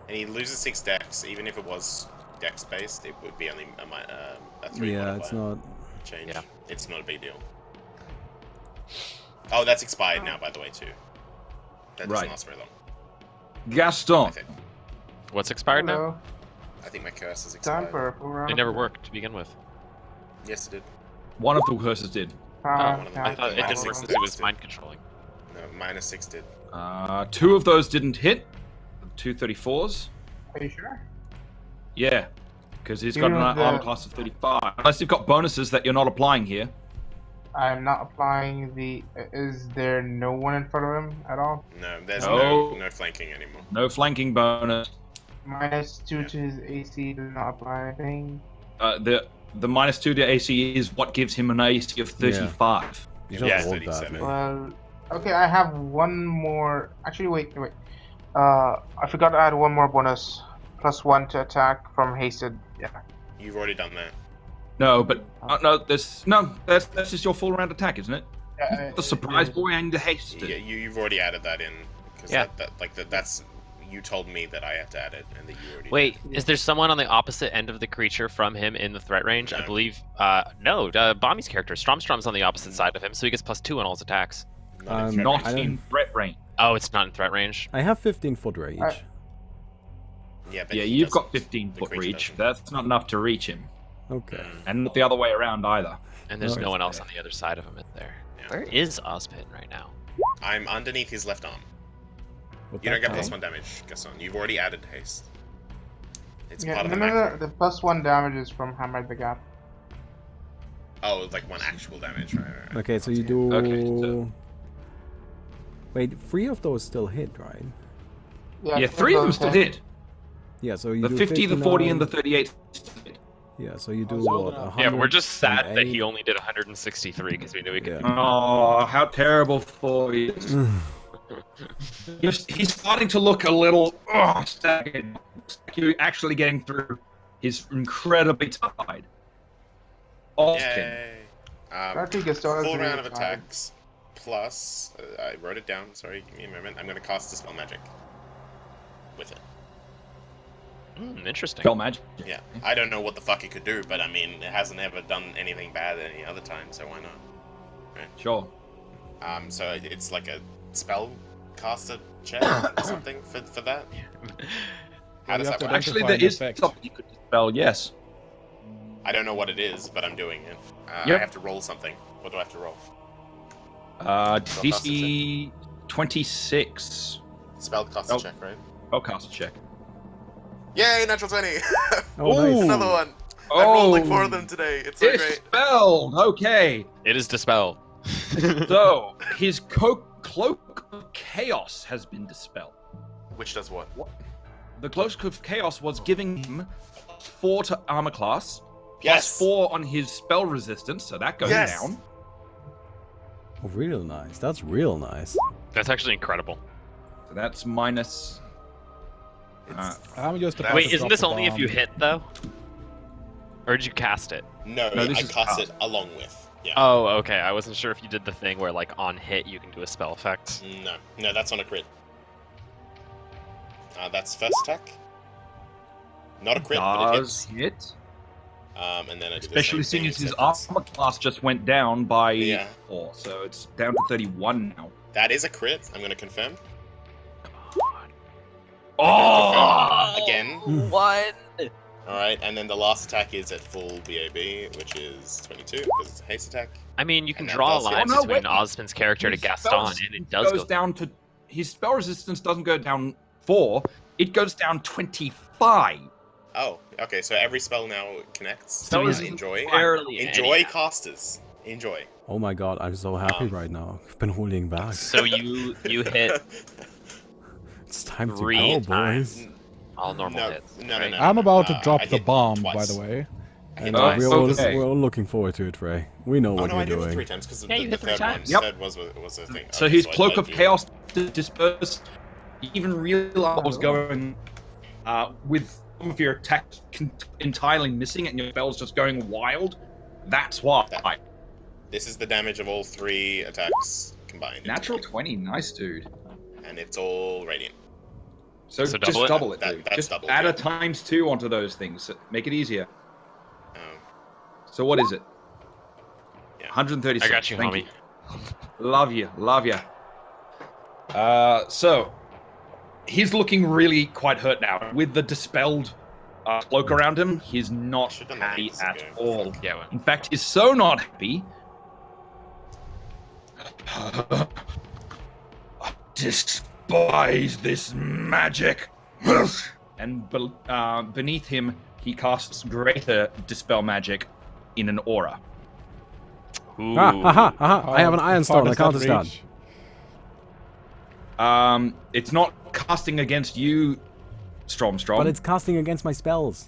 And he loses 6 dex, even if it was dex based, it would be only a 3 Yeah, it's modifier not. change. Yeah. It's not a big deal. Oh, that's expired now, by the way, too. That doesn't Right. last very long. I Gaston. think. what's expired now? Hello. I think my curse is Time expired. for a full round. It never worked to begin with. Yes, it did. One of the curses did. Time, one of them I did. thought it Minus didn't work 6 because it was did. mind controlling. No, -6 did. 2 of those didn't hit. 2 34s. Are you sure? Yeah. Because he's You got an know armor the- class of 35. Unless you've got bonuses that you're not applying here. I'm not applying the. Is there no one in front of him at all? No, there's No. no flanking anymore. No flanking bonus. -2 to his AC does not apply anything. The -2 to AC is what gives him an AC of 35. You Yeah, just rolled 37. that. Well, okay, I have one more. Actually, wait. I forgot to add one more bonus. +1 to attack from hasted. Yeah. You've already done that. No, but that's just your full round attack, isn't it? The surprise boy and the haste. Yeah, you've already added that in. Because Yeah. that's you told me that I have to add it, and that you already. Wait, did. is there someone on the opposite end of the creature from him in the threat range? I No. believe. No, Bommy's character, Stromstrom's on the opposite side of him, so he gets +2 on all his attacks. Not in threat Not range. in threat range. Oh, it's not in threat range. I have 15-foot range. Yeah, but Yeah, he you've doesn't. got 15 The foot creature reach. doesn't. That's not enough to reach him. Okay. And not the other way around either. And there's Oh, no one it's else on the other side of him in there. Yeah. Where is Ozpin right now? I'm underneath his left arm. With You that don't get count? +1 damage, Gaston. You've already added haste. It's Yeah, part of no, the no, macro. no. The +1 damage is from Hammer the Gap. Oh, like 1 actual damage, right. Okay, so you do. Okay, so- Wait, 3 of those still hit, right? Yeah, 3 of them still hit. Yeah, so you The do 50, the 40, and the 59. 38 still hit. Yeah, so you do Oh, what? yeah. 100, Yeah, we're just sad that 108? he only did 163 because we knew he could. Yeah. Oh, how terrible for you. He's starting to look a little staggered. You're actually getting through. He's incredibly tired. Ozpin. Yay. Actually, Gaston is Full really round of tired. attacks, plus, I wrote it down, sorry, give me a moment. I'm going to cast Dispel Magic with it. Interesting. Spell magic. Yeah, I don't know what the fuck it could do, but I mean, it hasn't ever done anything bad any other time, so why not? Sure. So it's like a spell caster check or something for that? How does you that have to work? Actually, Identify there an is effect. something you could dispel, yes. I don't know what it is, but I'm doing it. I Yep. have to roll something. What do I have to roll? DC 26. Spellcaster Oh. check, right? Spellcaster check. Yay, natural 20! Oh, nice. Another one! I rolled like 4 of them today, it's so great. Dispelled! Okay. It is dispelled. So, his cloak of chaos has been dispelled. Which does what? The Cloak of Chaos was giving him +4 to armor class, Yes. +4 on his spell resistance, so that goes Yes. down. Oh, real nice. That's real nice. That's actually incredible. So that's minus. I'm just about Wait, to isn't drop this the only if bomb. you hit though? Or did you cast it? No, No, this I is cast it cast. along with. Yeah. Oh, okay. I wasn't sure if you did the thing where, like, on hit you can do a spell effect. No, that's on a crit. That's first attack. Not a crit, but it Does hits. hit. And then I do Especially the same seeing thing, as his except it's- armor class just went down by Yeah. 4, so it's down to 31 now. That is a crit. I'm going to confirm. Oh! Again. What? Alright, and then the last attack is at full BAB, which is 22, because it's a haste attack. I mean, you can And that draw a does hit. line Oh, no, between wait. Osmond's character to His Gaston, spells and it does goes go. down to his spell resistance doesn't go down 4, it goes down 25. Oh, okay, so every spell now connects. So he's enjoy. barely Enjoy, anyhow. casters. Enjoy. Oh my god, I'm so happy right now. I've been holding back. So you hit It's time to 3 go, times. boys. All normal No, hits. no, right? no. I'm about to I drop the hit bomb, twice. by the way. I hit And twice. we're, all, Okay. we're all looking forward to it, Ray. We know Oh what no, I you're did it 3 doing. times because Yeah, you the hit 3 third one times. Yep. was a thing. So Okay, his I Cloak lied of to you. Chaos dispersed. You even realized what was going with some of your attacks entirely missing and your spells just going wild. That's why. This is the damage of all 3 attacks combined. Natural 20, nice dude. And it's all radiant. So, So just double it? double it, That- dude. that's Just double, add yeah. a ×2 onto those things. Make it easier. Um, So what is it? Yeah. 136. I got you, Thank homie. Love you, love you. So he's looking really quite hurt now. With the dispelled cloak around him, he's not Should've done that happy ages at ago. all. Yeah, well, In fact, he's so not happy. I despise this magic. And beneath him, he casts greater dispel magic in an aura. ooh. I have an How Iron far Stone. I does can't that stand. reach? It's not casting against you, Strom. But it's casting against my spells.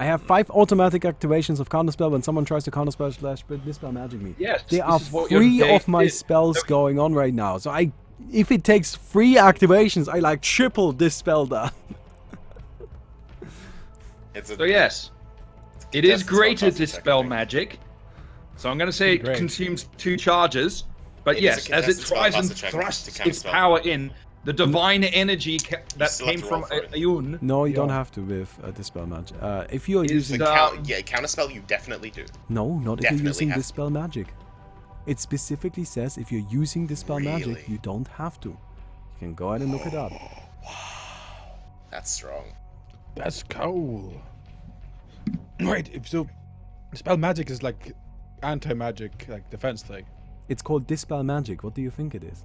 I have 5 automatic activations of counterspell when someone tries to counterspell slash dispel magic me. Yes, There this are is what your 3 day of my is. spells going on right now. So if it takes 3 activations, I like triple dispel that. it's a, So yes, it Yes, is it's not greater passive dispel technically. magic. So I'm going to say it Great. consumes 2 charges. But It is yes, a as it contested spell, tries and passive check to thrusts cast its spell. power in, the divine energy that still have came to from roll for it. Ayun No, you don't Yeah. have to with dispel magic. If you're Is using... the the- counterspell you definitely do. No, not if Definitely you're using have to. dispel magic. It specifically says if you're using dispel magic, Really? you don't have to. You can go ahead and look it up. That's strong. That's cool. Wait, so spell magic is like anti-magic, like defense thing. It's called dispel magic. What do you think it is?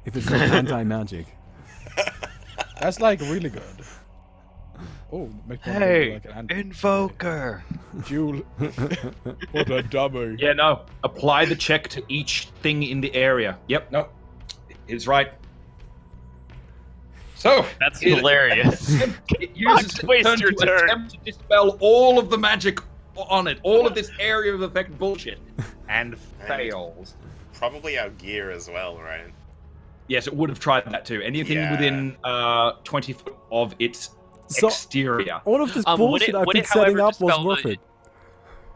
If it's not anti-magic. That's like really good. Oh, make one Hey, like an anti- Invoker. Jewel. What a dummy. Yeah, no. Apply the check to each thing in the area. Yep, no. It's right. So, That's it- hilarious. It uses Fuck, its waste turn your to turn. attempt to dispel all of the magic on it, all of this area of effect bullshit, and fails. Probably our gear as well, right? Yes, it would have tried that too. Anything Yeah. within 20 foot of its So- exterior. All of this Would bullshit I've would been it, setting however, up was dispel worth the- it.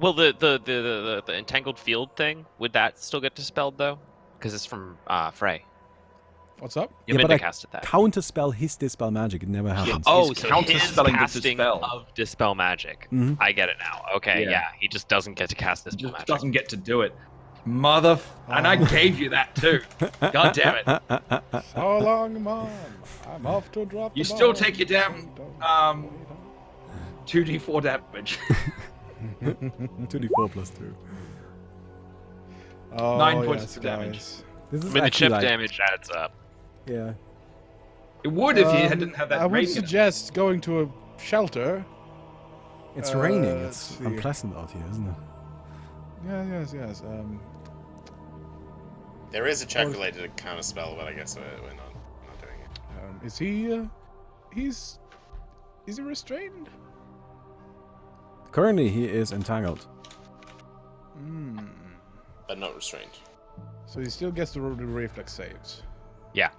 Well, the entangled field thing, would that still get dispelled though? Because it's from Frey. What's up? Yeah, but Yaminda I casted that. counterspell his dispel magic. It never happens. Oh, He's so counterspelling his the casting dispel. of dispel magic. Mhm. I get it now. Okay, Yeah. yeah. He just doesn't get to cast It dispel just magic. doesn't get to do it. And I gave you that too. God damn it. So long, Mom. I'm off to drop You the still bomb. take your damn 2d4 damage. 2d4 plus 2. Oh, 9 points yes, of damage. guys. This I is mean, the actually chip like, damage adds up. Yeah. It would if you didn't have that I would radiant. suggest going to a shelter. It's raining. let's It's see. unpleasant out here, isn't it? Yeah, yes. There is a calculated counter spell, but I guess we're not doing it. Is he? Is he restrained? Currently, he is entangled. But not restrained. So he still gets to roll the reflex saves. Yeah.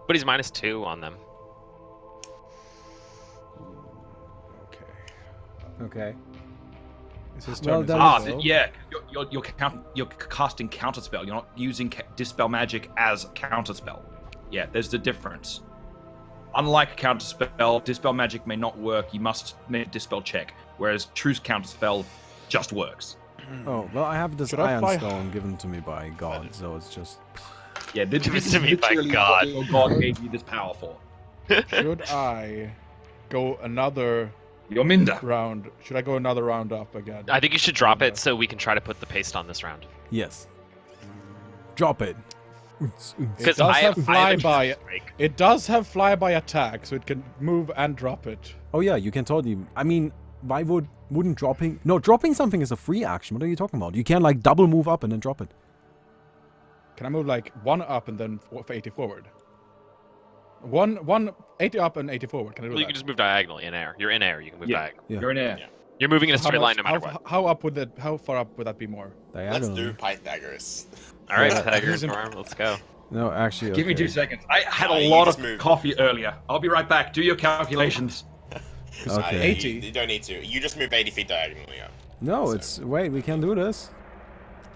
But he's -2 on them. Okay. Okay. Is his Well, turn? that as well? Yeah, you're casting counterspell. You're not using dispel magic as counterspell. Yeah, there's the difference. Unlike counterspell, dispel magic may not work. You must make a dispel check, whereas true counterspell just works. Oh, well, I have this Should I Iron fly- Stone given to me by God, so it's just... Yeah, this Given is to me by literally God. what your God gave you this power for. Should I go another Your Minda. round? Should I go another round up again? I think you should drop it so we can try to put the paste on this round. Yes. Drop it. It does have flyby. It does have flyby attack, so it can move and drop it. Oh yeah, you can totally... I mean, why wouldn't dropping... No, dropping something is a free action. What are you talking about? You can, like, double move up and then drop it. Can I move like 1 up and then 80 forward? 80 up and 80 forward. Can I do Well, you that? can just move diagonally in air. You're in air. You can move diagonally. Yeah. You're in air. Yeah. You're moving in a How straight much- line no matter what. How up would that? How far up would that be more? Let's Diagonally. do Pythagoras. All right, Yeah. Pythagoras norm. Let's go. No, actually, Give me okay. 2 seconds. I had No, a you lot just of move. coffee earlier. I'll be right back. Do your calculations. Okay. 80. You don't need to. You just move 80 feet diagonally up. No, it's... Wait, we can do this.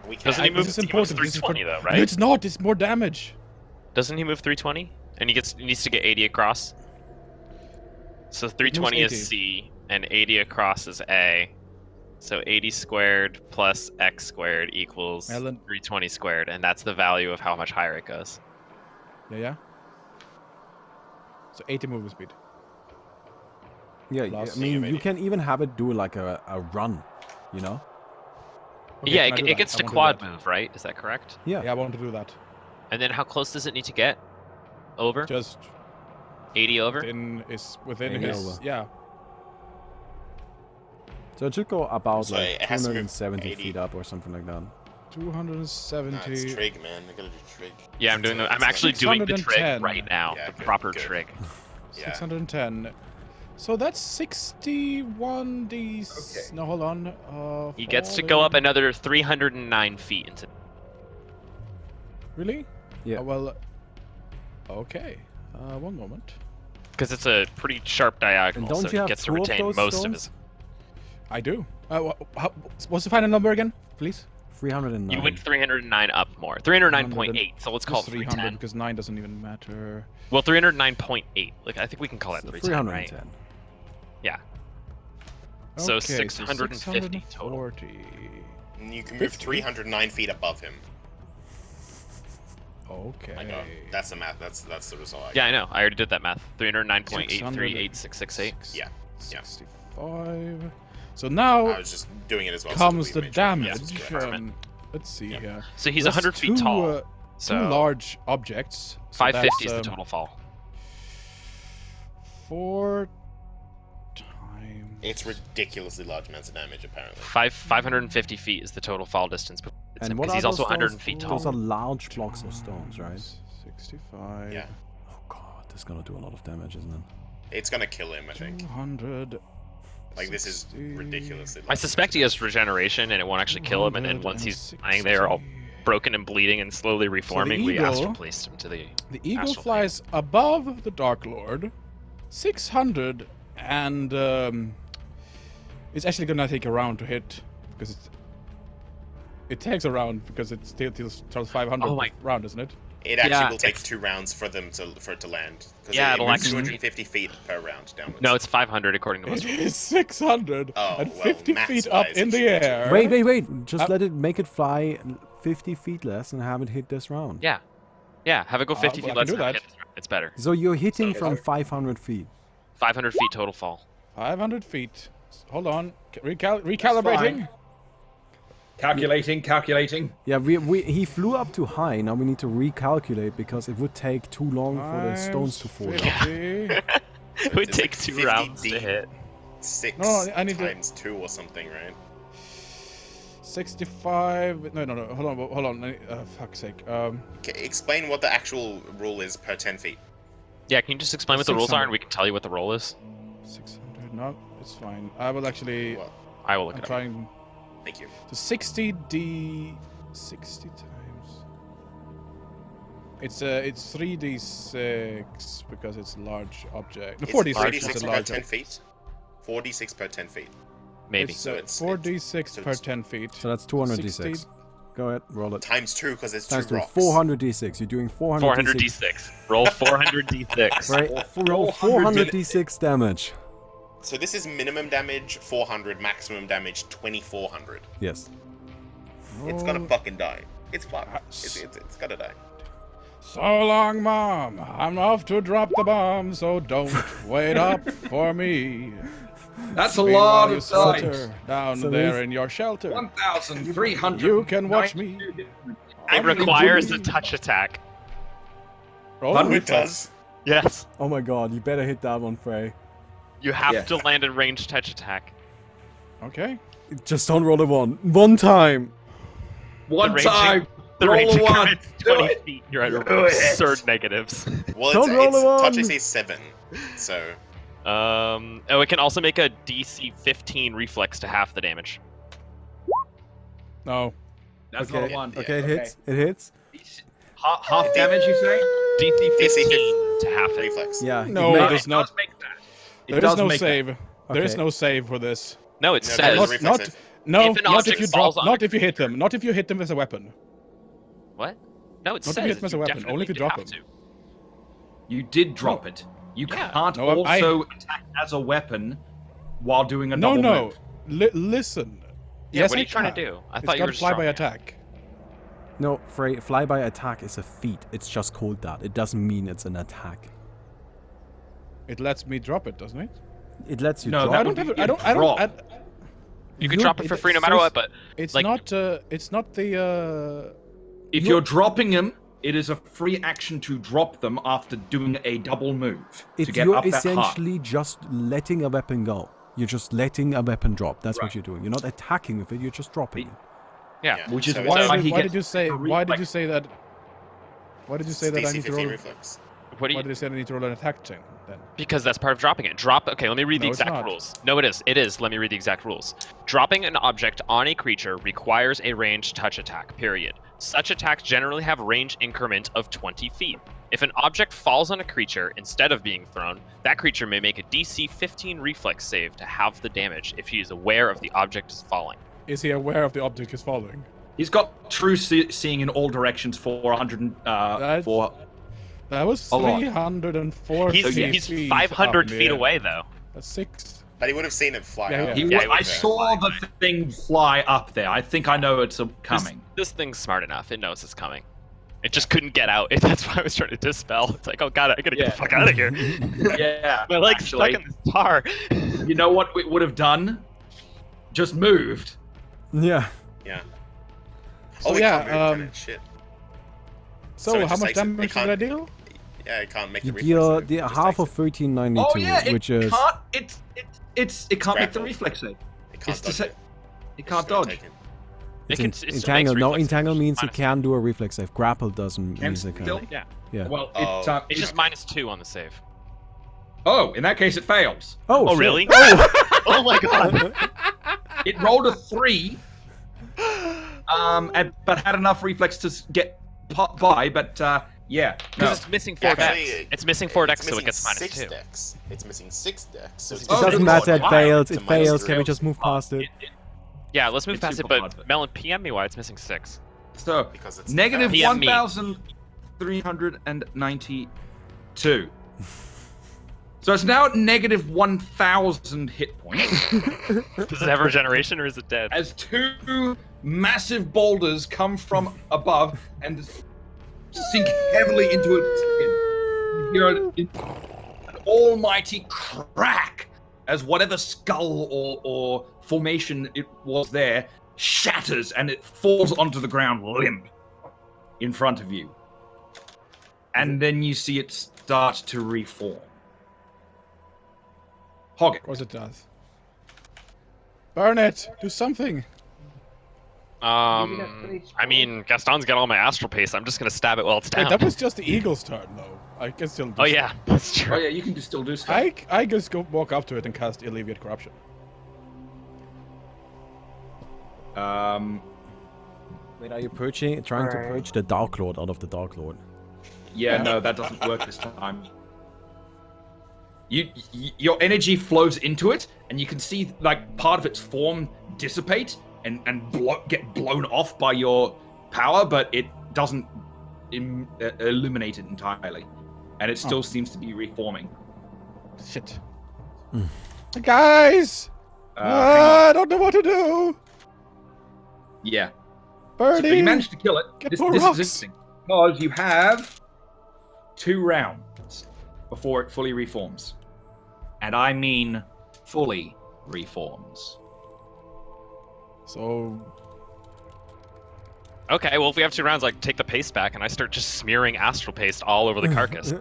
We can. Doesn't he move? This is He moves important. This is 320 though, No, right? it's not. It's more damage. Doesn't he move 320? And he needs to get 80 across. So 320 is 80. C, and 80 across is A. So 80 squared plus x squared equals Ellen. 320 squared, and that's the value of how much higher it goes. Yeah. So 80 movement speed. Yeah, Plus- I mean, maybe. you can even have it do, like, a run, you know? Okay, Yeah, can I do it that? gets I to want do quad that. move, right? Is that correct? Yeah. Yeah, I want to do that. And then how close does it need to get? Over? Just 80 over? within Maybe his. over. Yeah. So it should go about, So like, it has to move 270 80. feet up or something like that. 270. No, it's trig, man. I gotta do trig. Yeah, I'm doing the, I'm actually doing the trig 610. right now. Yeah, the good, proper good. trig. Yeah. 610. So that's 61 d. Okay. No, hold on. He gets to go up another 309 feet into. Really? Yeah. Well. Okay. One moment. Because it's a pretty sharp diagonal, And don't so you he have gets to 2 of retain those most of stones? his. I do. What's the final number again, please? 309. You went 309 up more. 309.8, so let's call it Just 300 310. because 9 doesn't even matter. Well, 309.8. Like, I think we can call that So 310, right? 310. Yeah. So Okay, 650 total. 640. And you can move 309 feet above him. Okay. I know. That's the math. That's the result. Yeah, I know. I already did that math. 309.838668. Yeah. Yeah. 65. So now I was just doing it as well. comes so the that we made sure damage. this was correct. Let's see Yeah. here. So he's That's 100 feet two, tall. So Two large objects. So 550 is that's, the total fall. 4 times. It's ridiculously large amounts of damage, apparently. 550 feet is the total fall distance. And what Because are he's also those 100 stones? feet tall. Those are large blocks of stones, right? 65. Yeah. Oh god, this is gonna do a lot of damage, isn't it? It's gonna kill him, I think. 200. Like, this is 60, ridiculously large. I suspect he has regeneration and it won't actually kill him, and then once he's lying there all 260. broken and bleeding and slowly reforming, we eagle- astral placed him to the. The eagle astral flies above the Dark Lord. 600 and it's actually gonna take a round to hit because it takes a round because it still tells 500 Oh my- round, isn't it? It actually Yeah, will take it's- 2 rounds for it to land. Because Yeah, it it'll moves actually- 250 feet per round downwards. No, it's 500 according to It Western. is 600 Oh, and well, 50 maths feet up wise, in it the should be air. Wait. Just let it make it fly 50 feet less and have it hit this round. Yeah. Yeah, have it go 50 well, feet I less. can do and that. hit this round. It's better. So you're hitting So- from 500 feet. 500 feet total fall. 500 feet. Hold on. Recalibrating. Calculating. Yeah, he flew up too high. Now we need to recalculate because it would take too long for the stones to fall. 50. It would It's take like 2 50 rounds to deep. hit. 6 No, I need to- times 2 or something, right? 65. No. Hold on. Fuck's sake. Okay, explain what the actual rule is per 10 feet. Yeah, can you just explain what the rules are, and we can tell you what the roll is? 600. No, it's fine. I will actually. What? I will look I'm it up. trying. Thank you. So 60 times. It's 3d6 because it's a large object. No, It's 4d6 4d6 is a per large 10 object. feet. 4d6 per 10 feet. Maybe. It's, So it's- 4d6 so per it's- 10 feet. So that's 200d6. 60. Go ahead, roll it. Times 2 because it's 2 Times two, rocks. 400d6. You're doing 400d6. 400d6. Roll 400d6. Right, roll 400d6 damage. So this is minimum damage 400, maximum damage 2400. Yes. It's Oh. gonna fucking die. It's fucked. It's gonna die. So long, Mom. I'm off to drop the bomb, so don't wait up for me. That's a Meanwhile, lot you of dice. swelter down So there this- in your shelter. 1,300. You can watch me. It requires a touch attack. Roll It reflex. does. Yes. Oh my god, you better hit that one, Frey. You have Yeah. to land a ranged touch attack. Okay. Just don't roll a 1. One time! One raging- time. The Roll range a 1. increment's 20 it. feet. You're at Do it. absurd negatives. Well, Don't roll it's a one. touch AC 7. So Oh, it can also make a DC 15 reflex to half the damage. No. That's Okay, not a 1. okay, it hits. It hits. Half damage, you say? DC 15 15 to half it. reflex. Yeah. No, you it make- does not. does make that. It There is does no make that. save. There is Okay. no save for this. No, it No, says. that is Not, reflex not, save. no, If an not object if you falls drop. on Not a if you hit them. Not if you hit them as a weapon. What? No, it Not if says. you hit them as a you weapon, definitely only if you do drop have them. to. You did drop it. You Yeah. can't No, I- also attack as a weapon while doing a No, double no. move. Listen. Yeah, Yes, what are I you trying to can. do? I It's thought you got were just fly by throwing it. attack. No, Frey, flyby attack is a feat. It's just called that. It doesn't mean it's an attack. It lets me drop it, doesn't it? It lets you No, drop. that I would don't have. be I a don't. I drop. don't. You can You- drop it for it free no matter says- what, but It's like- not. It's not the. If you're dropping them, it is a free action to drop them after doing a double move to It's get you're up that high. essentially just letting a weapon go. You're just letting a weapon drop. That's what Right. you're doing. You're not attacking with it. You're just dropping it. yeah. Yeah. Which is So why it's- he Why gets did you say? a Why did reflex. you say that? Why did you say that I DC need to 15 roll? reflex. What do Why you? did you say I need to roll an attack chain then? Because that's part of dropping it. Drop. Okay, let me read the No, it's exact not. rules. No, it is. It is. Let me read the exact rules. Dropping an object on a creature requires a ranged touch attack. Period. Such attacks generally have range increment of 20 feet. If an object falls on a creature instead of being thrown, that creature may make a DC 15 reflex save to halve the damage if he is aware of the object is falling. Is he aware of the object is falling? He's got true seeing in all directions for 100 That's- for That was A lot. 340 He's feet 500 up in the feet air. away though. That's 6. But he would have seen it fly Yeah, up. yeah. He Yeah, I he would. saw the thing fly up there. I think I know it's coming. This thing's smart enough. It knows it's coming. It just couldn't get out. That's why I was trying to dispel. It's like, oh god, I gotta get Yeah. the fuck out of here. Yeah. My leg's actually, stuck in this tar. You know what it would have done? Just moved. Yeah. Yeah. So we yeah, can't move, can it? Shit. So So it how just much takes it- damage it did I can't- deal? Yeah, it can't make You the deal reflex. the save, it just half takes of it. 1392, Oh yeah, which it is can't. It can't make the grappled. reflex save. It can't It's to dodge say it. it can't It's gonna dodge. take it. It can- it still makes entangle. No, reflex entangle saves, means it minus can do a reflex save. Grapple doesn't Can mean it still. can. Yeah. Yeah. Well, Oh. It's just -2 on the save. Oh, in that case, it fails. Oh, shit. really? Oh my god. It rolled a 3, but had enough reflex to get by. But yeah, no. Because it's missing 4 Actually, decks. It's missing 4 decks, It's so it missing gets six -2. decks. It's missing 6 decks. So it's It Oh, doesn't good matter. lord. It fails. It's It a minus fails. three. Can we just move past it? Yeah, let's move It's past it, super but hard. Melon, PM me why it's missing 6. So Because it's negative the PM me. 1,392. So it's now at negative 1,000 hit points Is it ever generation or is it dead? as 2 massive boulders come from above and sink heavily into its skin. You hear an almighty crack as whatever skull or formation it was there shatters and it falls onto the ground limp in front of you. And then you see it start to reform. Hog Of course it does. Burn it! Do something! I mean, Gaston's got all my astral paste. I'm just gonna stab it while it's down. Wait, that was just the eagle's turn, though. I can still do Oh yeah, that's true. Oh yeah, you can still do stuff. I just go walk up to it and cast Alleviate Corruption. Wait, are you trying to purge the Dark Lord out of the Dark Lord? Yeah, no, that doesn't work this time. Your energy flows into it, and you can see like part of its form dissipate and get blown off by your power, but it doesn't illuminate it entirely, and it still seems to be reforming. Shit. Guys! I don't know what to do! Yeah. Birdie! So you managed to kill it. Get This more is rocks. interesting, because you have 2 rounds before it fully reforms. And I mean fully reforms. So... Okay, well if we have 2 rounds, like take the paste back, and I start just smearing astral paste all over the carcass.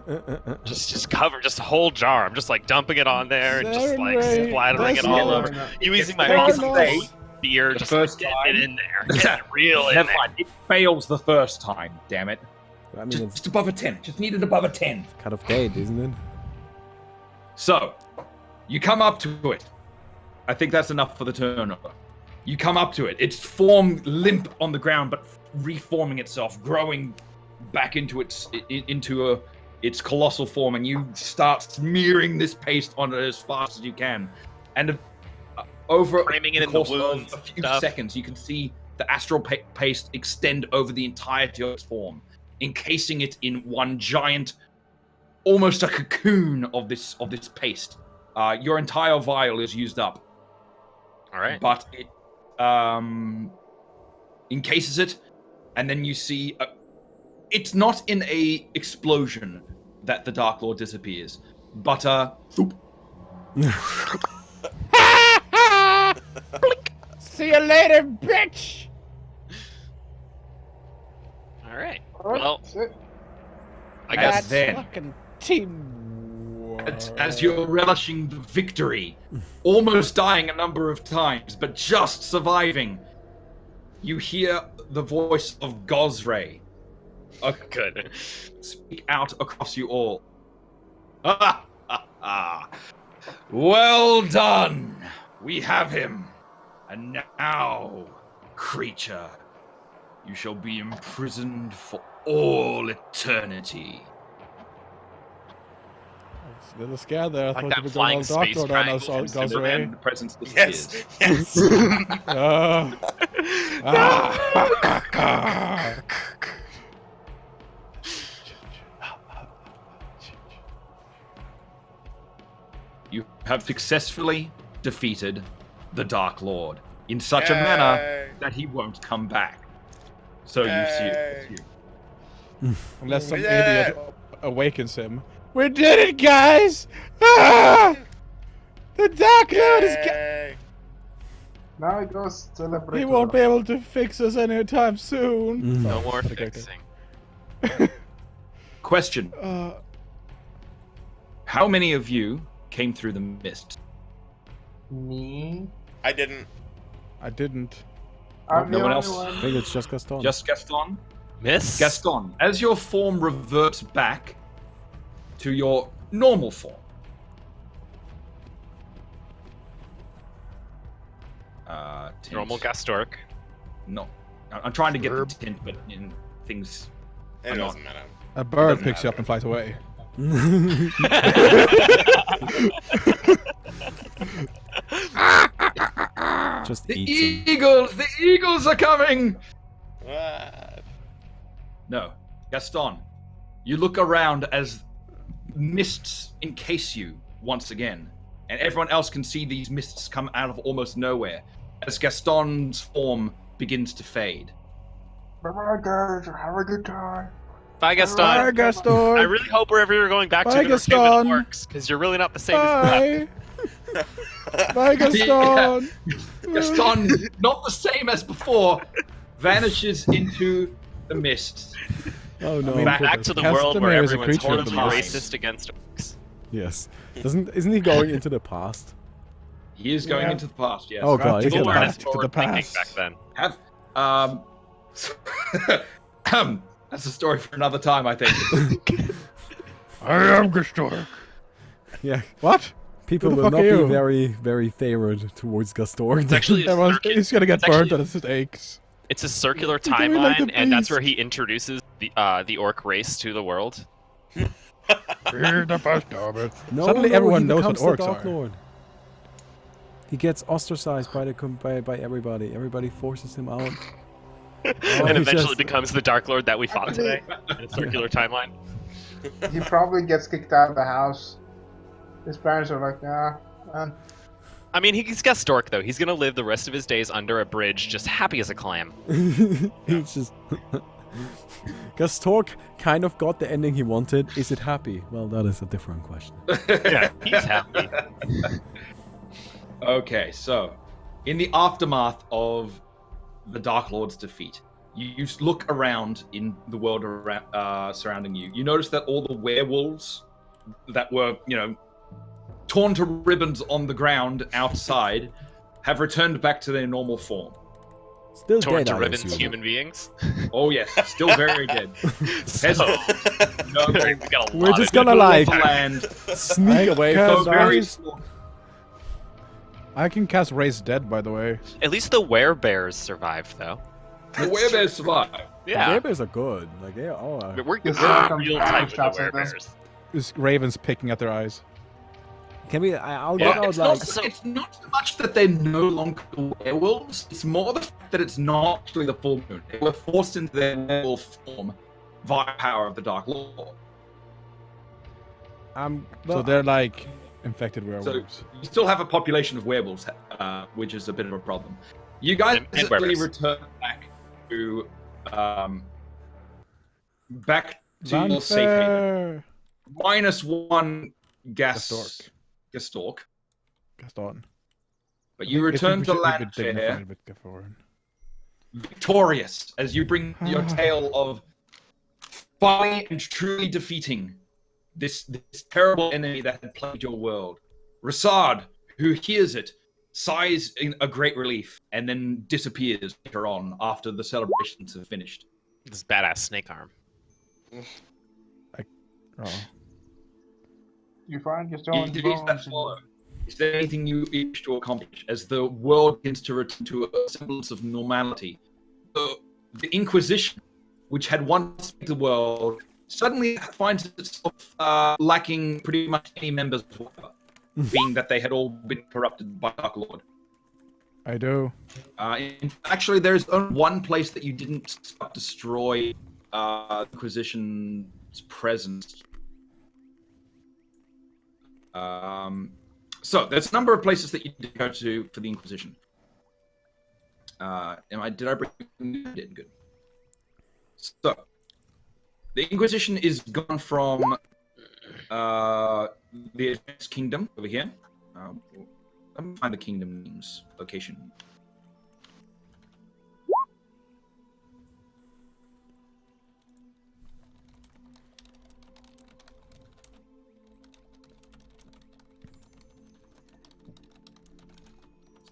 just cover, just a whole jar. I'm just like dumping it on there and just like Serenade, splattering it all over. Using my beer, just first getting time. it in there, getting it real in Never there. mind. It fails the first time, damn it. I mean, it's Just above a 10. Just needed above a 10. kind of dead, isn't it? So, you come up to it. I think that's enough for the turnover. You come up to it. Its form limp on the ground, but reforming itself, growing back into its colossal form, and you start smearing this paste on it as fast as you can. And over Framing it the in the course wounds of a few stuff. seconds, you can see the astral paste extend over the entirety of its form, encasing it in one giant, almost a cocoon of this paste. Your entire vial is used up. All right. But it encases it, and then you see it's not in a explosion that the Dark Lord disappears, but thoop. See you later, bitch! All right. Well, I That's guess then. Fucking teamwork. As you're relishing the victory, almost dying a number of times, but just surviving, you hear the voice of Gosray good. speak out across you all. Well done! We have him. And now, creature, you shall be imprisoned for all eternity. A little scared there. I Like thought that you were flying going all space Doctor on us, triangle from Gosray. Superman, the presence disappears. Yes, yes. You have successfully defeated the Dark Lord in such a manner that he won't come back. So you see. Unless some idiot awakens him. We did it, guys! Ah! The Dark Lord is Now it goes celebrate. He won't be able to fix us anytime soon. No more fixing. Question. How many of you came through the mist? Me? I didn't. I didn't. I'm No the one only else? I think it's just Gaston. Just Gaston? Miss? Gaston, as your form reverts back to your normal form. Tint. Normal Gastork. No. I'm trying to get the tint, but in things. It doesn't matter. A bird Doesn't picks you up matter. and flies away. Just The eats him. eagles! The eagles are coming! What? No. Gaston, you look around as mists encase you once again, and everyone else can see these mists come out of almost nowhere as Gaston's form begins to fade. Bye-bye, guys. Have a good time. Bye, Gaston. Bye, Gaston. I really hope wherever you're going back Bye, to, you're okay with Gaston. orcs, because you're really not the same as Bye. Bye, Gaston. Gaston, not the same as before, vanishes into the mist. Oh no. mean, back to the world where Castamere is a everyone's creature of the horribly mist. racist against orcs. Yes. Isn't he going into the past? He is going Yeah. into the past, yes. Oh god, to he's get People gonna back weren't to as the forward thinking past. back then. That's a story for another time, I think. I am Gastork. Yeah. What? People Who the will fuck not are be you? very, very favored towards Gastor. It's actually He's gonna get burnt at his stakes. it's a circular He's gonna be like timeline, the and that's beast. where he introduces the orc race to the world. We're the best of it. No, Suddenly no, everyone he knows what becomes the orcs Dark are. Lord. He gets ostracized by everybody. Everybody forces him out. And he eventually just- becomes the Dark Lord that we fought today in a circular timeline. He probably gets kicked out of the house. His parents are like, nah, man. I mean, he's Gastork, though. He's gonna live the rest of his days under a bridge, just happy as a clam. He's just. Gastork kind of got the ending he wanted. Is it happy? Well, that is a different question. Yeah, he's happy. Okay, so in the aftermath of the Dark Lord's defeat, you look around in the world around, surrounding you. You notice that all the werewolves that were, torn to ribbons on the ground outside have returned back to their normal form. Still Torn dead, to I ribbons, assume. human beings. Oh yes, still very dead. So, No, we got a We're lot just of gonna people like off the land. sneak away can't from So that. very Guys. slow. I can cast Raise Dead, by the way. At least the werebears survived, though. The werebears survive. Yeah, Werebears are good. Like they are. we're Yes, a some real type with shots the at them. werebears. This ravens picking at their eyes. Can we? I'll Yeah, get out It's like. it's not so much that they're no longer werewolves. It's more the fact that it's not actually the full moon. They were forced into their werewolf form via power of the Dark Lord. So Well, they're like infected So werewolves. you still have a population of werewolves, which is a bit of a problem. You guys And basically werewolves. return back to your safe haven. Vanfair. -1 Gastork. Gastork. Gaston. But you I think return we to should be Landfair dignified with Gaforan. victorious as you bring your tale of finally and truly defeating this terrible enemy that had plagued your world. Rasad, who hears it, sighs in a great relief and then disappears later on after the celebrations have finished. This badass snake arm. Oh. You find your In stones days that bones. follow, is there anything you wish to accomplish as the world begins to return to a semblance of normality? The Inquisition, which had once been the world, suddenly finds itself lacking pretty much any members whatsoever, being that they had all been corrupted by Dark Lord. I do. Actually, there's only one place that you didn't destroy Inquisition's presence. So there's a number of places that you did go to for the Inquisition. Did I bring? I did. Good. So the Inquisition is gone from the Advanced Kingdom over here. Let me find the kingdom names location.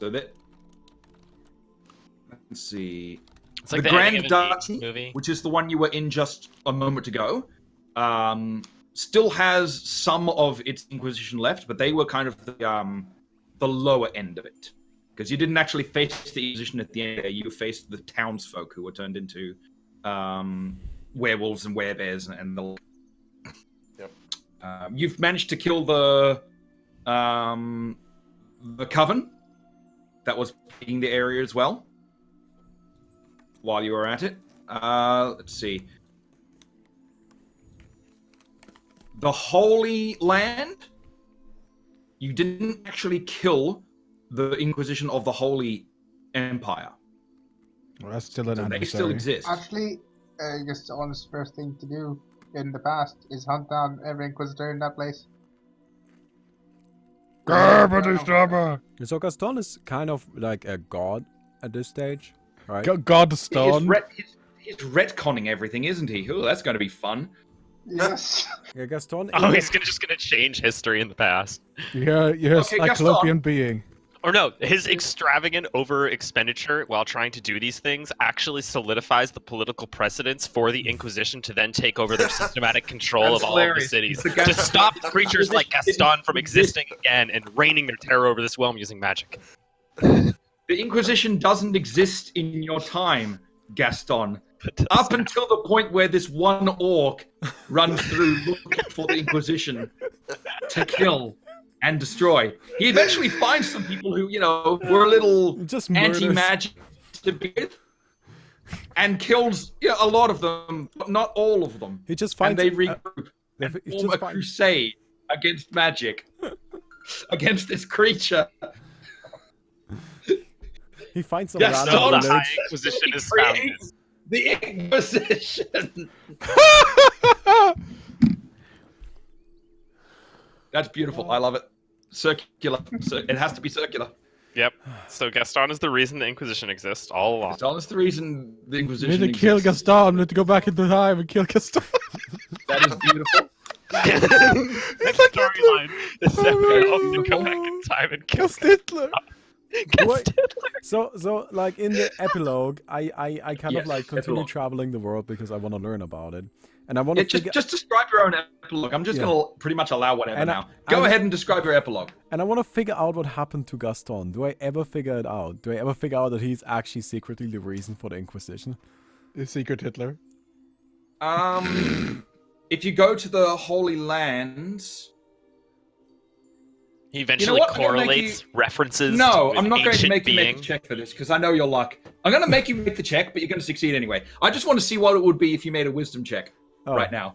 So that, let's see. It's like the the Grand ending of an Duchy, 80s movie. which is the one you were in just a moment ago, still has some of its Inquisition left, but they were kind of the lower end of it. Because you didn't actually face the Inquisition at the end there, you faced the townsfolk who were turned into werewolves and werebears and the... Yep. You've managed to kill the coven that was plaguing the area as well while you were at it. Let's see. The Holy Land, you didn't actually kill the Inquisition of the Holy Empire. Well, that's still an So they still adversary. exist. Actually, I guess the honest first thing to do in the past is hunt down every Inquisitor in that place. So Gaston is kind of like a god at this stage, right? Godstone. He's retconning everything, isn't he? Oh, that's going to be fun. Yes. Yeah, Gaston. Oh, is- he's just gonna change history in the past. You're a Okay, cyclopean being. Or no, his extravagant over expenditure while trying to do these things actually solidifies the political precedence for the Inquisition to then take over their systematic control That's of all of the hilarious. cities. The To stop creatures like Gaston from existing again and reigning their terror over this realm using magic. The Inquisition doesn't exist in your time, Gaston. Up until the point where this one orc runs through looking for the Inquisition to kill and destroy. He eventually finds some people who, were a little Just murders. anti-magic to begin with, and kills a lot of them, but not all of them. He just And finds they regroup and he form just a finds- crusade against magic, against this creature. He finds some Yes, random no, The the village. High Inquisition He is founded. creates the Inquisition. That's beautiful. I love it. Circular. It has to be circular. Yep. So Gaston is the reason the Inquisition exists all along. That's the reason the We Inquisition need to kill exists. Gaston. We need to go back into time and kill Gaston. That is beautiful. Next storyline is that we all have to go back in time and kill Hitler. Wait, so like in the epilogue, I kind of Yes, like continue epilogue. traveling the world because I want to learn about it, and I want to figure Just describe your own epilogue. I'm just Yeah. going to pretty much allow whatever And now. Go I- ahead and describe your epilogue. and I want to figure out what happened to Gaston. Do I ever figure it out? Do I ever figure out that he's actually secretly the reason for the Inquisition? The secret Hitler. If you go to the Holy Lands... He eventually what? I'm gonna make correlates references. No, to I'm an not going to ancient make you make being. the check for this because I know your luck. I'm going to make you make the check, but you're going to succeed anyway. I just want to see what it would be if you made a wisdom check Oh. right now.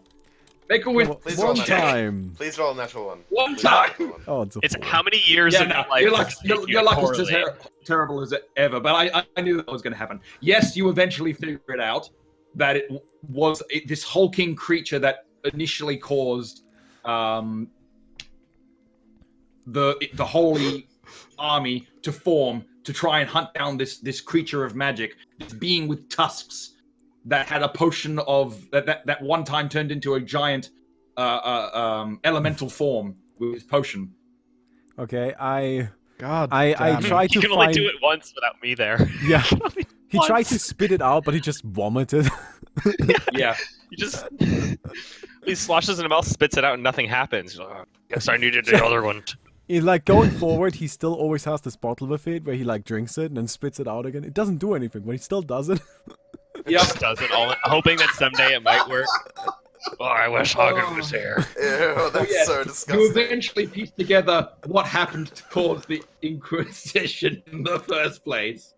Make a wisdom Please roll One a natural one. time. Please roll a natural one. One Please roll a time. natural one. Oh, it's a It's 4. how many years Yeah, of no, your life your luck, does it take you your to luck is just correlate? terrible as ever, but I knew that was going to happen. Yes, you eventually figured out that it was this hulking creature that initially caused the holy army to form to try and hunt down this creature of magic, this being with tusks that had a potion of that one time turned into a giant elemental form with his potion. Okay, I God. I damn it. tried You to can only find. do it once without me there. Yeah, he tried Once. to spit it out, but he just vomited. Yeah. You just he sloshes in the mouth, spits it out, and nothing happens. You're like, "Oh, guess I needed the other one. He's like going forward, he still always has this bottle with it where he like drinks it and then spits it out again. It doesn't do anything, but he still does it. Yep. Just does it all, hoping that someday it might work. Oh, I wish Hagen was here. Ew, that's Yeah, so You disgusting. eventually piece together what happened to cause the Inquisition in the first place.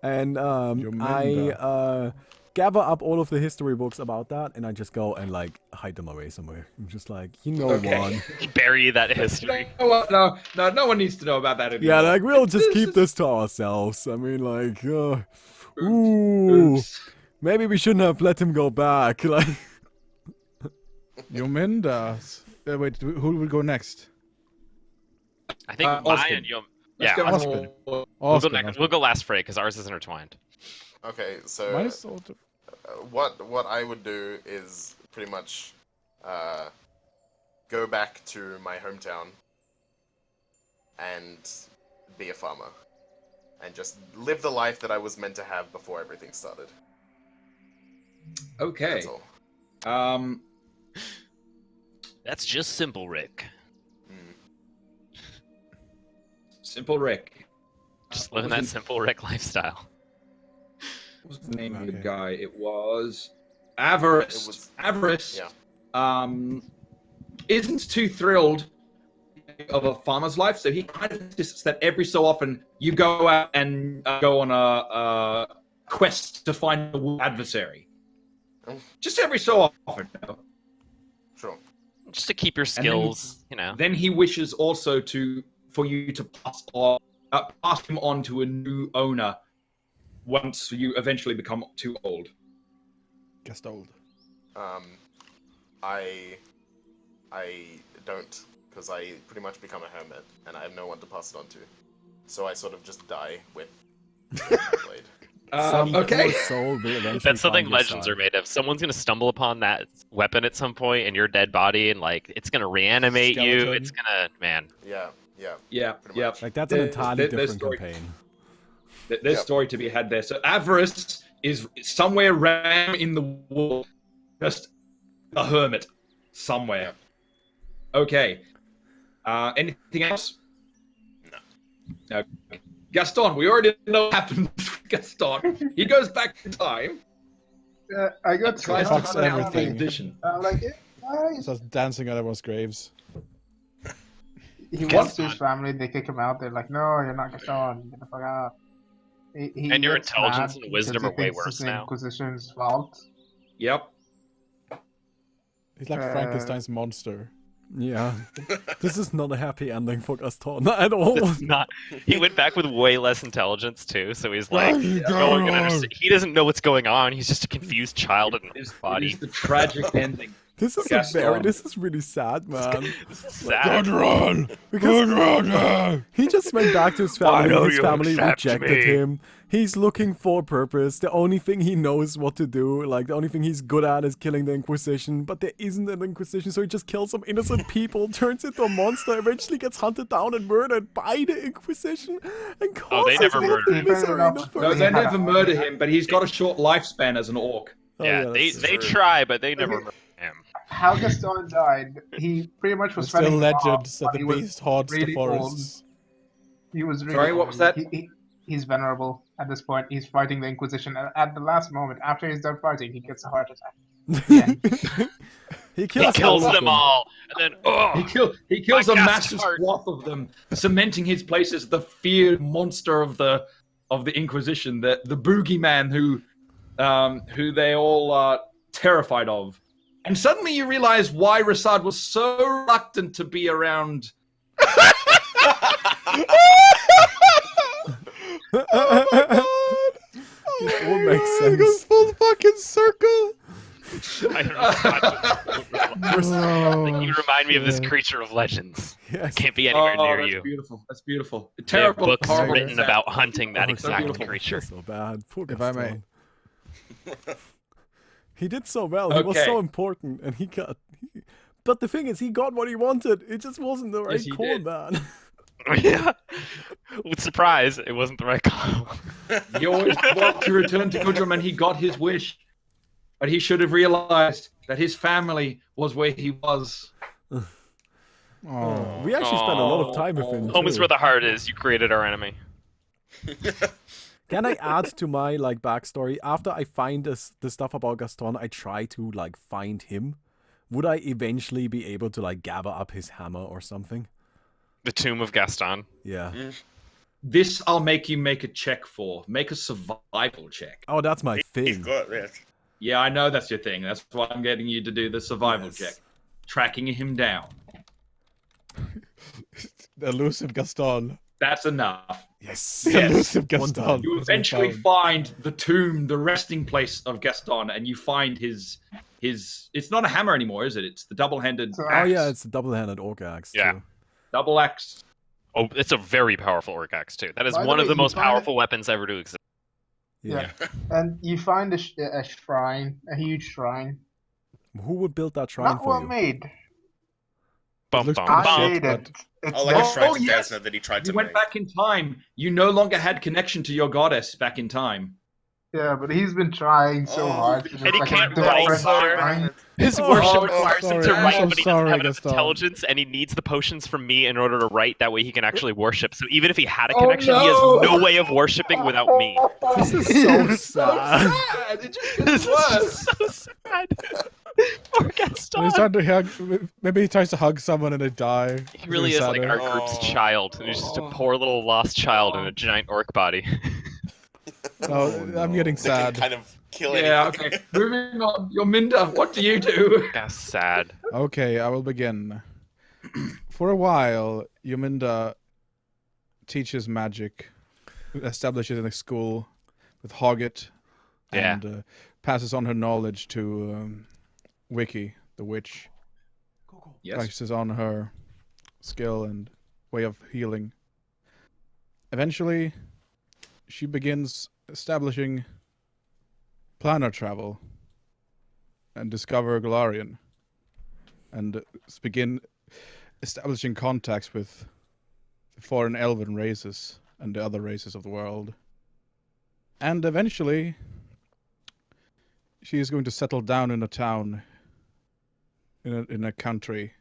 And I Yomenda. gather up all of the history books about that, and I just go and like hide them away somewhere. I'm just like, Okay. one. Bury that history. No one needs to know about that anymore. Yeah, like we'll just This keep is- this to ourselves. I mean, like, ooh, Oops. maybe we shouldn't have let him go back. Like, Yomenda. Wait, who will go next? I think Austin. mine and Yom. Let's Yeah, go Austin. on. we'll go Austin, next. Austin. We'll go last, Frey, because ours is intertwined. Okay, so Mine is sort of... what I would do is pretty much go back to my hometown and be a farmer and just live the life that I was meant to have before everything started. Okay. That's all. That's just simple, Rick. Simple Rick. Just What living was that it- simple Rick lifestyle. What was the name of the Okay. guy? It was Avarice. It was- Avarice. Yeah. Isn't too thrilled of a farmer's life, so he kind of insists that every so often you go out and go on a quest to find a adversary. Oh. Just every so often. You know? Sure. Just to keep your And then- skills, you know. Then he wishes also for you to pass him on to a new owner once you eventually become too old. Just old. I don't, because I pretty much become a hermit, and I have no one to pass it on to. So I sort of just die with blade. some Okay. poor soul will eventually That's something find your legends side. are made of. Someone's gonna stumble upon that weapon at some point in your dead body, and like it's gonna reanimate you. Skeleton. It's gonna, man. Yeah, Yeah. Yeah, Pretty yeah. much. Like that's an entirely There's different story. campaign. There's story to be had there. So Avarice is somewhere ram in the wall, just a hermit somewhere. Okay. Anything else? No. Okay. Gaston, we already know what happened with Gaston. He goes back in time. I got Tries Fucks to hunt out the everything. edition. I'm like, nice. Starts dancing on everyone's graves. He wants his family. They kick him out. They're like, no, you're not Gaston. Get the fuck out. And your gets intelligence mad and wisdom because are he way thinks worse it's the now. Inquisition's fault. Yep. He's like Frankenstein's monster. Yeah. This is not a happy ending for Gaston at all. It's not. He went back with way less intelligence too, so he's like, no one can understand. He doesn't know what's going on. He's just a confused child in his It body. is the tragic ending. This is Gaston. this is really sad, man. This is sad. Because he just went back to his family. don't His you family accept rejected me? him. He's looking for a purpose. The only thing he knows what to do, like the only thing he's good at, is killing the Inquisition. But there isn't an Inquisition, so he just kills some innocent people, turns into a monster, eventually gets hunted down and murdered by the Inquisition, and Oh, they causes never all of the murdered him. misery in the No, first they never murder him, but he's got a short lifespan as an orc. Oh, Yeah, they that's they true. try, but they never murder him. How Gaston died, he pretty much was There's still fighting legends that when the he was beast haunts the really old. forests. He was really Sorry, what old. was that? He's venerable at this point. He's fighting the Inquisition. And at the last moment, after he's done fighting, he gets a heart attack. He He kills, kills all of them all, and then He kills a My massive Gaspard. swath of them, cementing his place as the feared monster of the Inquisition, the boogeyman who they all are terrified of. And suddenly you realize why Rasad was so reluctant to be around. It all makes It sense. goes full fucking circle. You remind me of this creature of legends. Yes. Can't be anywhere near that's you. beautiful. That's beautiful. They have Terrible, books horrible, written sad. about hunting that Oh, exact beautiful. creature. So bad. Poor If I may. Gaston. He did so well. He was Okay. so important, and he got. But the thing is, he got what he wanted. It just wasn't the right Yes, he call, did. man. Yeah. With surprise, it wasn't the right call. He always wanted to return to Gudrun, and he got his wish. But he should have realized that his family was where he was. Oh. We actually spent a lot of time with him. Home is too. where the heart is. You created our enemy. Can I add to my backstory? After I find the stuff about Gaston, I try to find him. Would I eventually be able to gather up his hammer or something? The Tomb of Gaston. Yeah. This I'll make you make a check for. Make a survival check. Oh, that's my He's thing. got this. Yeah, I know that's your thing. That's why I'm getting you to do the survival Yes. check. Tracking him down. The elusive Gaston. That's enough. Yes. The elusive One Gaston. time. You has been eventually found. find the tomb, the resting place of Gaston, and you find his. It's not a hammer anymore, is it? It's the double-handed So- Oh axe. yeah, it's a double-handed orc axe. Yeah. Too. Double axe. Oh, it's a very powerful orc axe too. That is By the one of way, the you most find powerful weapons ever to exist. Yeah. And you find a shrine, a huge shrine. Who would build that shrine Not for well you? made. Bum, looks bum, pretty I bum. shit, made it. It's Oh, like not- a shrine Oh, to yes. Desna that he tried You to went make. back in time. You no longer had connection to your goddess back in time. Yeah, but he's been trying so Oh, hard. to just, and he like, can't develop write, a sir. shrine. His Oh, worship I'm requires him sorry. to I'm write, so but he doesn't sorry, have enough Gaston. intelligence, and he needs the potions from me in order to write. That way, he can actually worship. So even if he had a Oh, connection, he no. has no way of worshiping without me. This is so sad. It just This gets is worse. just so sad. Poor And Gaston. he's trying to hug. Maybe he tries to hug someone and they die. He really is like our group's Oh. child. And he's just a poor little lost child in a giant orc body. No, I'm getting They can sad. kind of kill Yeah, anything. okay. Moving on. Yominda, what do you do? That's sad. Okay, I will begin. For a while, Yuminda teaches magic, establishes in a school with Hoggett, Yeah. and passes on her knowledge to Wiki, the witch. Yes. Practices on her skill and way of healing. Eventually, she begins establishing planar travel and discover Galarian and begin establishing contacts with foreign elven races and the other races of the world. And eventually, she is going to settle down in a town, in a country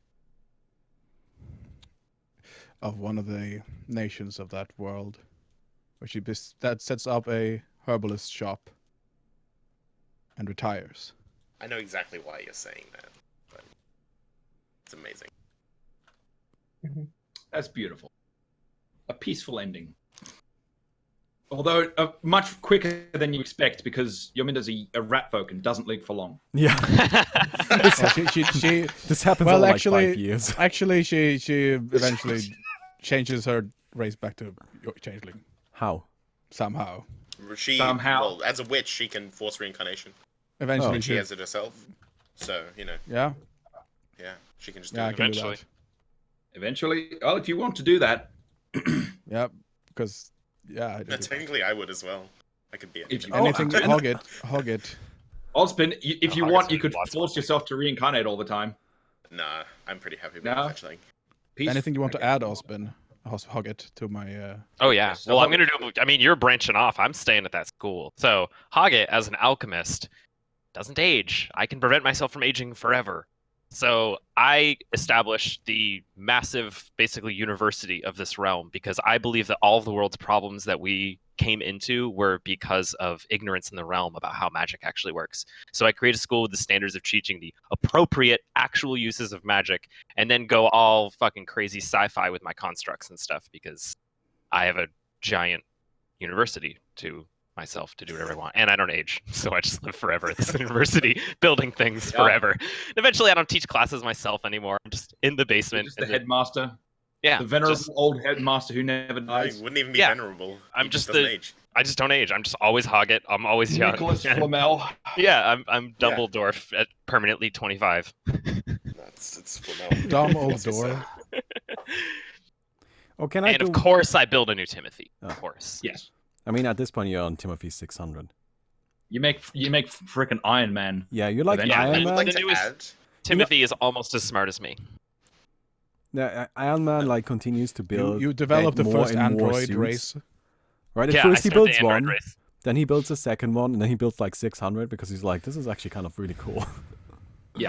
of one of the nations of that world, where that sets up a herbalist shop and retires. I know exactly why you're saying that, but it's amazing. That's beautiful. A peaceful ending. Although much quicker than you expect, because Yominda's a rat folk and doesn't live for long. Yeah. This happens over like 5 years. Actually, she eventually changes her race back to changeling. How? Somehow. Somehow. Well, as a witch, she can force reincarnation. Eventually, She has it herself. So, you know. Yeah. Yeah, she can just do Yeah, I it. can do Eventually. that. Eventually. Oh, if you want to do that. Yeah, because I do. Technically, I would as well. I could be If you- Anything, hog it. Osbin, if you Hog want, is you could lots of force yourself to reincarnate all the time. Nah, I'm pretty happy with No? fetchling. Anything you want to add, Osbin? Hog it to my. Oh yeah. So Well, I'm gonna do. I mean, you're branching off. I'm staying at that school. So Hoggett, as an alchemist, doesn't age. I can prevent myself from aging forever. So I established the massive, basically, university of this realm because I believe that all of the world's problems that we came into were because of ignorance in the realm about how magic actually works. So I created a school with the standards of teaching the appropriate actual uses of magic, and then go all fucking crazy sci-fi with my constructs and stuff because I have a giant university to myself to do whatever I want, and I don't age, so I just live forever at this university, building things forever. And eventually, I don't teach classes myself anymore. I'm just in the basement. Just the headmaster. Yeah, The venerable just- old headmaster who never dies. He wouldn't even be Yeah. venerable. I'm He just doesn't the- age. I just don't age. I'm just always Hoggett. I'm always young. Nicholas Flamel. Yeah, I'm Dumbledore at permanently 25. It's Flamel. Dumb old That's what's door. up. Oh, can I And do... of course, I build a new Timothy. Of course. Yes. I mean, at this point, you're on Timothy 600. You make frickin' Iron Man. Yeah, you're like Eventually. Iron I would Man. like The to newest- add. Timothy is almost as smart as me. Yeah, Iron Man like continues to build. You developed the more first and more android suits. race. Right, at Yeah, first I he started the builds Android one, race. then he builds a second one, and then he builds like 600 because he's like, this is actually kind of really cool. Yeah.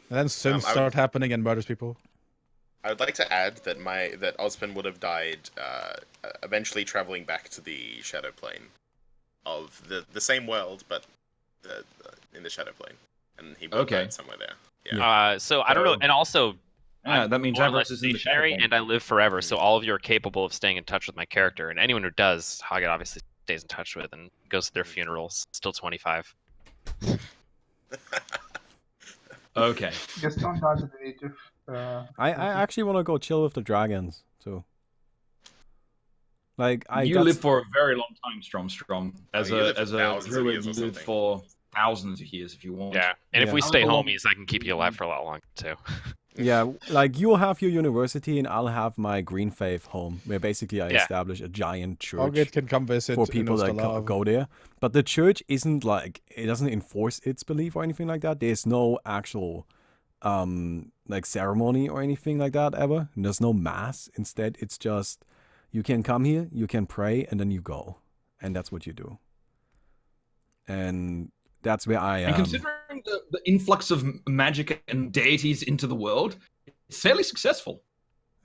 And then sins I would- start happening and murders people. I would like to add that that Ospen would have died eventually traveling back to the Shadow Plane of the same world, but in the Shadow Plane, and he would have Okay. died somewhere there. Yeah. So I don't know, and also Yeah, that means more or less Avarice is in the stationary, Shadow Plane. and I live forever. So all of you are capable of staying in touch with my character, and anyone who does, Hoggett obviously stays in touch with and goes to their funerals. Still 25. Okay. Just don't dodge the native. I actually want to go chill with the dragons too. Like You live for a very long time, Strom. As you live for a thousands of druid, years or you live something. for thousands of years if you want. Yeah, and if Yeah. we stay How long- homies, I can keep you alive for a lot longer too. Yeah, like you'll have your university and I'll have my Green Faith home, where basically I Yeah. establish a giant church Hogget can come visit for people that go there. But the church isn't like, it doesn't enforce its belief or anything like that. There's no actual like ceremony or anything like that ever. And there's no mass. Instead, it's just you can come here, you can pray, and then you go, and that's what you do. And that's where I am. And considering the influx of magic and deities into the world, it's fairly successful.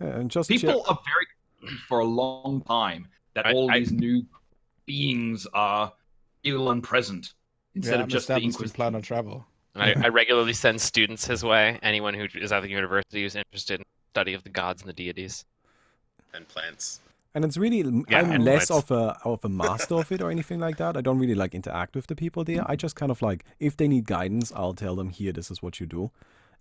And just People chill. are very confused for a long time that I- all I- these new beings are ill and present instead of just the plan Inquisition. on travel. I regularly send students his way. Anyone who is at the university who's interested in study of the gods and the deities. And plants. And it's really, Yeah, I'm and less points. of a master of it or anything like that. I don't really like interact with the people there. I just kind of like, if they need guidance, I'll tell them, here, this is what you do.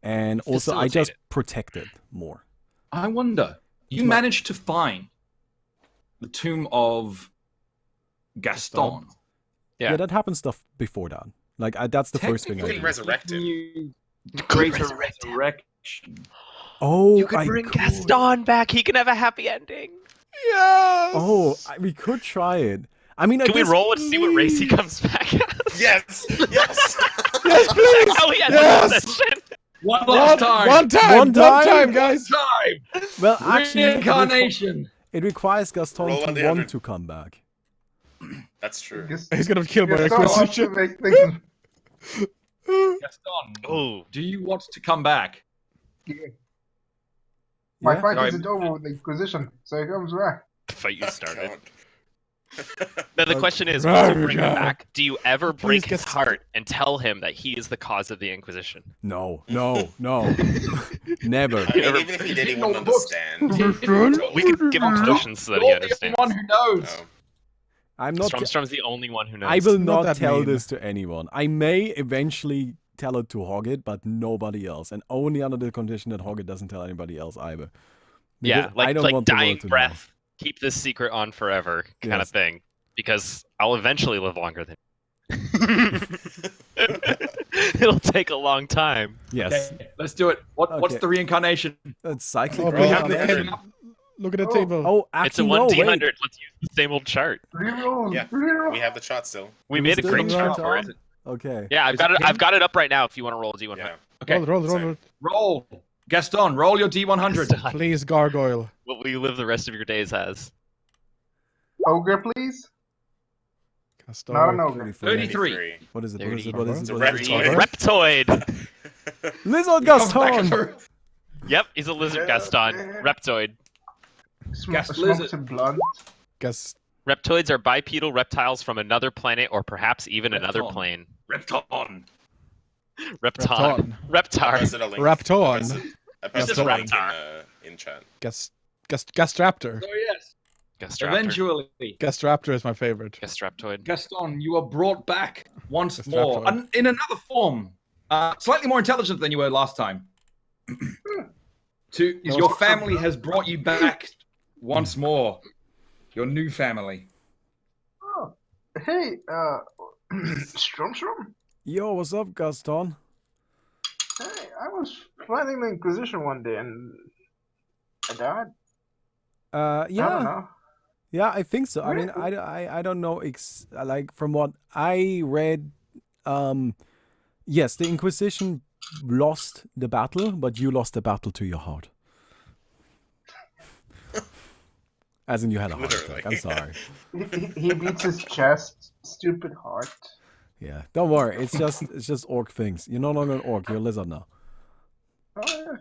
And also, I Facilitate just it. protect it more. I wonder, you managed to find the tomb of Gaston. Yeah. Yeah, that happened stuff before that. Like, that's the first thing I You Technically, can do. resurrect him. You could create a resurrect him. resurrection. Oh, You could bring Gaston back. He can have a happy ending. Yes! Oh, we could try it. I mean, Can we roll and see what race he comes back as? Yes! Yes! Yes, please! How he has Yes! a session. One last time. One time, One time? guys! Time. Well, actually, Reincarnation. It requires Gaston Roll to 1d100. want to come back. That's true. He's gonna kill my Gaston wants to acquisition. make things. Gaston, Oh, do you want to come back? My Yeah? fight Sorry. isn't over with the Inquisition, so he comes back. the fight you started. Count. Then the question is, once you bring him Roger. back, do you ever break his Gaston. heart and tell him that he is the cause of the Inquisition? No, no, no. Never. I mean, even if he did, he wouldn't understand. We could give him potions so that he You're the understands. one who knows. No. I'm not. Strom's the only one who knows. I will Not not that tell mean. this to anyone. I may eventually tell it to Hoggett, but nobody else, and only under the condition that Hoggett doesn't tell anybody else either. Yeah, Because I don't like want the world dying to know. breath. Keep this secret on forever, kind Yes. of thing. Because I'll eventually live longer than. It'll take a long time. Yes, Okay, let's do it. What's Okay. the reincarnation? that's cycling. Oh, We we have have the the end. Look at the Oh. table. Oh, It's a actually, no, 1d100. wait. Let's use the same old chart. Reroll, Yeah. reroll. We have the chart still. We It made a was great the chart right for arm? it. Okay. Yeah, I've Is got it it. I've pink? got it up right now. If you want to roll a d100. Yeah. Okay, Roll. Same. roll. Gaston, roll your D100. Please, gargoyle. What will you live the rest of your days as? Ogre, please. Gaston. Not an ogre. 33. What is it? What is 30. it? What is It's it? a What is it? reptoid. Reptoid. Lizard Comes back as Gaston. a- Yep, he's a lizard Gaston. Reptoid. Gas Smokes lizard. some blood. Gas. Reptoids are bipedal reptiles from another planet or perhaps even another Repton. plane. Repton. Repton. I Reptar. posted a link. Raptorn. I posted Just a link raptor. in chat. Gastraptor. So yes, Gastraptor. eventually, Gastraptor is my favorite. Gastraptoid. Gaston, you are brought back once That's more, right. in another form, slightly more intelligent than you were last time. Your family has brought you back once more. Your new family. Oh, hey, Strum. Yo, what's up, Gaston? Hey, I was fighting the Inquisition one day and I died. I don't Yeah, know. yeah, I think so. I mean, I don't know. Like from what I read, yes, the Inquisition lost the battle, but you lost the battle to your heart. As in, you had a heart attack. I'm sorry. He beats his chest. Stupid heart. Yeah, don't worry. It's just orc things. You're no longer an orc. You're a lizard now. Oh, yeah.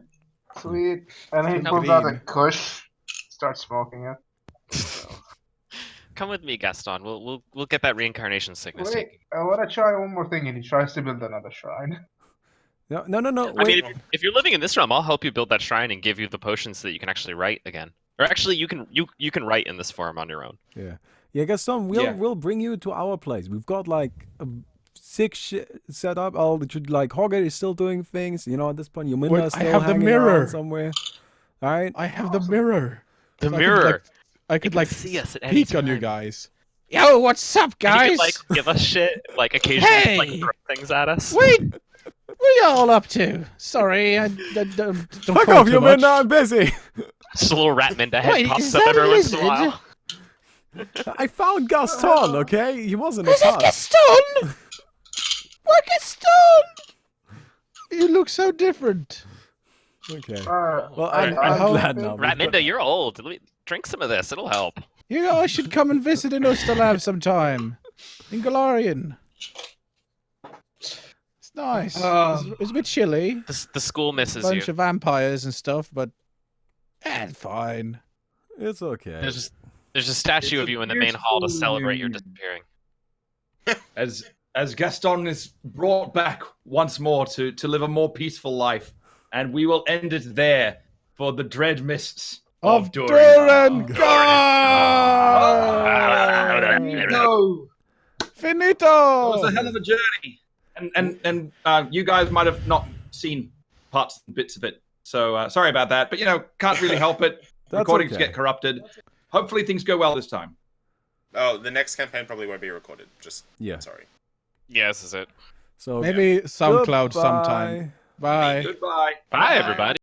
Sweet. And he Now pulls out a green. kush. Starts smoking it. Come with me, Gaston. We'll get that reincarnation sickness Wait, taken. I want to try one more thing, and he tries to build another shrine. No. Wait. I mean, if you're living in this realm, I'll help you build that shrine and give you the potions so that you can actually write again. Or actually, you can write in this form on your own. Yeah, Gaston, Yeah. we'll bring you to our place. We've got like a sick shit set up. Like Hoggett is still doing things. You know, at this point, Yumina Wait, is I still have the hanging mirror. around somewhere. All right. I have the mirror. The So mirror. I could can like see us at any peek on you time. guys. Yo, what's up, You guys? can, like, give us shit, like occasionally like Hey! throw things at us. Wait, what y'all up to? Sorry, I don't Fuck talk off, too Yumina. much. I'm busy. Just a little rat minda head Wait, pops is up that a every once in a lizard? while. I found Gaston. Okay, he wasn't a Is it past. Gaston? What Gaston? You look so different. Okay. Well, Well, I'm hope- glad now. Rat minda, you're old. Let me drink some of this. It'll help. You know, I should come and visit in Ustalav sometime. In Galarian. It's nice. It's a bit chilly. The school misses you. Bunch of vampires and stuff, but it's fine. It's okay. There's a statue It's of a you in the main hall to beautiful celebrate your reunion. disappearing. As Gaston is brought back once more to live a more peaceful life, and we will end it there for the dread mists of Durengar. Durengar! No, Finito! it was a hell of a journey, and you guys might have not seen parts and bits of it, so sorry about that. But can't really help it. That's Recordings okay. get corrupted. Hopefully, things go well this time. Oh, the next campaign probably won't be recorded. Just Yeah. sorry. Yeah, this is it. So Maybe SoundCloud goodbye. sometime. Bye. Goodbye. Bye, everybody.